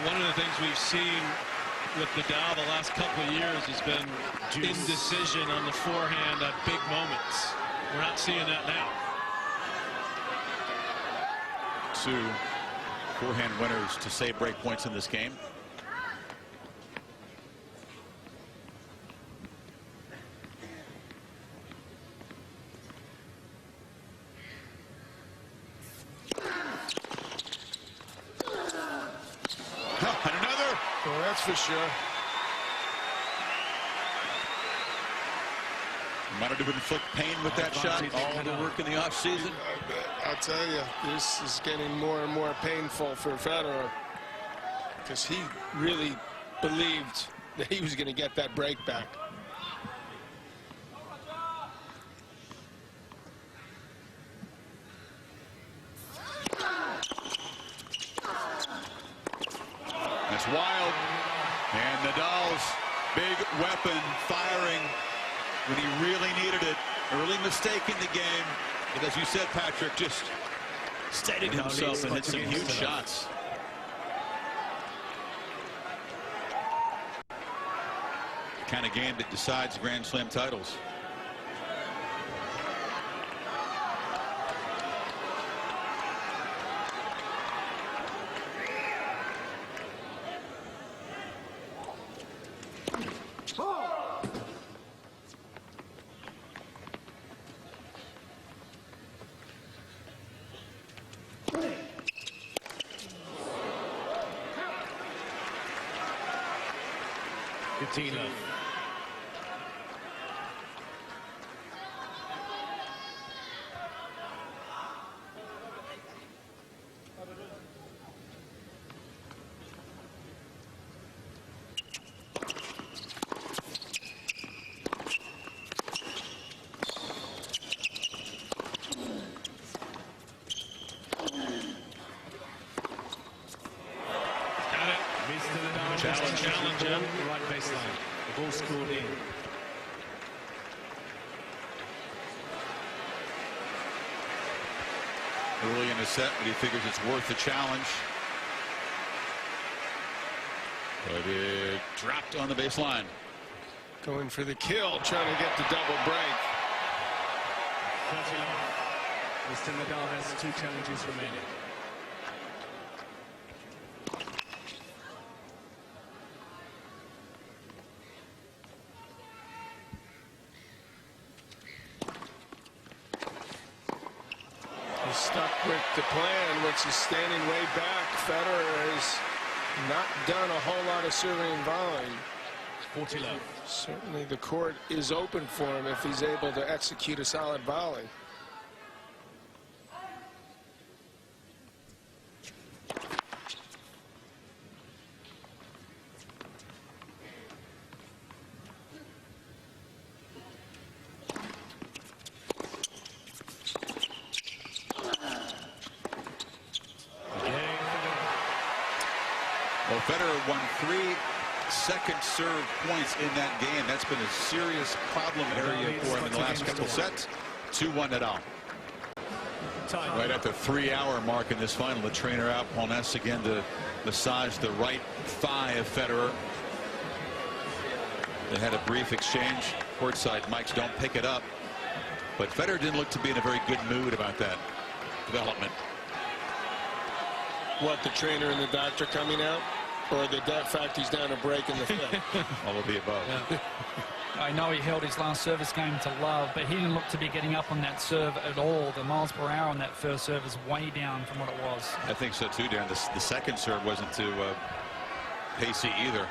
One of the things we've seen with Nadal the last couple of years has been indecision on the forehand at big moments. We're not seeing that now. Two forehand winners to save break points in this game. And another. Well, that's for sure. Wanted to inflict pain with that shot. All the work in the offseason. I'll tell you, this is getting more and more painful for Federer because he really believed that he was going to get that break back. That's wild. And Nadal's big weapon firing when he really needed it. Early mistake in the game. But as you said, Patrick, just steadied himself and hit some huge shots. The kind of game that decides Grand Slam titles. Tina. Challenge him. Right baseline. The ball scored in. Early in the set, but he figures it's worth the challenge. But it dropped on the baseline. Going for the kill, trying to get the double break. 30 love. Mr. Nadal has 2 challenges remaining. Stuck with the plan, which is standing way back. Federer has not done a whole lot of serving and volleying. 40 love. Certainly the court is open for him if he's able to execute a solid volley. Well, Federer won 3 second serve points in that game. That's been a serious problem area for him in the last couple sets. 2-1 Nadal. Right at the 3-hour mark in this final, the trainer out, Paul Ness again to massage the right thigh of Federer. They had a brief exchange. Courtside mics don't pick it up. But Federer didn't look to be in a very good mood about that development. What, the trainer and the doctor coming out? Or the fact he's down a break in the fifth? All of the above. Yeah. I know he held his last service game to love, but he didn't look to be getting up on that serve at all. The miles per hour on that first serve is way down from what it was. I think so too, Dan. The second serve wasn't too pacey either.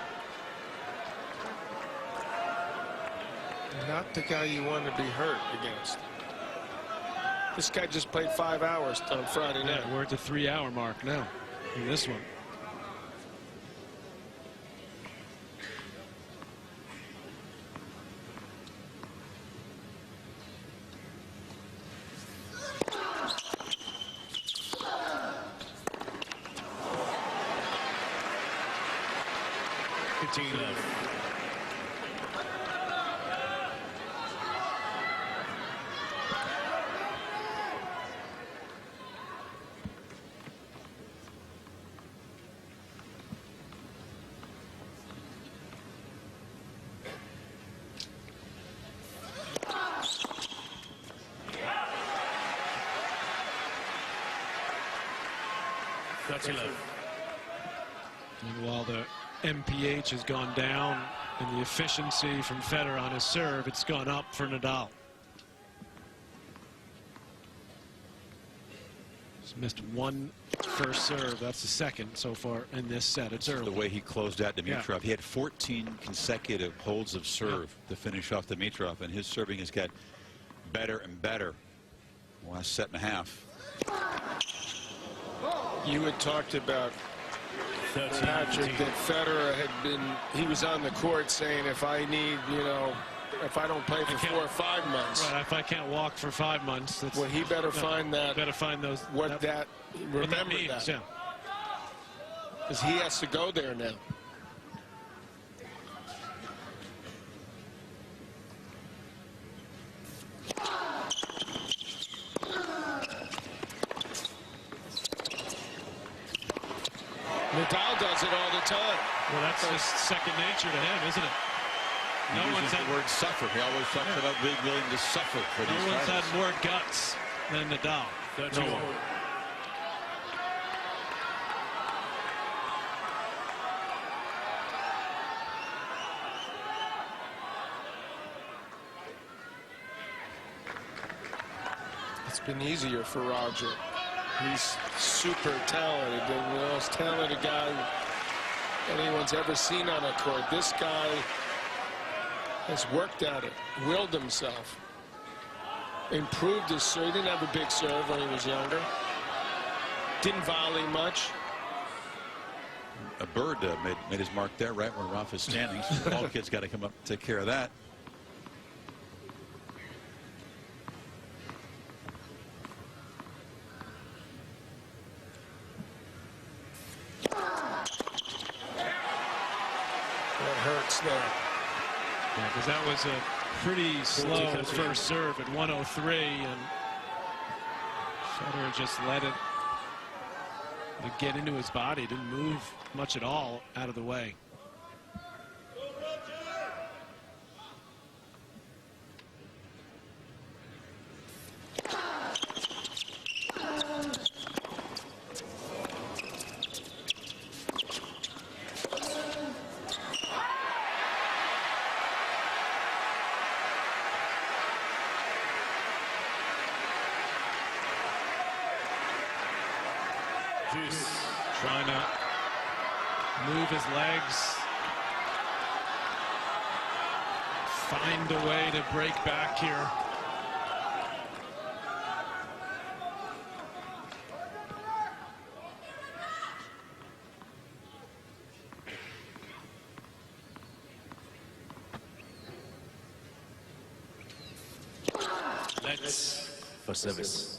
Not the guy you want to be hurt against. This guy just played 5 hours on Friday night. We're at the 3-hour mark now in this one. And while the MPH has gone down and the efficiency from Federer on his serve, it's gone up for Nadal. He's missed one first serve. That's the second so far in this set. It's early. The way he closed out Dimitrov. He had 14 consecutive holds of serve to finish off Dimitrov, and his serving has got better and better the last set and a half. You had talked about, Patrick, that Federer had been, he was on the court saying, if I need, if I don't play for 4 or 5 months. Right, if I can't walk for 5 months. That's, well, he better find that. Better find those. Remember that means, that. Yeah. Because he has to go there now. Nadal does it all the time. Well, that's just second nature to him, isn't it? He uses the word suffer. He always talks about being willing to suffer for these titles. No one's had more guts than Nadal. No one. It's been easier for Roger. He's super talented, and the most talented guy anyone's ever seen on a court. This guy has worked at it, willed himself, improved his serve. He didn't have a big serve when he was younger. Didn't volley much. A bird made his mark there, right where Rafa's standing. So the ball kid's got to come up and take care of that. Hurts there. Yeah, because that was a pretty slow first serve at 103, and Federer just let it get into his body. Didn't move much at all out of the way. Trying to move his legs, find a way to break back here. Let's for service.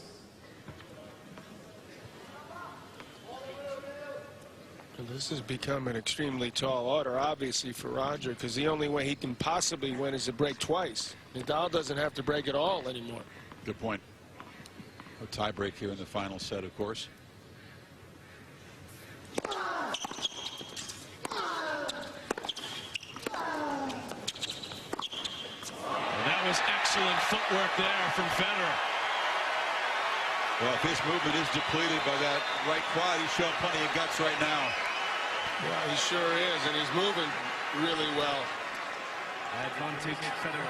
This has become an extremely tall order, obviously, for Roger, because the only way he can possibly win is to break twice. Nadal doesn't have to break at all anymore. Good point. A tie break here in the final set, of course. And that was excellent footwork there from Federer. Well, if his movement is depleted by that right quad, he's showing plenty of guts right now. Yeah, he sure is, and he's moving really well. Advantage Federer.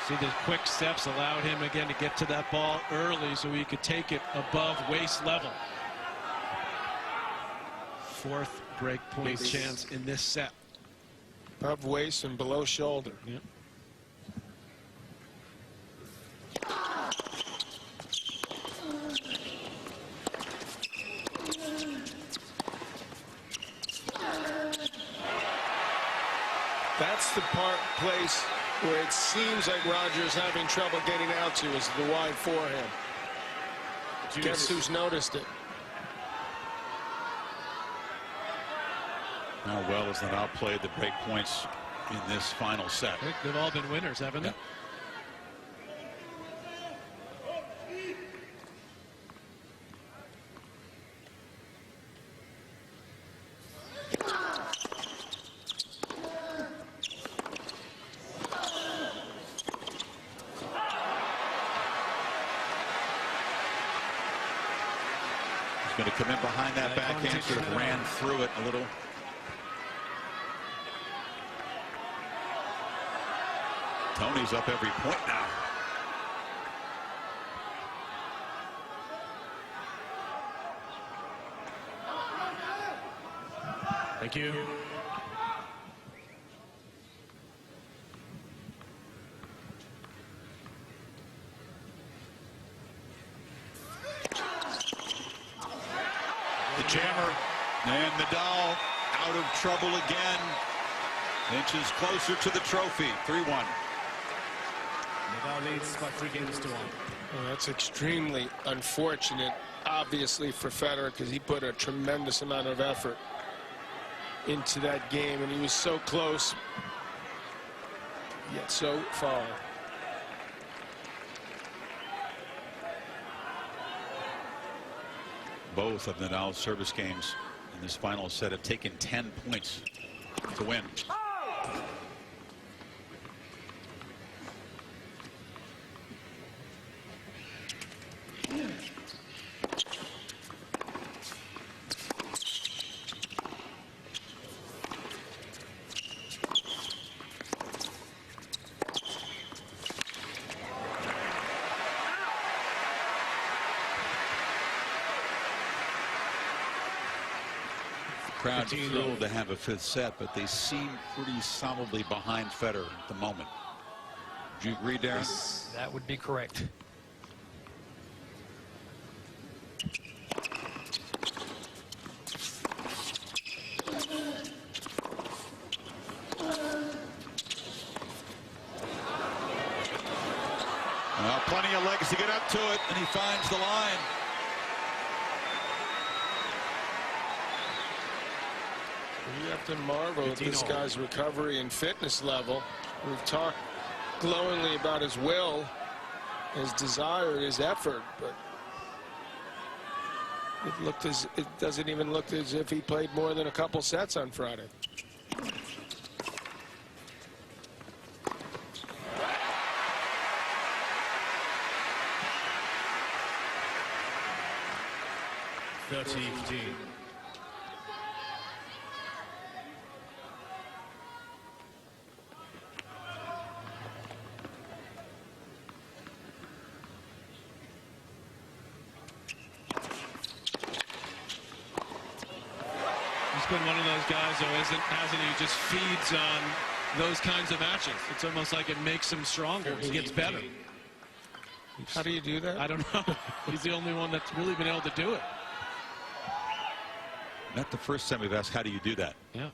See, the quick steps allowed him again to get to that ball early so he could take it above waist level. Fourth break point chance in this set. Above waist and below shoulder. Yep. That's the place where it seems like Roger's having trouble getting out to, is the wide forehand. Guess who's noticed it? How well has Nadal played the break points in this final set? I think they've all been winners, haven't they? Going to come in behind that backhand, sort of ran through it a little. Tony's up every point now. Thank you. Jammer, and Nadal out of trouble again. Inches closer to the trophy. 3-1. Nadal leads by 3 games to 1. Well, that's extremely unfortunate, obviously, for Federer, because he put a tremendous amount of effort into that game, and he was so close, yet so far. Both of Nadal's service games in this final set have taken 10 points to win. Crowd thrilled to have a 5th set, but they seem pretty solidly behind Federer at the moment. Do you agree, Darren? That would be correct. Plenty of legs to get up to it, and he finds the line. You have to marvel at this guy's recovery and fitness level. We've talked glowingly about his will, his desire, his effort, but it doesn't even look as if he played more than a couple sets on Friday. He's been one of those guys, though, hasn't he? Just feeds on those kinds of matches. It's almost like it makes him stronger. He gets better. How do you do that? I don't know. He's the only one that's really been able to do it. Not the first time we've asked, how do you do that? Yeah.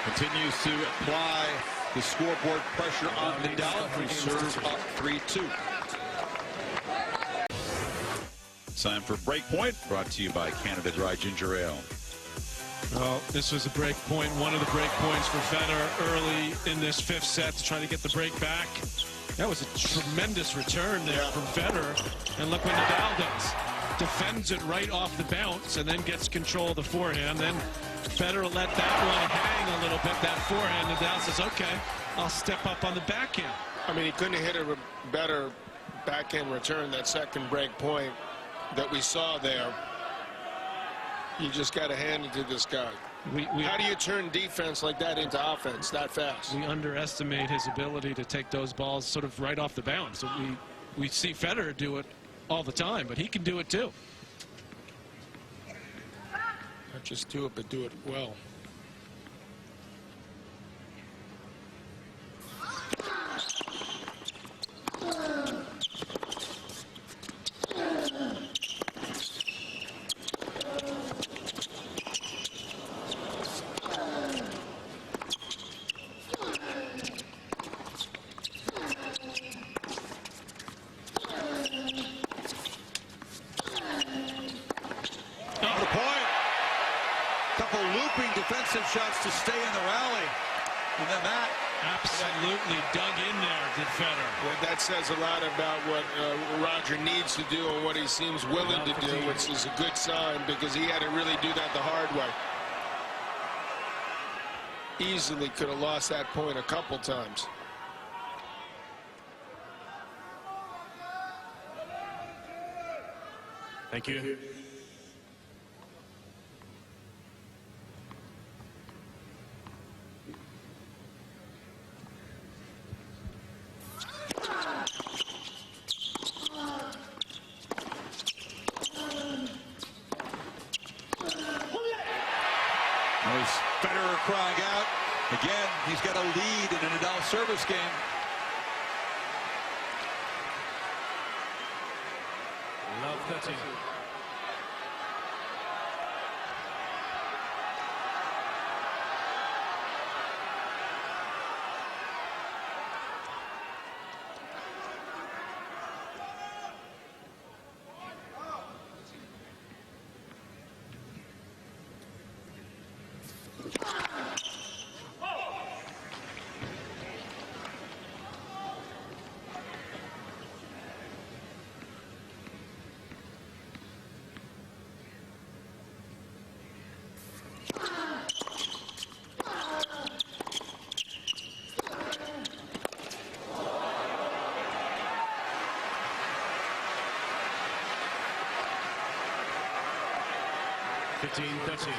Continues to apply the scoreboard pressure on Nadal, who serves up 3-2. Time for Break Point, brought to you by Canada Dry Ginger Ale. Well, this was a break point, one of the break points for Federer early in this 5th set to try to get the break back. That was a tremendous return there from Federer, and look what Nadal does. defends it right off the bounce and then gets control of the forehand. Then Federer let that one hang a little bit, that forehand. Nadal says, okay, I'll step up on the backhand. I mean, he couldn't have hit a better backhand return, that second break point that we saw there. You just got to hand it to this guy. How do you turn defense like that into offense that fast? We underestimate his ability to take those balls sort of right off the bounce. So we see Federer do it all the time, but he can do it too. Not just do it, but do it well. Defensive shots to stay in the rally, and then that absolutely dug in there, did Federer. Well, that says a lot about what Roger needs to do and what he seems willing to do, which is a good sign, because he had to really do that the hard way. Easily could have lost that point a couple times. Thank you. Federer crying out. Again, he's got a lead in a Nadal service game. Love 13. (15-13).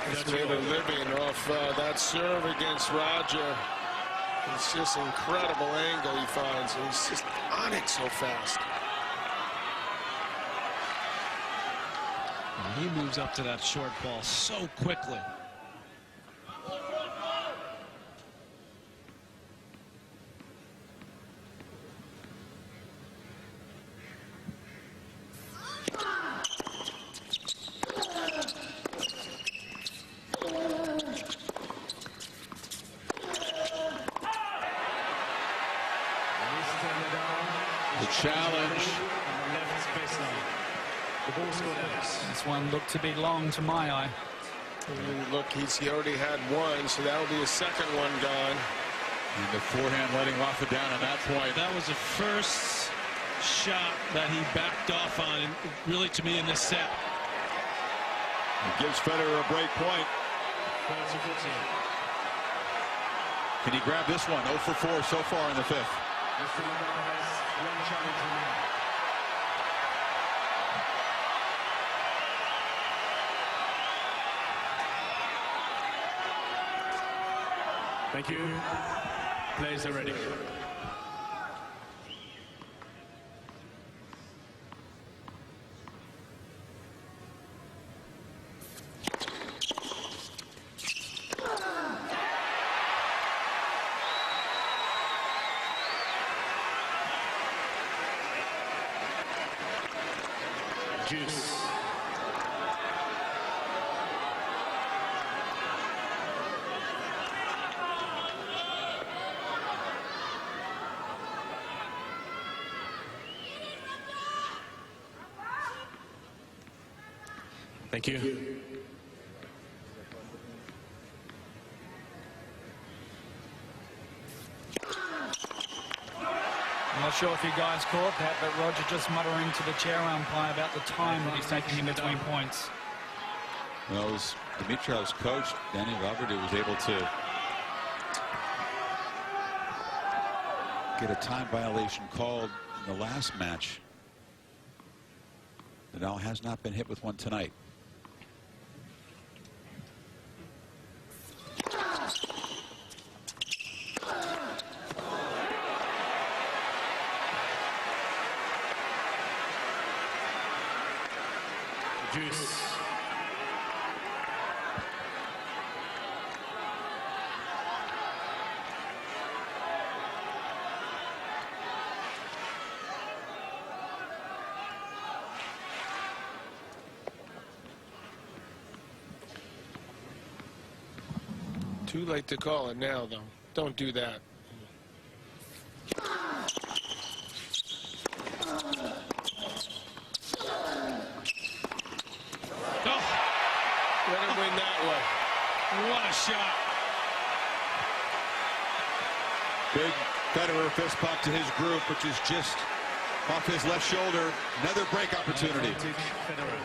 He's made a living off that serve against Roger. It's just incredible angle he finds. He's just on it so fast. And he moves up to that short ball so quickly. The challenge. This one looked to be long to my eye. Look, he already had one, so that'll be his second one gone. And the forehand letting Rafa down at that point. That was the first shot that he backed off on, really, to me, in this set. It gives Federer a break point. Can he grab this one? 0 for 4 so far in the fifth. Thank you. Players are ready. Juice. Thank you. I'm not sure if you guys caught that, but Roger just muttering to the chair umpire about the time that he's taking in between points. Well, it was Dimitrov's coach, Danny Robert, who was able to get a time violation called in the last match. Nadal has not been hit with one tonight. Juice. Too late to call it now, though. Don't do that. Let him win that way. What a shot. Big Federer fist pump to his group, which is just off his left shoulder. Another break opportunity. Federer.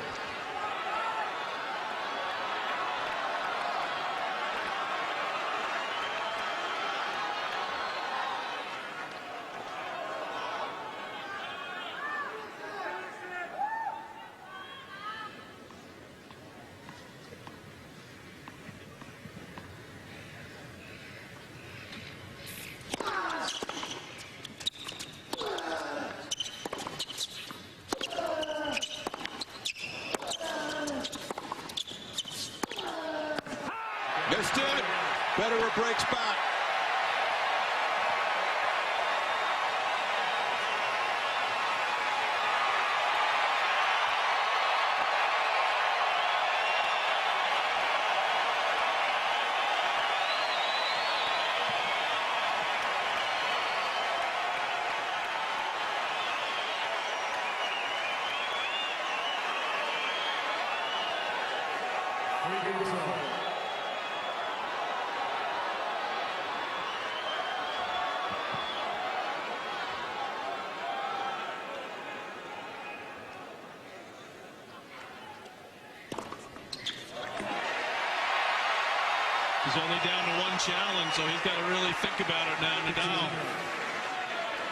Missed it. Federer breaks back. He's only down to one challenge, so he's got to really think about it now, Nadal.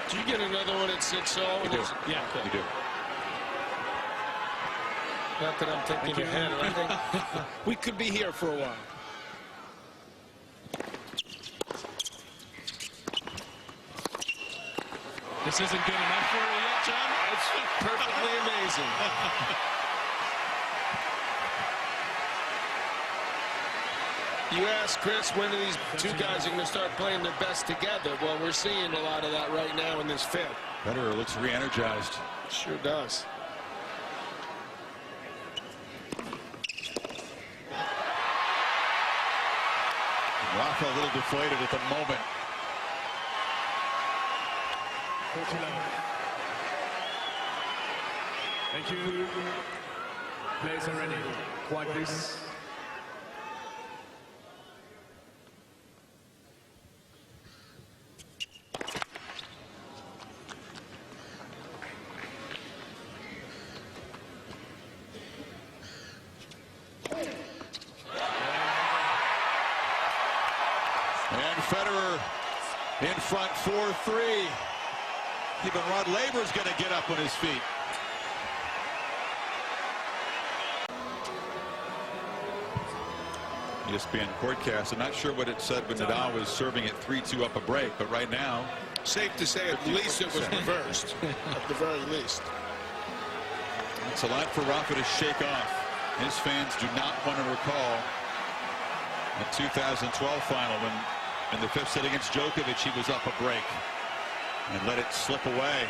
Do you get another one at 6-all? You do. Yeah. You do. Not that I'm thinking ahead. I think we could be here for a while. This isn't good enough for you yet, John? It's perfectly amazing. You ask Chris, when are these two guys are going to start playing their best together? Well, we're seeing a lot of that right now in this fifth. Federer looks re-energized. Sure does. Rafael a little deflated at the moment. Thank you. Players are ready. Quiet, please. And Federer in front 4-3. Even Rod Laver's going to get up on his feet. ESPN Courtcast. I'm not sure what it said when Nadal was serving at 3-2 up a break, but right now, safe to say at least it was reversed, at the very least. it's a lot for Rafa to shake off. His fans do not want to recall the 2012 final when in the fifth set against Djokovic he was up a break and let it slip away.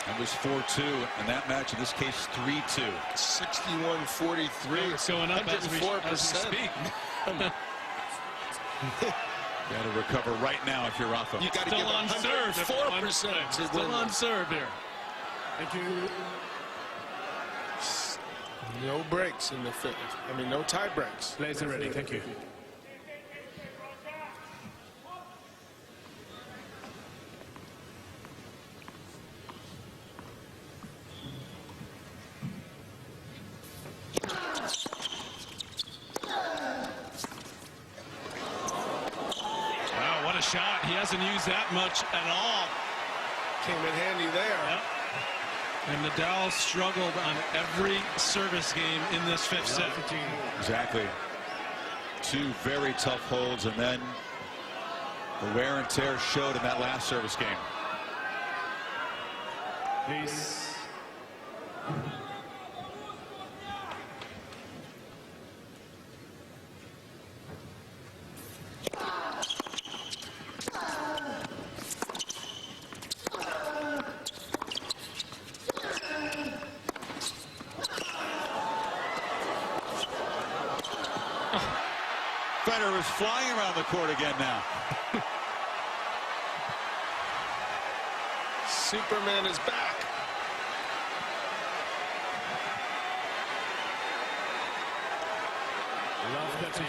That was 4-2 in that match. In this case, 3-2. 61-43. It's going up as we 104%. speak. Got to recover right now if you're Rafa. You got to Still give on serve. 4% to Still win. on serve here. Thank you. No breaks in the fifth. I mean, no tie breaks. Players are ready. Thank you. Wow, what a shot. He hasn't used that much at all. Came in handy there. Yep. And Nadal struggled on every service game in this fifth set. Exactly. Two very tough holds, and then the wear and tear showed in that last service game. Please. Federer is flying around the court again now. Superman is back. Love 13.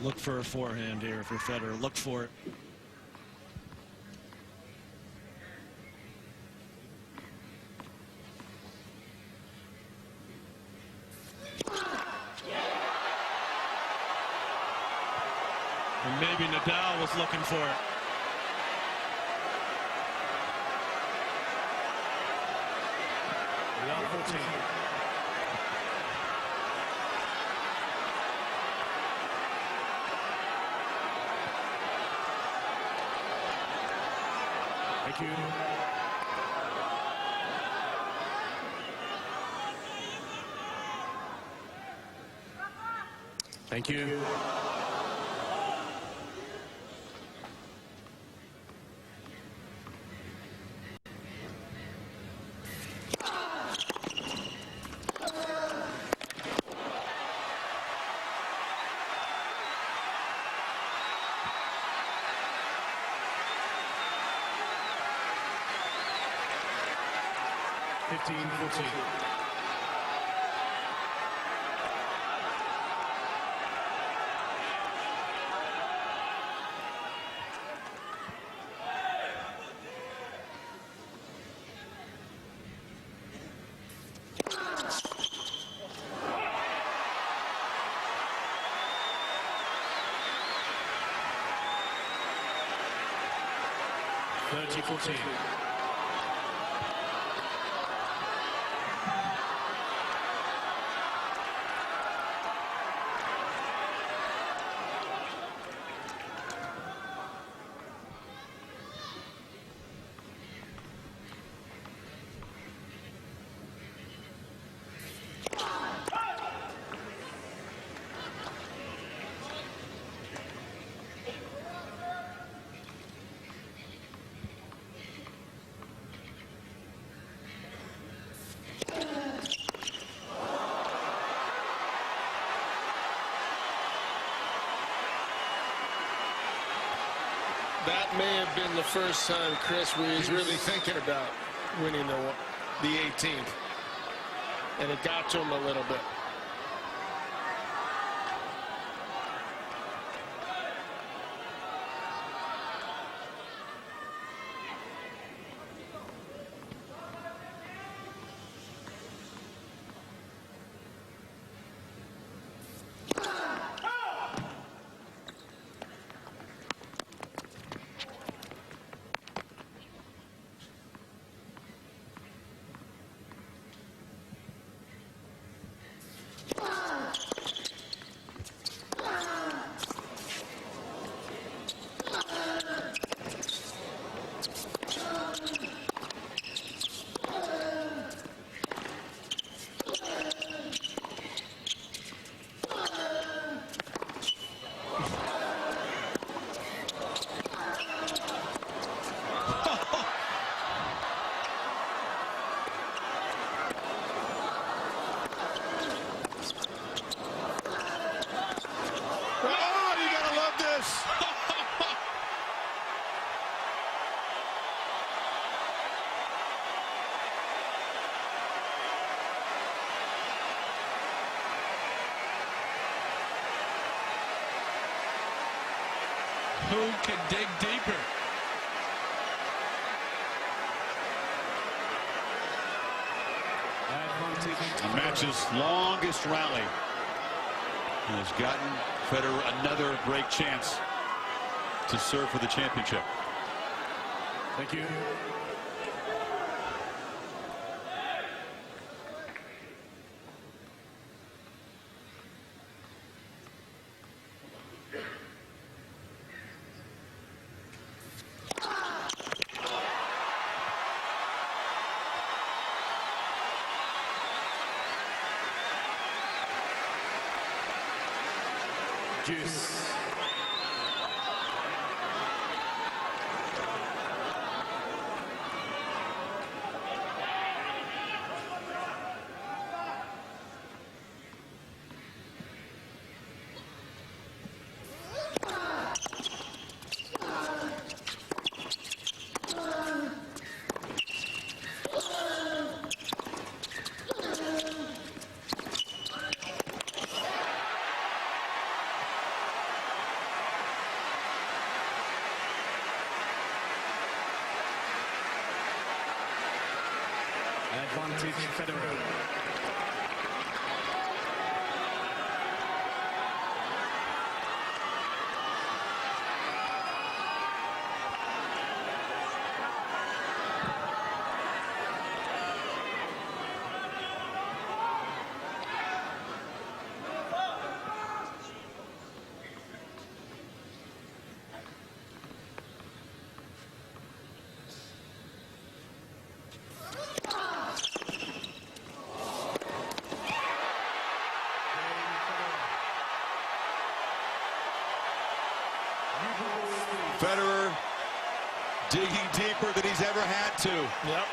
Look for a forehand here for Federer. Look for it. And maybe Nadal was looking for it. Love 14. Thank you. Thank you. $30-14. That may have been the first time, Chris, where he's really thinking about winning the 18th. And it got to him a little bit. Who can dig deeper? Advantage. The match's longest rally has gotten Federer another great chance to serve for the championship. Thank you. Juice. Advantage Federer. Federer digging deeper than he's ever had to. Yep.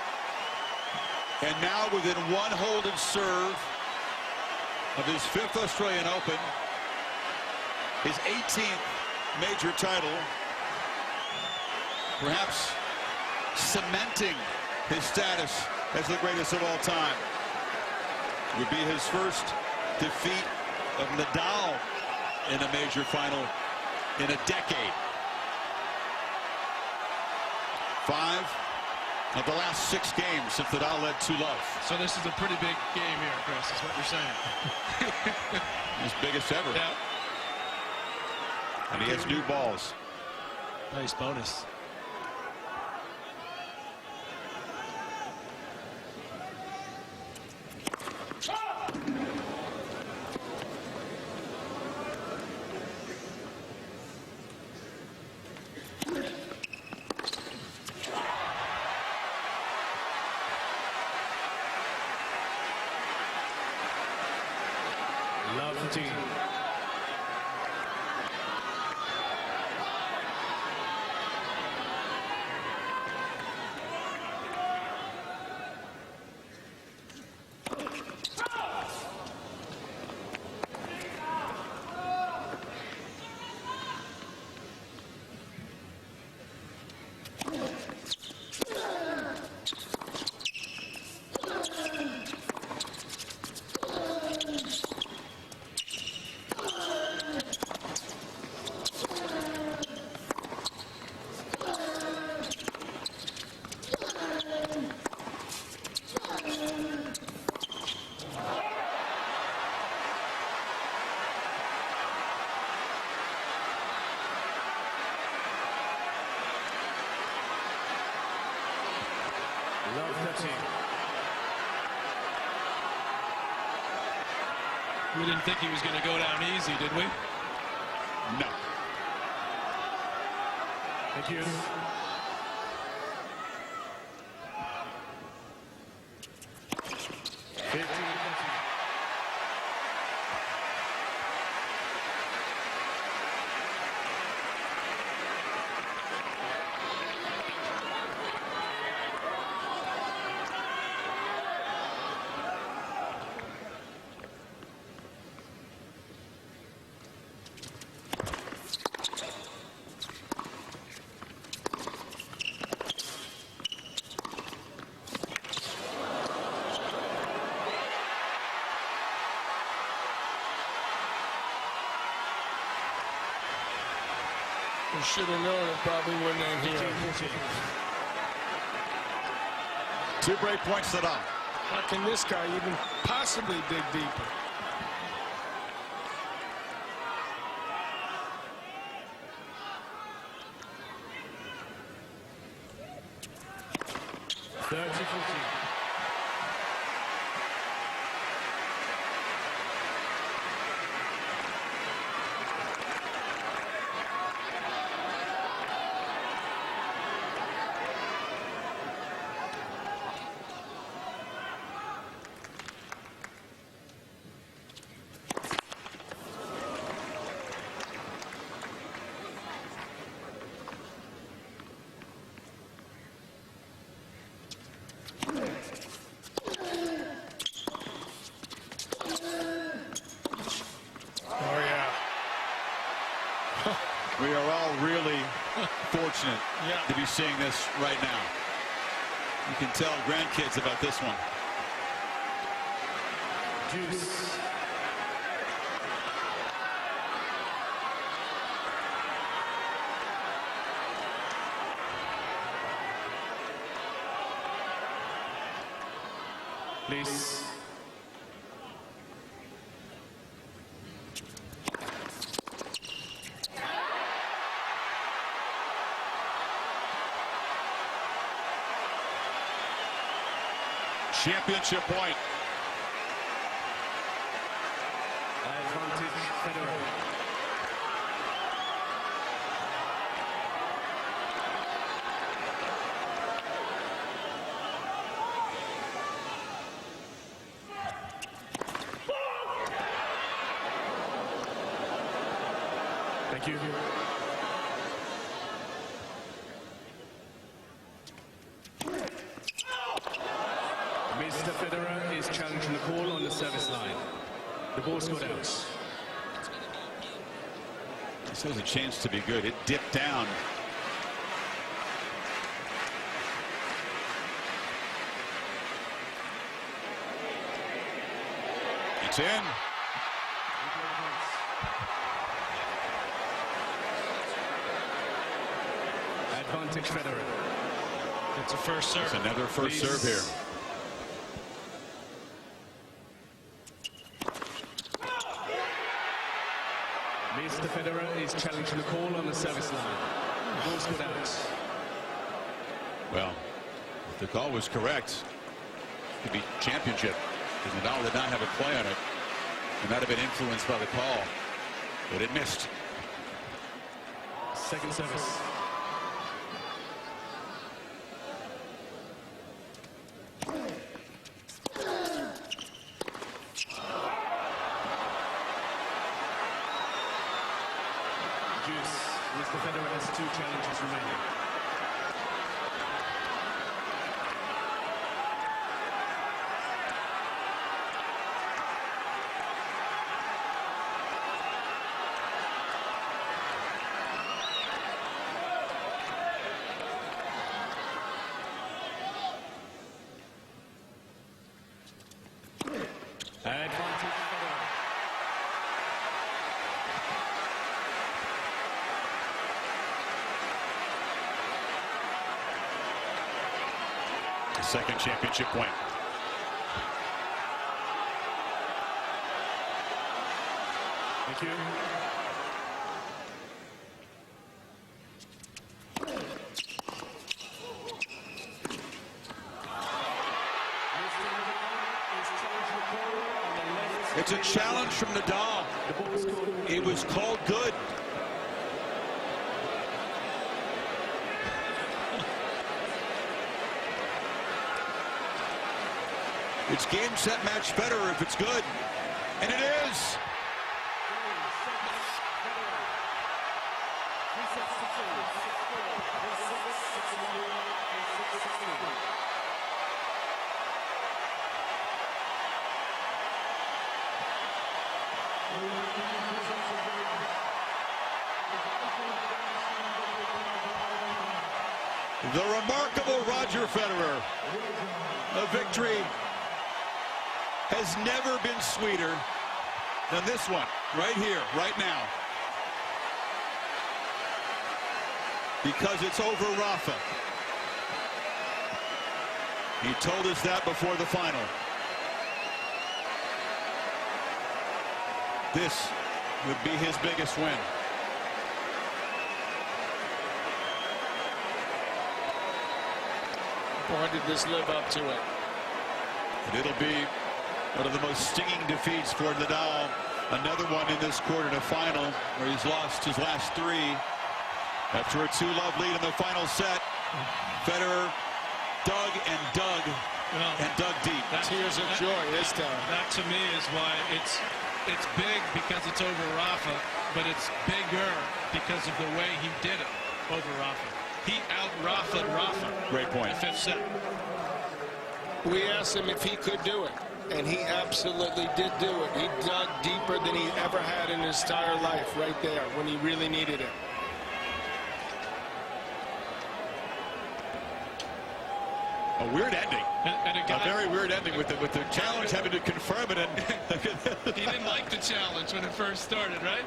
And now within one hold and serve of his 5th Australian Open, his 18th major title, perhaps cementing his status as the greatest of all time. It would be his first defeat of Nadal in a major final in a decade. 5 of the last 6 games since Nadal led 2-love. So this is a pretty big game here, Chris, is what you're saying. His biggest ever. Yeah. And he has new balls. Nice bonus. Love the team. Love the team. We didn't think he was going to go down easy, did we? No. Thank you. You should have known it probably wouldn't end here. 2 break points to Nadal. How can this guy even possibly dig deeper? We are all really fortunate to be seeing this right now. You can tell grandkids about this one. Juice. Please. Championship point. Advantage Federer. Thank you. Mr. Federer is challenging the call on the service line. The ball's got out. This has a chance to be good. It dipped down. It's in. Advantage Federer. It's a first serve. It's another first serve here. Mr. Federer is challenging the call on the service line. The ball's got out. Well, if the call was correct, it could be championship. Because Nadal did not have a play on it. It might have been influenced by the call, but it missed. Second service. Mr. Federer has 2 challenges remaining. Advantage Federer. Second championship point. Thank you. It's a challenge from Nadal. It was called good. It's game, set, match Federer if it's good. And it is. The remarkable Roger Federer. A victory has never been sweeter than this one, right here, right now. because it's over Rafa. He told us that before the final. This would be his biggest win. Boy, did this live up to it. And it'll be one of the most stinging defeats for Nadal. Another one in this quarter-final where he's lost his last 3 after a 2-love lead in the final set. Federer dug and dug and dug deep. Tears of joy this time. That to me is why it's big, because it's over Rafa, but it's bigger because of the way he did it over Rafa. He out-Rafa'd Rafa. Great point. The 5th set. We asked him if he could do it, and he absolutely did do it. He dug deeper than he ever had in his entire life right there when he really needed it. A weird ending. And a very weird ending with the challenge having to confirm it. And he didn't like the challenge when it first started, right?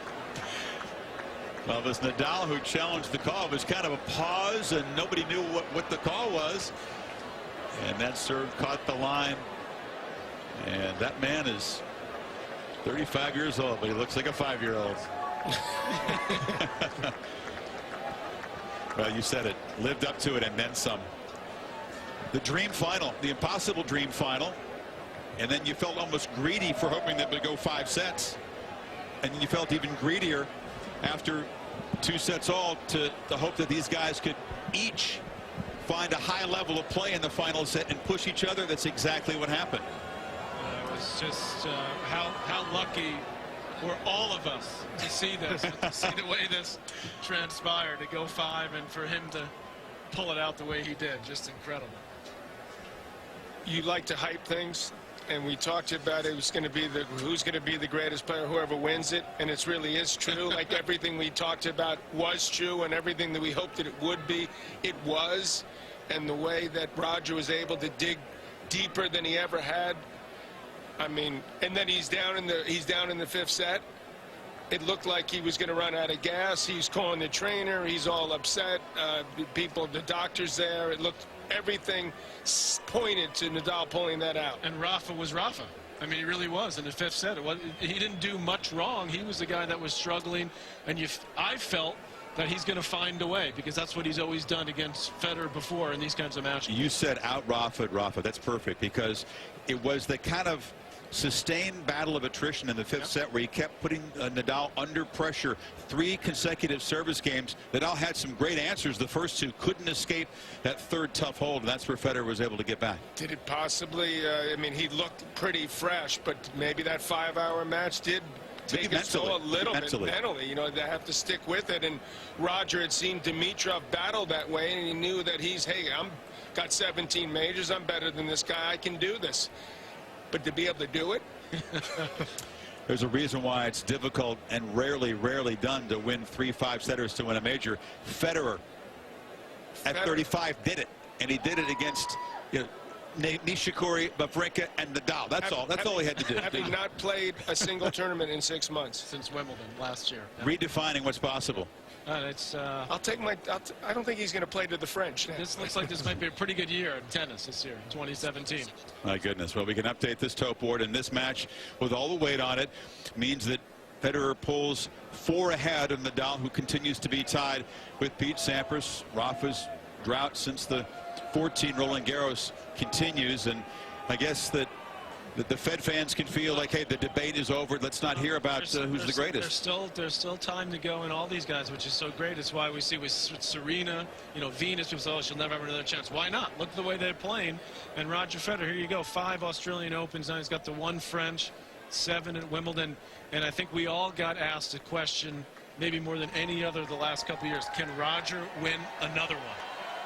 Well, it was Nadal who challenged the call. It was kind of a pause, and nobody knew what the call was. And that serve caught the line. And that man is 35 years old, but he looks like a 5-year-old. Well, you said it. Lived up to it and then some. The dream final, the impossible dream final. And then you felt almost greedy for hoping that it would go 5 sets. And then you felt even greedier after 2 sets all to hope that these guys could each find a high level of play in the final set and push each other. That's exactly what happened. It was just how lucky were all of us to see this, to see the way this transpired, to go 5 and for him to pull it out the way he did. Just incredible. You like to hype things, and we talked about it was going to be who's going to be the greatest player, whoever wins it, and it really is true. Like everything we talked about was true, and everything that we hoped that it would be, it was. And the way that Roger was able to dig deeper than he ever had. I mean, and then he's down in the 5th set. It looked like he was going to run out of gas. He's calling the trainer. He's all upset. The doctors there. It looked, everything pointed to Nadal pulling that out. And Rafa was Rafa. I mean, he really was in the 5th set. He didn't do much wrong. He was the guy that was struggling, and I felt that he's going to find a way, because that's what he's always done against Federer before in these kinds of matches. You said out Rafa. That's perfect, because it was the kind of sustained battle of attrition in the 5th set where he kept putting Nadal under pressure. 3 consecutive service games. Nadal had some great answers. The first 2 couldn't escape that 3rd tough hold, and that's where Federer was able to get back. Did it possibly, I mean, he looked pretty fresh, but maybe that 5-hour match did take his toll a little bit mentally. You know, they have to stick with it. And Roger had seen Dimitrov battle that way, and he knew that hey, I'm got 17 majors. I'm better than this guy. I can do this. But to be able to do it. There's a reason why it's difficult and rarely done to win 3 5-setters to win a major. Federer at 35 did it, and he did it against Nishikori, Wawrinka, and Nadal. That's all he had to do. Having not played a single tournament in 6 months since Wimbledon last year. Redefining what's possible. I'll take my. I don't think he's going to play to the French. This looks like this might be a pretty good year in tennis this year, 2017. My goodness. Well, we can update this top board, and this match with all the weight on it means that Federer pulls 4 ahead of Nadal, who continues to be tied with Pete Sampras. Rafa's drought since the 14 Roland Garros continues, and I guess that the Fed fans can feel like, hey, the debate is over. Let's not hear about who's the greatest. There's still time to go in all these guys, which is so great. It's why we see with Serena, Venus, people say, oh, she'll never have another chance. Why not? Look at the way they're playing. And Roger Federer, here you go, 5 Australian Opens. Now he's got the 1 French, 7 at Wimbledon. And I think we all got asked a question, maybe more than any other the last couple of years. Can Roger win another one?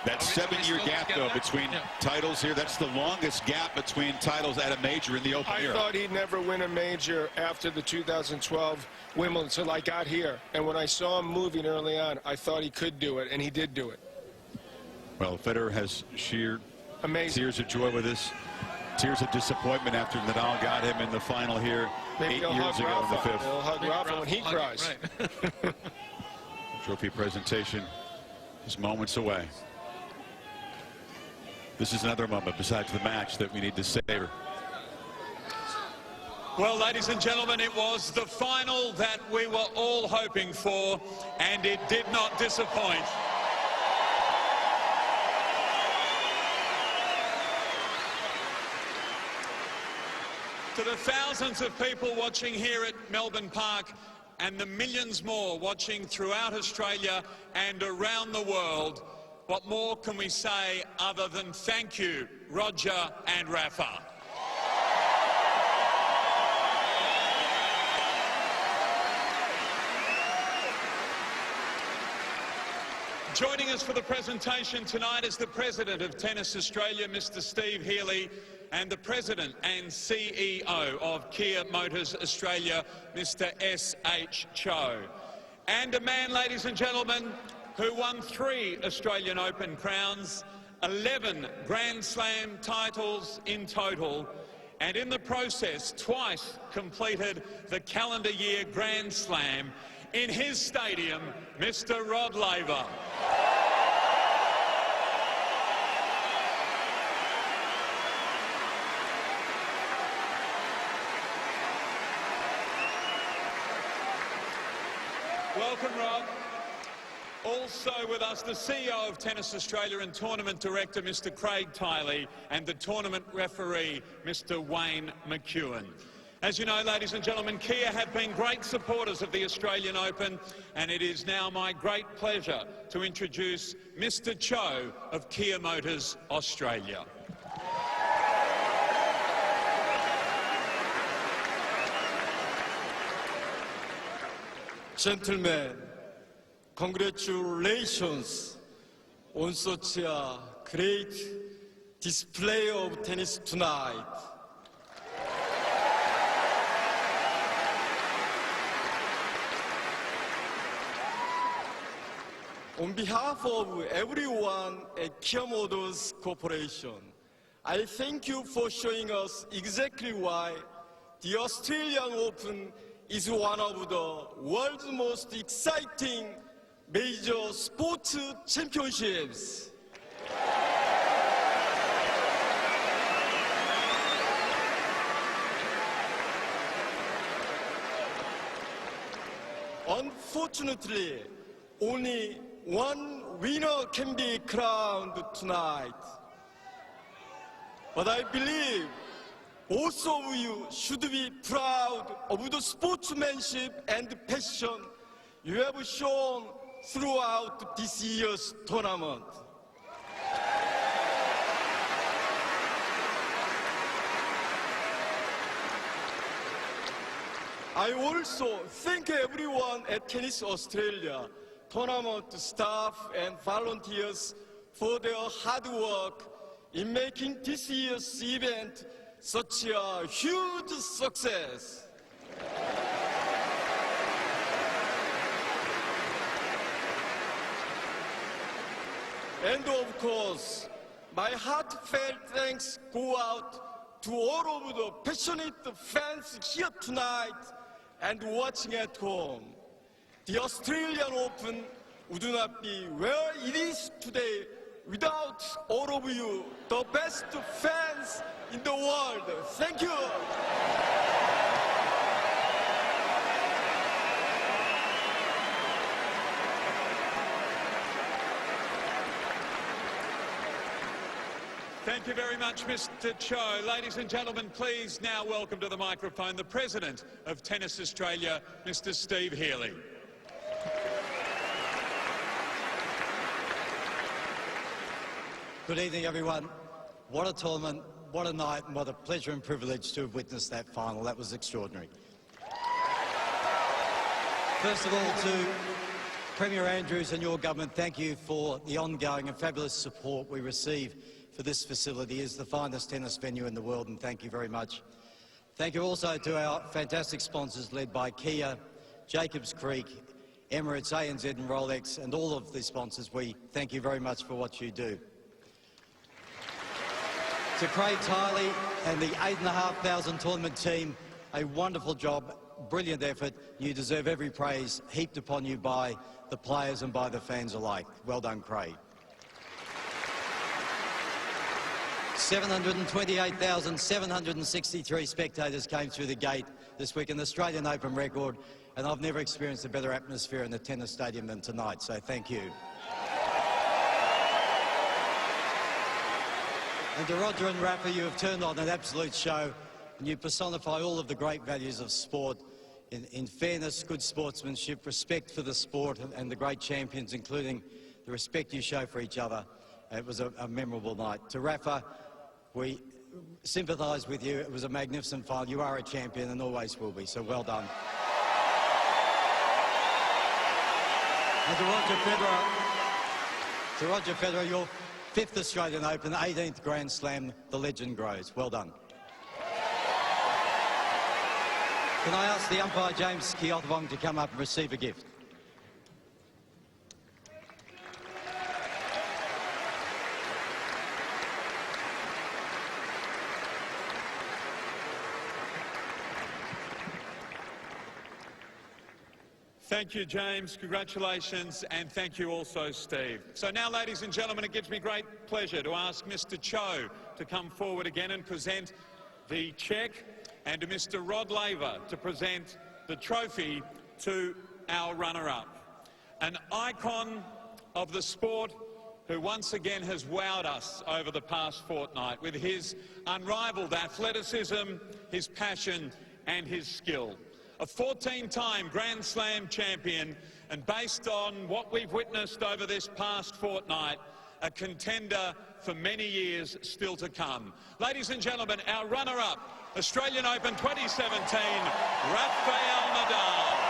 That 7-year gap, though, between titles here. That's the longest gap between titles at a major in the Open era. I thought he'd never win a major after the 2012 Wimbledon until I got here. And when I saw him moving early on, I thought he could do it, and he did do it. Well, Federer has sheer tears of joy with this. Tears of disappointment after Nadal got him in the final here 8 years ago in the 5th. He'll hug Rafa when he cries. Trophy presentation Just moments away. This is another moment besides the match that we need to savor. Well, ladies and gentlemen, it was the final that we were all hoping for, and it did not disappoint. To the thousands of people watching here at Melbourne Park and the millions more watching throughout Australia and around the world, what more can we say other than thank you, Roger and Rafa? Joining us for the presentation tonight is the President of Tennis Australia, Mr. Steve Healy, and the President and CEO of Kia Motors Australia, Mr. S.H. Cho. And a man, ladies and gentlemen, who won 3 Australian Open crowns, 11 Grand Slam titles in total, and in the process twice completed the calendar year Grand Slam in his stadium, Mr. Rod Laver. Welcome, Rod. Also with us, the CEO of Tennis Australia and Tournament Director, Mr. Craig Tiley, and the Tournament Referee, Mr. Wayne McEwen. As you know, ladies and gentlemen, Kia have been great supporters of the Australian Open, and it is now my great pleasure to introduce Mr. Cho of Kia Motors Australia. Gentlemen, congratulations on such a great display of tennis tonight. On behalf of everyone at Kia Motors Corporation, I thank you for showing us exactly why the Australian Open is one of the world's most exciting major sports championships. Unfortunately, only one winner can be crowned tonight. But I believe both of you should be proud of the sportsmanship and passion you have shown throughout this year's tournament. I also thank everyone at Tennis Australia, tournament staff and volunteers for their hard work in making this year's event such a huge success. And of course, my heartfelt thanks go out to all of the passionate fans here tonight and watching at home. The Australian Open would not be where it is today without all of you, the best fans in the world. Thank you. Thank you very much, Mr. Cho. Ladies and gentlemen, please now welcome to the microphone the President of Tennis Australia, Mr. Steve Healy. Good evening, everyone. What a tournament, what a night, and what a pleasure and privilege to have witnessed that final. That was extraordinary. First of all, to Premier Andrews and your government, thank you for the ongoing and fabulous support we receive for this facility. It is the finest tennis venue in the world, and thank you very much. Thank you also to our fantastic sponsors led by Kia, Jacobs Creek, Emirates, ANZ and Rolex, and all of the sponsors. We thank you very much for what you do. To Craig Tiley and the 8,500 tournament team, a wonderful job. brilliant effort. You deserve every praise heaped upon you by the players and by the fans alike. Well done, Craig. 728,763 spectators came through the gate this week, an Australian Open record, and I've never experienced a better atmosphere in the tennis stadium than tonight, so thank you. And to Roger and Rafa, you have turned on an absolute show, and you personify all of the great values of sport in fairness, good sportsmanship, respect for the sport and the great champions, including the respect you show for each other. It was a memorable night. To Rafa, we sympathise with you. It was a magnificent final. You are a champion and always will be, so well done. And to Roger Federer, your 5th Australian Open, 18th Grand Slam, the legend grows. Well done. Can I ask the umpire, James Kiothvong, to come up and receive a gift? Thank you, James. Congratulations, and thank you also, Steve. So now, ladies and gentlemen, it gives me great pleasure to ask Mr. Cho to come forward again and present the cheque, and to Mr. Rod Laver to present the trophy to our runner-up. An icon of the sport who once again has wowed us over the past fortnight with his unrivaled athleticism, his passion and his skill. A 14-time Grand Slam champion, and based on what we've witnessed over this past fortnight, a contender for many years still to come. Ladies and gentlemen, our runner-up, Australian Open 2017, Rafael Nadal.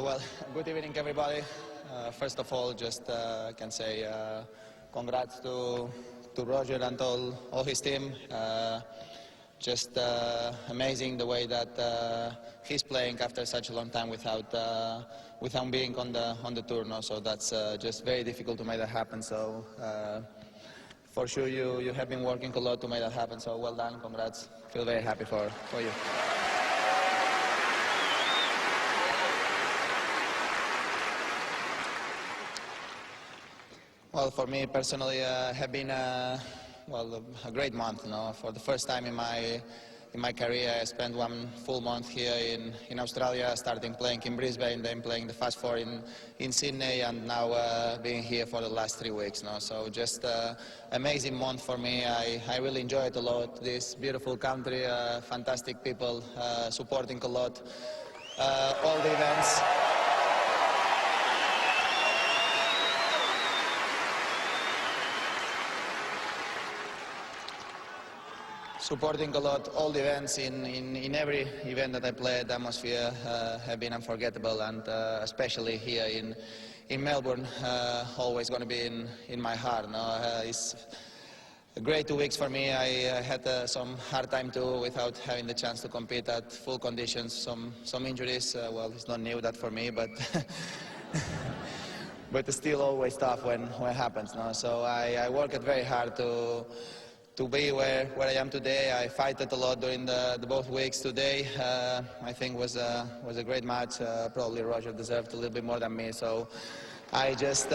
Well, good evening, everybody. First of all, just can say congrats to Roger and all his team. Just amazing the way that he's playing after such a long time without being on the tour. No? So that's just very difficult to make that happen. So for sure you have been working a lot to make that happen. So well done, congrats. Feel very happy for you. Well, for me personally, have been a great month. You know, for the first time in my career, I spent 1 full month here in Australia, starting playing in Brisbane, then playing the Fast Four in Sydney, and now being here for the last 3 weeks. You know, so just amazing month for me. I really enjoy it a lot. This beautiful country, fantastic people, supporting a lot, all the events. Supporting a lot, all the events, in every event that I played, the atmosphere have been unforgettable, and especially here in Melbourne, always going to be in my heart. No? It's a great 2 weeks for me. I had some hard time too without having the chance to compete at full conditions, some injuries. Well, it's not new that for me, but but it's still always tough when it happens. No? So I worked very hard to be where I am today. I fought a lot during the both weeks. Today, I think was a great match. Probably Roger deserved a little bit more than me. So I just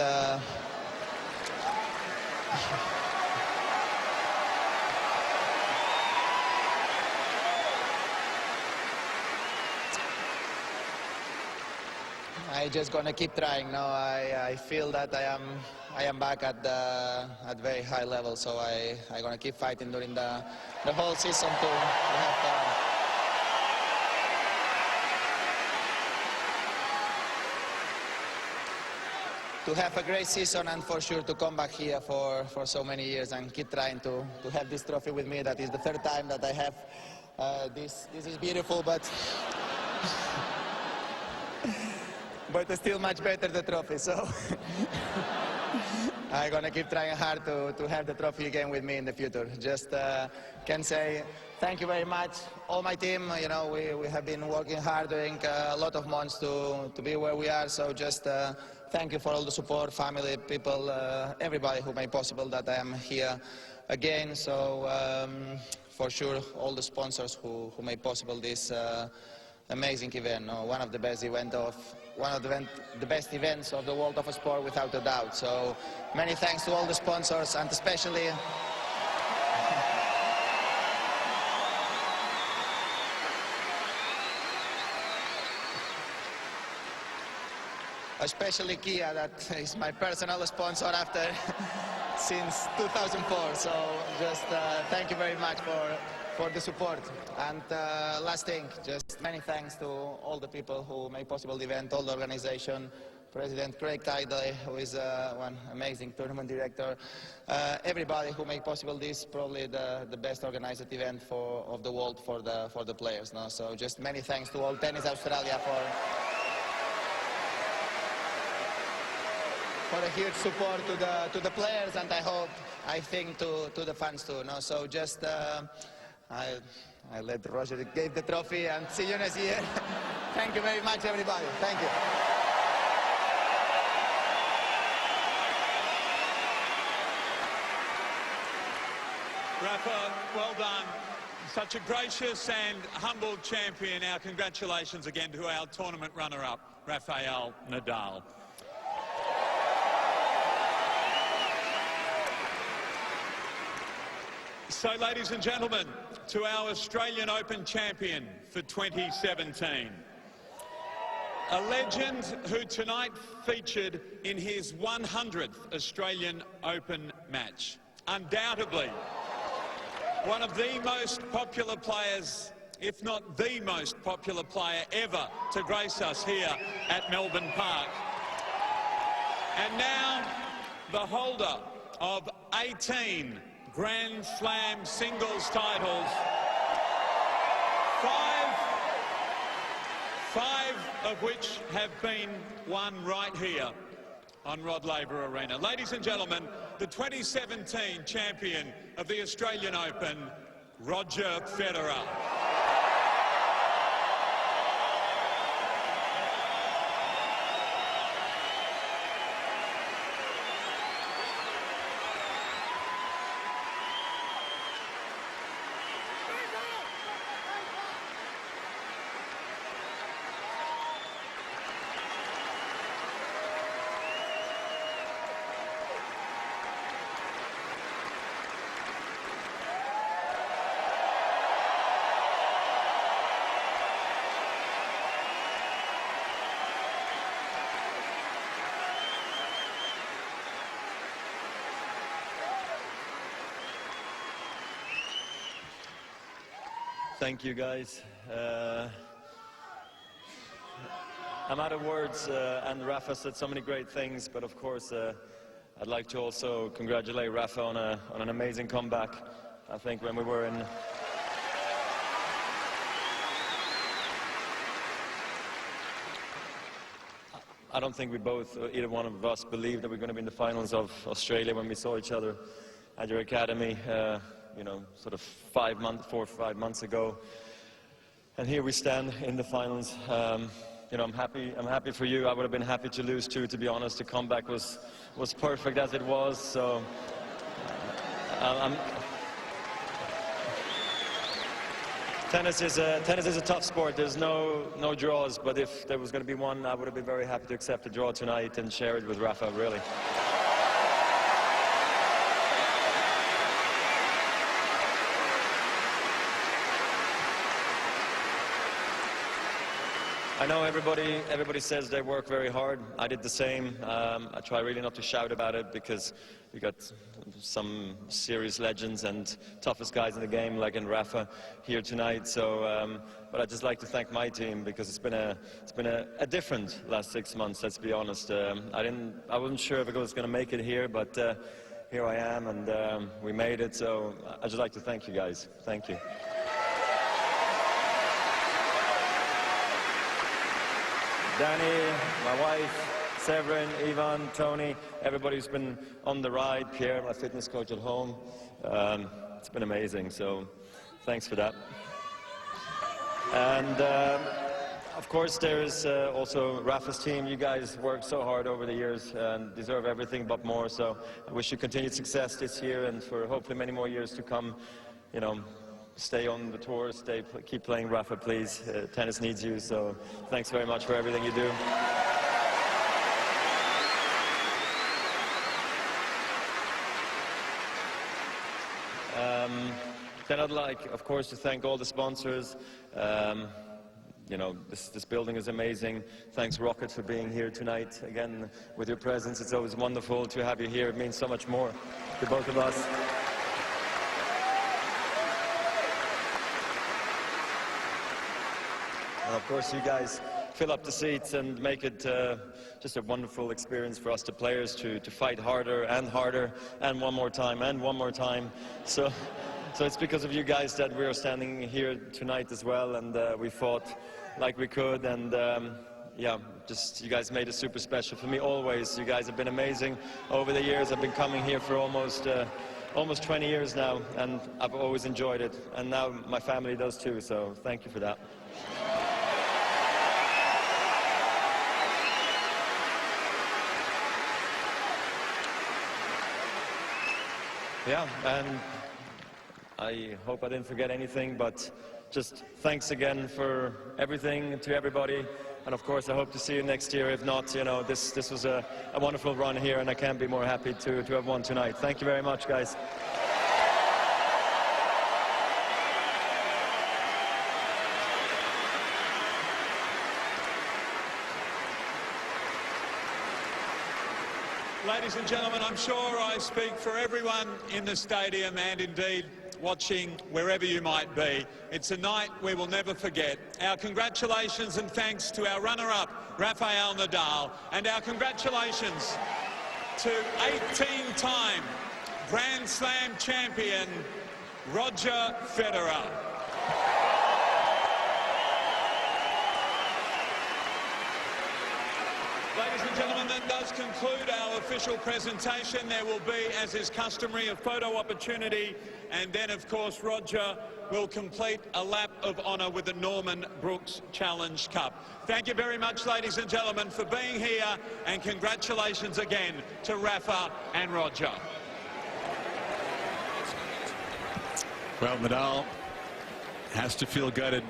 gonna keep trying. Now I feel that I am back at very high level, so I gonna keep fighting during the whole season to have have a great season and for sure to come back here for so many years and keep trying to have this trophy with me. That is the third time that I have this. This is beautiful, but but it's still much better the trophy. So I'm gonna keep trying hard to have the trophy again with me in the future. Just can say thank you very much, all my team. You know, we have been working hard during a lot of months to be where we are. So just thank you for all the support, family, people, everybody who made possible that I am here again. So for sure, all the sponsors who made possible this amazing event. One of the best the best events of the world of sport, without a doubt. So many thanks to all the sponsors, and especially Kia, that is my personal sponsor after since 2004. So just thank you very much for the support. And last thing, just many thanks to all the people who made possible the event, all the organization, President Craig Tidley, who is one amazing tournament director, everybody who made possible this, probably the best organized event of the world for the players. No? So just many thanks to all Tennis Australia for a huge support to the players, and I think to the fans too. No? So just I let Roger give the trophy, and see you next year. Thank you very much, everybody. Thank you. Rafa, well done. Such a gracious and humble champion. Our congratulations again to our tournament runner-up, Rafael Nadal. So, ladies and gentlemen, to our Australian Open champion for 2017. A legend who tonight featured in his 100th Australian Open match. Undoubtedly, one of the most popular players, if not the most popular player ever to grace us here at Melbourne Park. And now, the holder of 18 Grand Slam singles titles, five of which have been won right here on Rod Laver Arena. Ladies and gentlemen, the 2017 champion of the Australian Open, Roger Federer. Thank you, guys. I'm out of words, and Rafa said so many great things, but of course, I'd like to also congratulate Rafa on an amazing comeback. I think when we were in... I don't think we both, either one of us, believed that we were going to be in the finals of Australia when we saw each other at your academy. You know, sort of 4 or 5 months ago, and here we stand in the finals. You know, I'm happy for you. I would have been happy to lose too, to be honest. The comeback was perfect as it was. So tennis is a tough sport. There's no draws, but if there was going to be one, I would have been very happy to accept the draw tonight and share it with Rafa. Really. I know everybody says they work very hard. I did the same. I try really not to shout about it because we got some serious legends and toughest guys in the game, like in Rafa here tonight. So, but I'd just like to thank my team because it's been a different last 6 months. Let's be honest. I wasn't sure if I was going to make it here, but here I am, and we made it. So I'd just like to thank you guys. Thank you. Danny, my wife, Severin, Ivan, Tony, everybody who's been on the ride, Pierre, my fitness coach at home. It's been amazing, so thanks for that. And of course there's also Rafa's team. You guys worked so hard over the years and deserve everything but more, so I wish you continued success this year and for hopefully many more years to come. You know, stay on the tour, keep playing Rafa, please. Tennis needs you, so thanks very much for everything you do. Then I'd like, of course, to thank all the sponsors. You know, this building is amazing. Thanks, Rocket, for being here tonight. Again, with your presence, it's always wonderful to have you here. It means so much more to both of us. And of course, you guys fill up the seats and make it just a wonderful experience for us, the players, to fight harder and one more time and one more time. So it's because of you guys that we are standing here tonight as well, and we fought like we could, and yeah, just you guys made it super special for me always. You guys have been amazing over the years. I've been coming here for almost 20 years now, and I've always enjoyed it, and now my family does too, so thank you for that. Yeah, and I hope I didn't forget anything, but just thanks again for everything to everybody. And of course, I hope to see you next year. If not, you know, this was a wonderful run here, and I can't be more happy to have won tonight. Thank you very much, guys. Ladies and gentlemen, I'm sure I speak for everyone in the stadium and indeed watching wherever you might be. It's a night we will never forget. Our congratulations and thanks to our runner-up, Rafael Nadal, and our congratulations to 18-time Grand Slam champion, Roger Federer. Ladies and gentlemen, that does conclude our official presentation. There will be, as is customary, a photo opportunity, and then, of course, Roger will complete a lap of honour with the Norman Brooks Challenge Cup. Thank you very much, ladies and gentlemen, for being here, and congratulations again to Rafa and Roger. Well, Nadal has to feel gutted.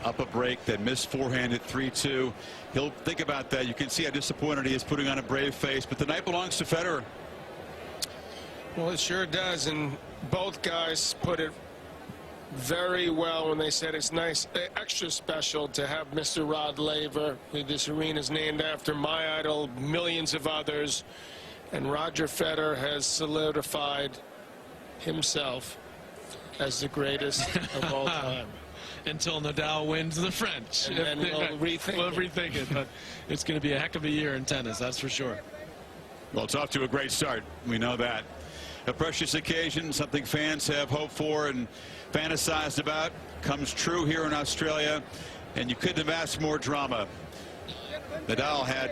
Up a break, that missed forehand at 3-2. He'll think about that. You can see how disappointed he is, putting on a brave face. But the night belongs to Federer. Well, it sure does, and both guys put it very well when they said it's nice, extra special to have Mr. Rod Laver. This arena is named after my idol, millions of others, and Roger Federer has solidified himself as the greatest of all time. Until Nadal wins the French. And then we'll rethink it, but it's going to be a heck of a year in tennis, that's for sure. Well, it's off to a great start. We know that. A precious occasion, something fans have hoped for and fantasized about, comes true here in Australia, and you couldn't have asked more drama. Nadal had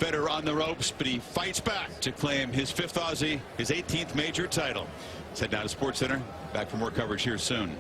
Federer on the ropes, but he fights back to claim his 5th Aussie, his 18th major title. Let's head now to SportsCenter. Back for more coverage here soon.